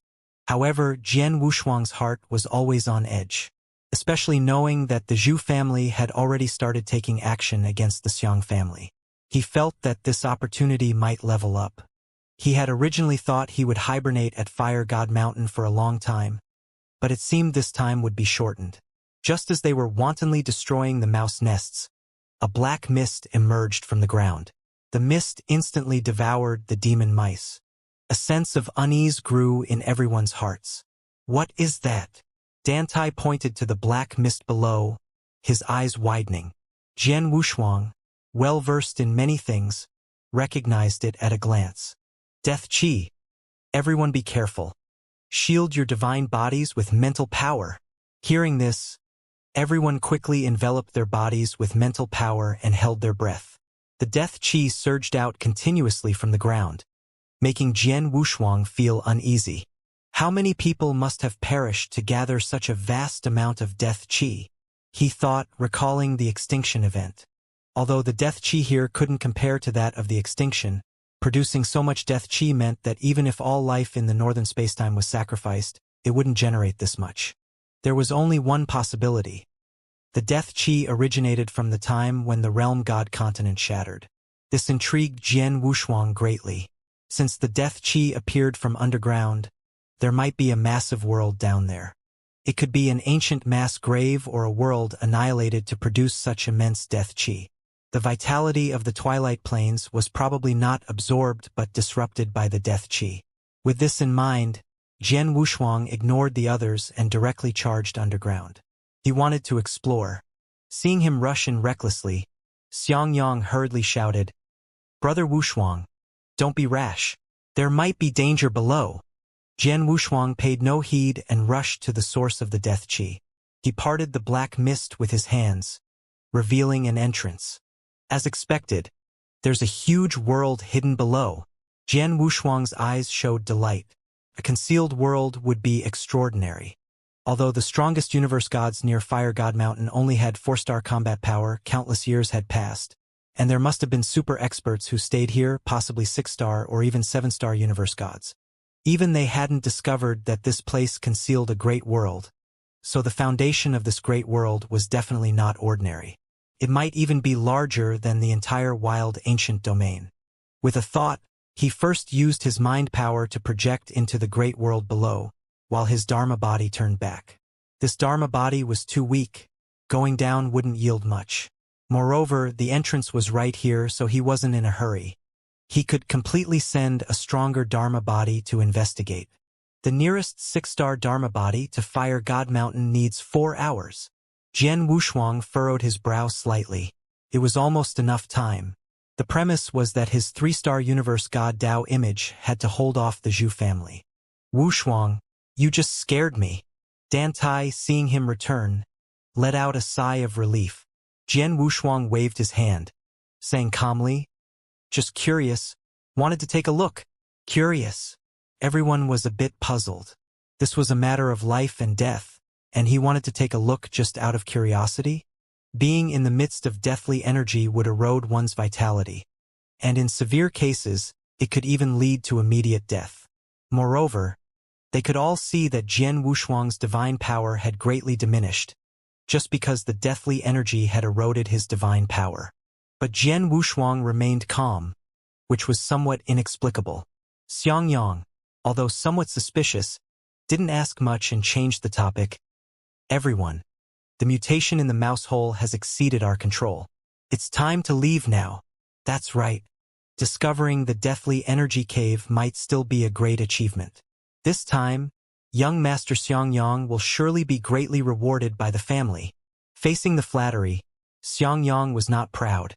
However, Jian Wushuang's heart was always on edge, especially knowing that the Zhu family had already started taking action against the Xiang family. He felt that this opportunity might level up. He had originally thought he would hibernate at Fire God Mountain for a long time, but it seemed this time would be shortened. Just as they were wantonly destroying the mouse nests, a black mist emerged from the ground. The mist instantly devoured the demon mice. A sense of unease grew in everyone's hearts. What is that? Dantai pointed to the black mist below, his eyes widening. Jian Wushuang, well-versed in many things, recognized it at a glance. Death Qi. Everyone be careful. Shield your divine bodies with mental power. Hearing this, everyone quickly enveloped their bodies with mental power and held their breath. The Death Qi surged out continuously from the ground, making Jian Wushuang feel uneasy. How many people must have perished to gather such a vast amount of Death Qi? He thought, recalling the extinction event. Although the Death Qi here couldn't compare to that of the extinction, producing so much Death Qi meant that even if all life in the northern spacetime was sacrificed, it wouldn't generate this much. There was only one possibility. The Death Qi originated from the time when the Realm God continent shattered. This intrigued Jian Wushuang greatly. Since the Death Qi appeared from underground, there might be a massive world down there. It could be an ancient mass grave or a world annihilated to produce such immense Death Qi. The vitality of the Twilight Plains was probably not absorbed but disrupted by the death qi. With this in mind, Jian Wushuang ignored the others and directly charged underground. He wanted to explore. Seeing him rush in recklessly, Xianxia hurriedly shouted, "Brother Wushuang, don't be rash. There might be danger below." Jian Wushuang paid no heed and rushed to the source of the death qi. He parted the black mist with his hands, revealing an entrance. As expected, there's a huge world hidden below. Jian Wushuang's eyes showed delight. A concealed world would be extraordinary. Although the strongest universe gods near Fire God Mountain only had 4-star combat power, countless years had passed, and there must have been super experts who stayed here, possibly 6-star or even 7-star universe gods. Even they hadn't discovered that this place concealed a great world, so the foundation of this great world was definitely not ordinary. It might even be larger than the entire wild ancient domain. With a thought, he first used his mind power to project into the great world below, while his Dharma body turned back. This Dharma body was too weak. Going down wouldn't yield much. Moreover, the entrance was right here, so he wasn't in a hurry. He could completely send a stronger Dharma body to investigate. The nearest 6-star Dharma body to Fire God Mountain needs 4 hours. Jian Wushuang furrowed his brow slightly. It was almost enough time. The premise was that his 3-star universe god Dao image had to hold off the Zhu family. "Wushuang, you just scared me." Dan Tai, seeing him return, let out a sigh of relief. Jian Wushuang waved his hand, saying calmly, "Just curious. Wanted to take a look." Curious. Everyone was a bit puzzled. This was a matter of life and death, and he wanted to take a look just out of curiosity? Being in the midst of deathly energy would erode one's vitality, and in severe cases, it could even lead to immediate death. Moreover, they could all see that Jian Wushuang's divine power had greatly diminished, just because the deathly energy had eroded his divine power. But Jian Wushuang remained calm, which was somewhat inexplicable. Xianxia, although somewhat suspicious, didn't ask much and changed the topic. "Everyone, the mutation in the mouse hole has exceeded our control. It's time to leave now." "That's right. Discovering the deathly energy cave might still be a great achievement. This time, young Master Xiangyang will surely be greatly rewarded by the family." Facing the flattery, Xiangyang was not proud.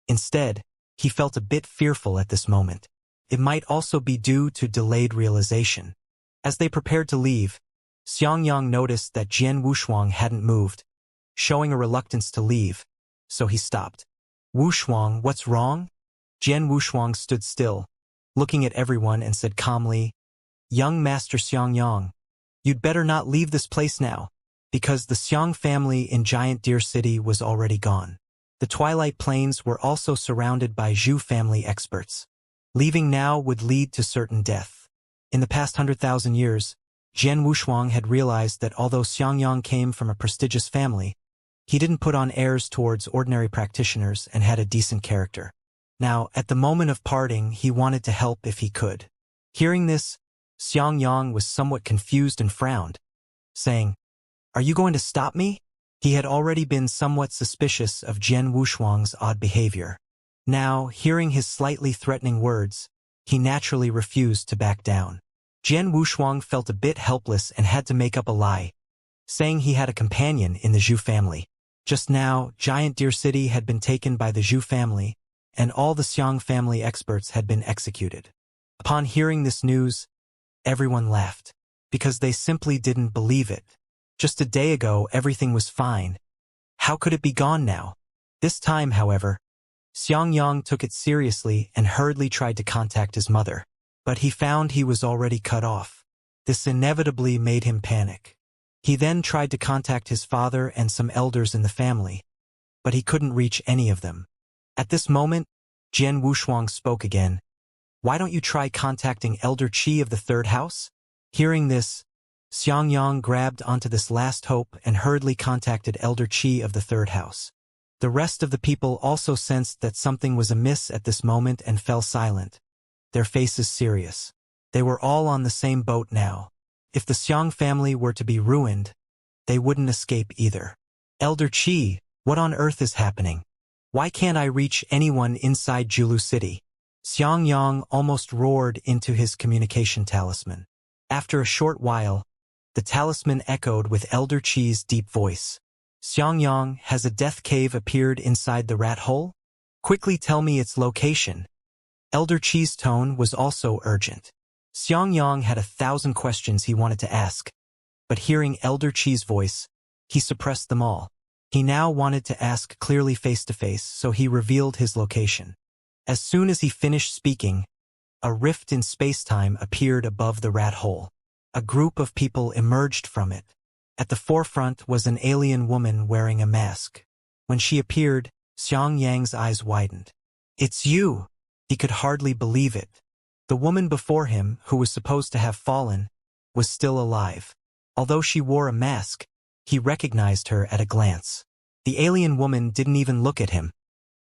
Instead, he felt a bit fearful at this moment. It might also be due to delayed realization. As they prepared to leave, Xiangyang noticed that Jian Wushuang hadn't moved, showing a reluctance to leave, so he stopped. "Wushuang, what's wrong?" Jian Wushuang stood still, looking at everyone and said calmly, "Young Master Xiangyang, you'd better not leave this place now," because the Xiang family in Giant Deer City was already gone. The Twilight Plains were also surrounded by Zhu family experts. Leaving now would lead to certain death. In the past 100,000 years, Jian Wushuang had realized that although Xiangyang came from a prestigious family, he didn't put on airs towards ordinary practitioners and had a decent character. Now, at the moment of parting, he wanted to help if he could. Hearing this, Xiangyang was somewhat confused and frowned, saying, "Are you going to stop me?" He had already been somewhat suspicious of Jian Wushuang's odd behavior. Now, hearing his slightly threatening words, he naturally refused to back down. Jian Wushuang felt a bit helpless and had to make up a lie, saying he had a companion in the Zhu family. Just now, Giant Deer City had been taken by the Zhu family, and all the Xiang family experts had been executed. Upon hearing this news, everyone laughed, because they simply didn't believe it. Just a day ago, everything was fine. How could it be gone now? This time, however, Xiangyang took it seriously and hurriedly tried to contact his mother. But he found he was already cut off. This inevitably made him panic. He then tried to contact his father and some elders in the family, but he couldn't reach any of them. At this moment, Jian Wushuang spoke again. "Why don't you try contacting Elder Qi of the third house?" Hearing this, Xiangyang grabbed onto this last hope and hurriedly contacted Elder Qi of the third house. The rest of the people also sensed that something was amiss at this moment and fell silent, their faces serious. They were all on the same boat now. If the Xiang family were to be ruined, they wouldn't escape either. "Elder Qi, what on earth is happening?" Why can't I reach anyone inside Julu City? Xiangyang almost roared into his communication talisman. After a short while, the talisman echoed with Elder Chi's deep voice. Xiangyang, has a death cave appeared inside the rat hole? Quickly tell me its location. Elder Chi's tone was also urgent. Xiangyang had 1,000 questions he wanted to ask, but hearing Elder Chi's voice, he suppressed them all. He now wanted to ask clearly face-to-face, so he revealed his location. As soon as he finished speaking, a rift in space-time appeared above the rat hole. A group of people emerged from it. At the forefront was an alien woman wearing a mask. When she appeared, Xiangyang's eyes widened. It's you! He could hardly believe it. The woman before him, who was supposed to have fallen, was still alive. Although she wore a mask, he recognized her at a glance. The alien woman didn't even look at him,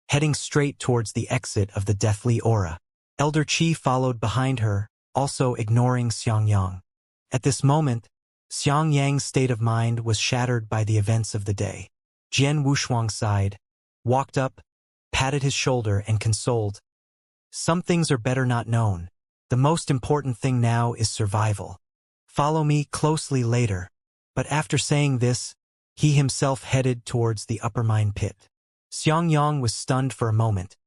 heading straight towards the exit of the deathly aura. Elder Chi followed behind her, also ignoring Xiangyang. At this moment, Xiangyang's state of mind was shattered by the events of the day. Jian Wushuang sighed, walked up, patted his shoulder and consoled. Some things are better not known. The most important thing now is survival. Follow me closely later. But after saying this, he himself headed towards the upper mine pit. Xiangyang was stunned for a moment,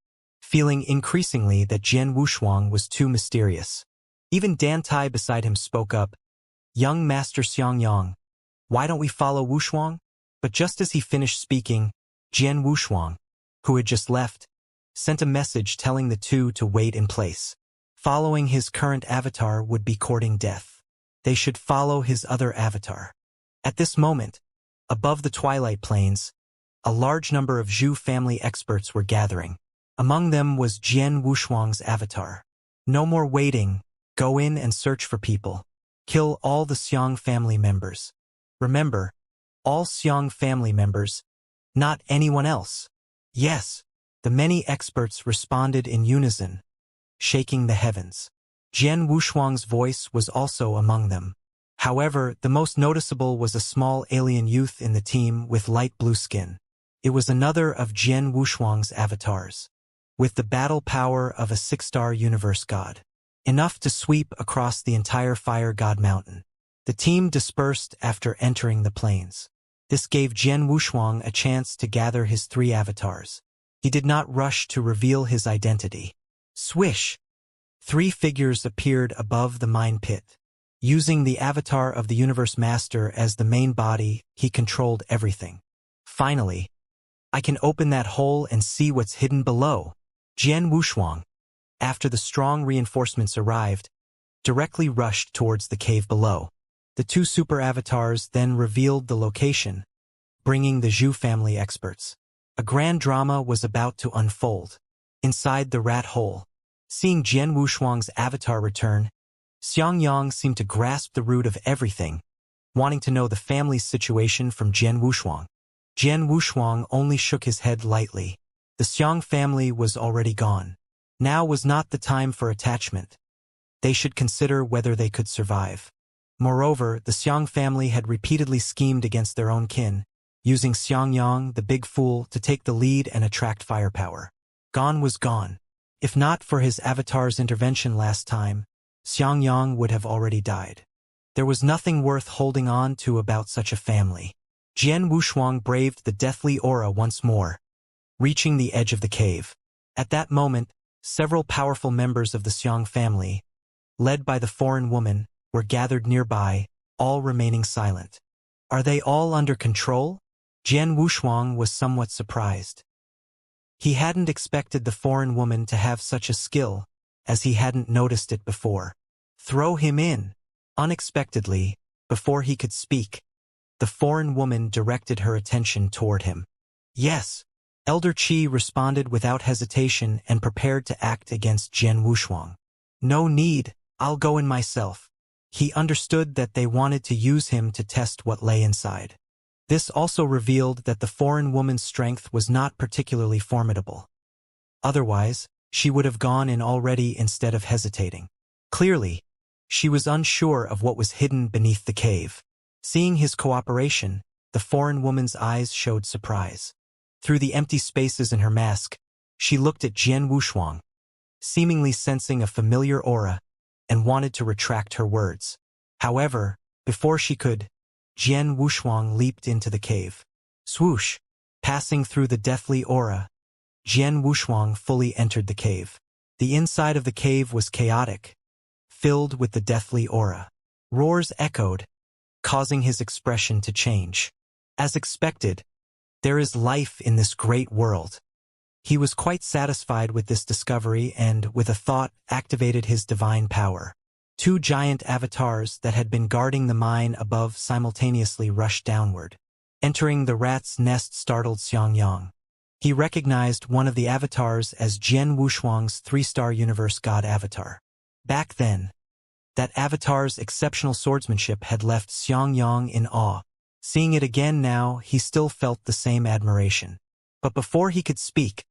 feeling increasingly that Jian Wushuang was too mysterious. Even Dan Tai beside him spoke up. Young Master Xiangyang, why don't we follow Wushuang? But just as he finished speaking, Jian Wushuang, who had just left, sent a message telling the two to wait in place. Following his current avatar would be courting death. They should follow his other avatar. At this moment, above the Twilight Plains, a large number of Zhu family experts were gathering. Among them was Jian Wushuang's avatar. No more waiting, go in and search for people. Kill all the Xiang family members. Remember, all Xiang family members, not anyone else. Yes, the many experts responded in unison, shaking the heavens. Jian Wushuang's voice was also among them. However, the most noticeable was a small alien youth in the team with light blue skin. It was another of Jian Wushuang's avatars, with the battle power of a 6-star universe god, enough to sweep across the entire Fire God Mountain. The team dispersed after entering the plains. This gave Jian Wushuang a chance to gather his 3 avatars. He did not rush to reveal his identity. Swish! 3 figures appeared above the mine pit. Using the avatar of the Universe Master as the main body, he controlled everything. Finally, I can open that hole and see what's hidden below. Jian Wushuang, after the strong reinforcements arrived, directly rushed towards the cave below. The 2 super avatars then revealed the location, bringing the Zhu family experts. A grand drama was about to unfold. Inside the rat hole, seeing Jian Wushuang's avatar return, Xiangyang seemed to grasp the root of everything, wanting to know the family's situation from Jian Wushuang. Jian Wushuang only shook his head lightly. The Xiang family was already gone. Now was not the time for attachment. They should consider whether they could survive. Moreover, the Xiang family had repeatedly schemed against their own kin, using Xiangyang, the big fool, to take the lead and attract firepower. Gone was gone. If not for his avatar's intervention last time, Xiangyang would have already died. There was nothing worth holding on to about such a family. Jian Wushuang braved the deathly aura once more, reaching the edge of the cave. At that moment, several powerful members of the Xiang family, led by the foreign woman, were gathered nearby, all remaining silent. Are they all under control? Jian Wushuang was somewhat surprised. He hadn't expected the foreign woman to have such a skill, as he hadn't noticed it before. Throw him in. Unexpectedly, before he could speak, the foreign woman directed her attention toward him. Yes. Elder Chi responded without hesitation and prepared to act against Jian Wushuang. No need, I'll go in myself. He understood that they wanted to use him to test what lay inside. This also revealed that the foreign woman's strength was not particularly formidable. Otherwise, she would have gone in already instead of hesitating. Clearly, she was unsure of what was hidden beneath the cave. Seeing his cooperation, the foreign woman's eyes showed surprise. Through the empty spaces in her mask, she looked at Jian Wushuang, seemingly sensing a familiar aura, and wanted to retract her words. However, before she could, Jian Wushuang leaped into the cave. Swoosh! Passing through the deathly aura, Jian Wushuang fully entered the cave. The inside of the cave was chaotic, filled with the deathly aura. Roars echoed, causing his expression to change. As expected, there is life in this great world. He was quite satisfied with this discovery and, with a thought, activated his divine power. Two giant avatars that had been guarding the mine above simultaneously rushed downward. Entering the rat's nest startled Xianxia. He recognized one of the avatars as Jian Wushuang's 3-star universe god avatar. Back then, that avatar's exceptional swordsmanship had left Xianxia in awe. Seeing it again now, he still felt the same admiration. But before he could speak,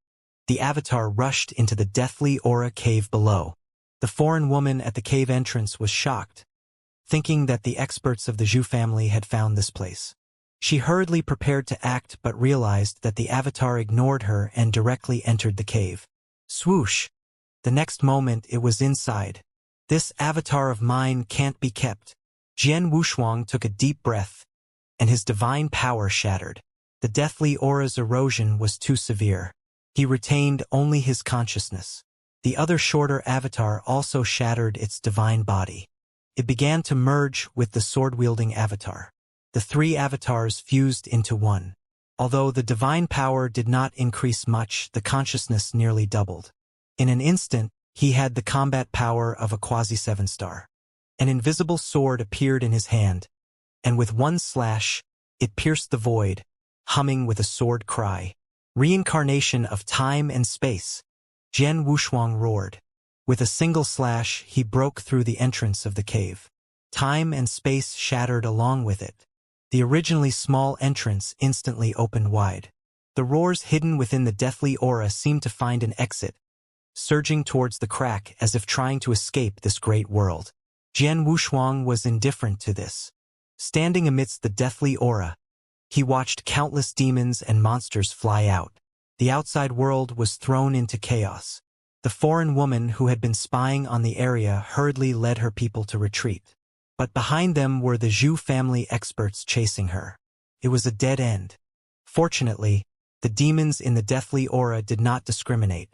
the avatar rushed into the deathly aura cave below. The foreign woman at the cave entrance was shocked, thinking that the experts of the Zhu family had found this place. She hurriedly prepared to act but realized that the avatar ignored her and directly entered the cave. Swoosh! The next moment it was inside. This avatar of mine can't be kept. Jian Wushuang took a deep breath, and his divine power shattered. The deathly aura's erosion was too severe. He retained only his consciousness. The other shorter avatar also shattered its divine body. It began to merge with the sword-wielding avatar. The 3 avatars fused into one. Although the divine power did not increase much, the consciousness nearly doubled. In an instant, he had the combat power of a quasi-7-star. An invisible sword appeared in his hand, and with one slash, it pierced the void, humming with a sword cry. Reincarnation of time and space. Jian Wushuang roared. With a single slash, he broke through the entrance of the cave. Time and space shattered along with it. The originally small entrance instantly opened wide. The roars hidden within the deathly aura seemed to find an exit, surging towards the crack as if trying to escape this great world. Jian Wushuang was indifferent to this. Standing amidst the deathly aura, he watched countless demons and monsters fly out. The outside world was thrown into chaos. The foreign woman who had been spying on the area hurriedly led her people to retreat. But behind them were the Zhu family experts chasing her. It was a dead end. Fortunately, the demons in the deathly aura did not discriminate.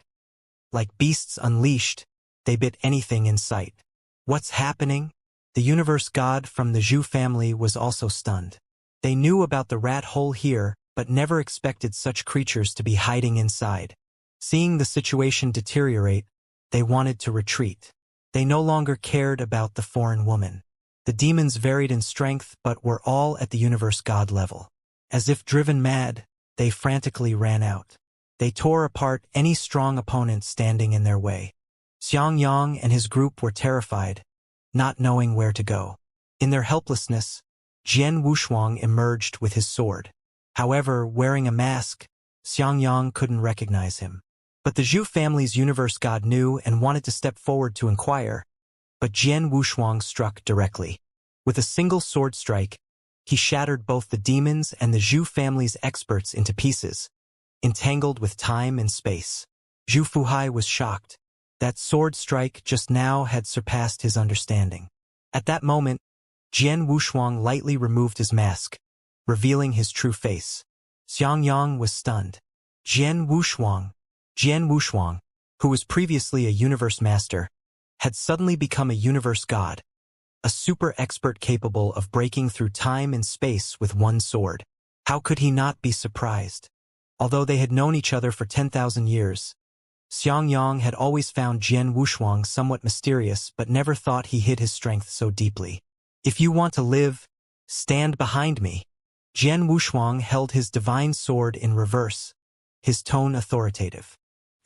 Like beasts unleashed, they bit anything in sight. What's happening? The universe god from the Zhu family was also stunned. They knew about the rat hole here, but never expected such creatures to be hiding inside. Seeing the situation deteriorate, they wanted to retreat. They no longer cared about the foreign woman. The demons varied in strength but were all at the universe god level. As if driven mad, they frantically ran out. They tore apart any strong opponent standing in their way. Xianxia and his group were terrified, not knowing where to go. In their helplessness, Jian Wushuang emerged with his sword. However, wearing a mask, Xianxia couldn't recognize him. But the Zhu family's universe god knew and wanted to step forward to inquire, but Jian Wushuang struck directly. With a single sword strike, he shattered both the demons and the Zhu family's experts into pieces, entangled with time and space. Zhu Fuhai was shocked. That sword strike just now had surpassed his understanding. At that moment, Jian Wushuang lightly removed his mask, revealing his true face. Xianxia was stunned. Jian Wushuang, who was previously a universe master, had suddenly become a universe god, a super expert capable of breaking through time and space with one sword. How could he not be surprised? Although they had known each other for 10,000 years, Xianxia had always found Jian Wushuang somewhat mysterious but never thought he hid his strength so deeply. If you want to live, stand behind me. Jian Wushuang held his divine sword in reverse, his tone authoritative.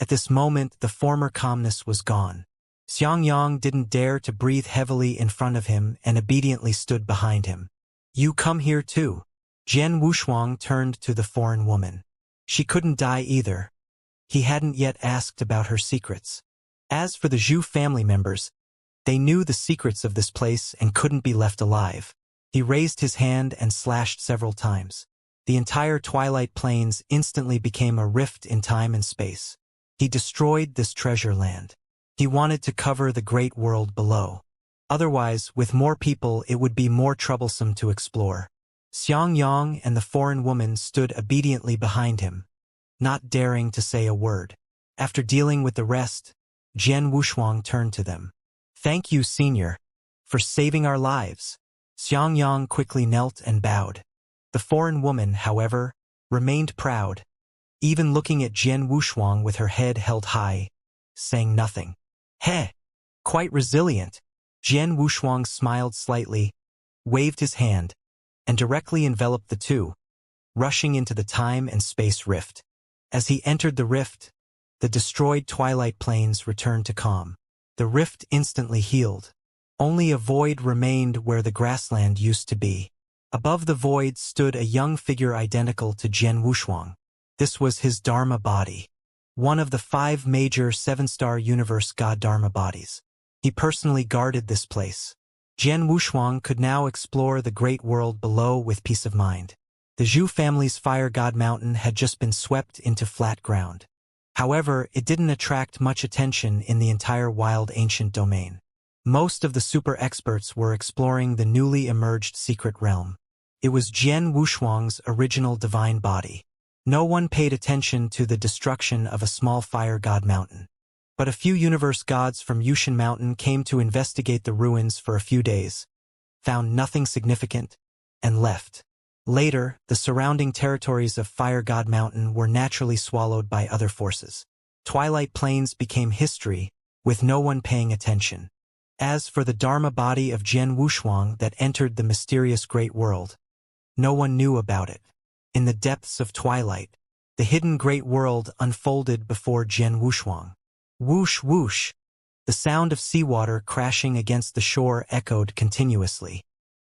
At this moment, the former calmness was gone. Xianxia didn't dare to breathe heavily in front of him and obediently stood behind him. You come here too. Jian Wushuang turned to the foreign woman. She couldn't die either. He hadn't yet asked about her secrets. As for the Zhu family members, they knew the secrets of this place and couldn't be left alive. He raised his hand and slashed several times. The entire Twilight Plains instantly became a rift in time and space. He destroyed this treasure land. He wanted to cover the great world below. Otherwise, with more people, it would be more troublesome to explore. Xianxia and the foreign woman stood obediently behind him, not daring to say a word. After dealing with the rest, Jian Wushuang turned to them. "Thank you, Senior, for saving our lives." Xianxia quickly knelt and bowed. The foreign woman, however, remained proud, even looking at Jian Wushuang with her head held high, saying nothing. "Heh, quite resilient." Jian Wushuang smiled slightly, waved his hand, and directly enveloped the two, rushing into the time and space rift. As he entered the rift, the destroyed Twilight Plains returned to calm. The rift instantly healed. Only a void remained where the grassland used to be. Above the void stood a young figure identical to Jian Wushuang. This was his Dharma body, one of the 5 major 7-star universe god Dharma bodies. He personally guarded this place. Jian Wushuang could now explore the great world below with peace of mind. The Zhu family's fire god mountain had just been swept into flat ground. However, it didn't attract much attention in the entire wild ancient domain. Most of the super experts were exploring the newly emerged secret realm. It was Jian Wushuang's original divine body. No one paid attention to the destruction of a small fire god mountain. But a few universe gods from Yushan Mountain came to investigate the ruins for a few days, found nothing significant, and left. Later, the surrounding territories of Fire God Mountain were naturally swallowed by other forces. Twilight Plains became history, with no one paying attention. As for the Dharma body of Jian Wushuang that entered the mysterious Great World, no one knew about it. In the depths of Twilight, the hidden Great World unfolded before Jian Wushuang. Whoosh whoosh! The sound of seawater crashing against the shore echoed continuously.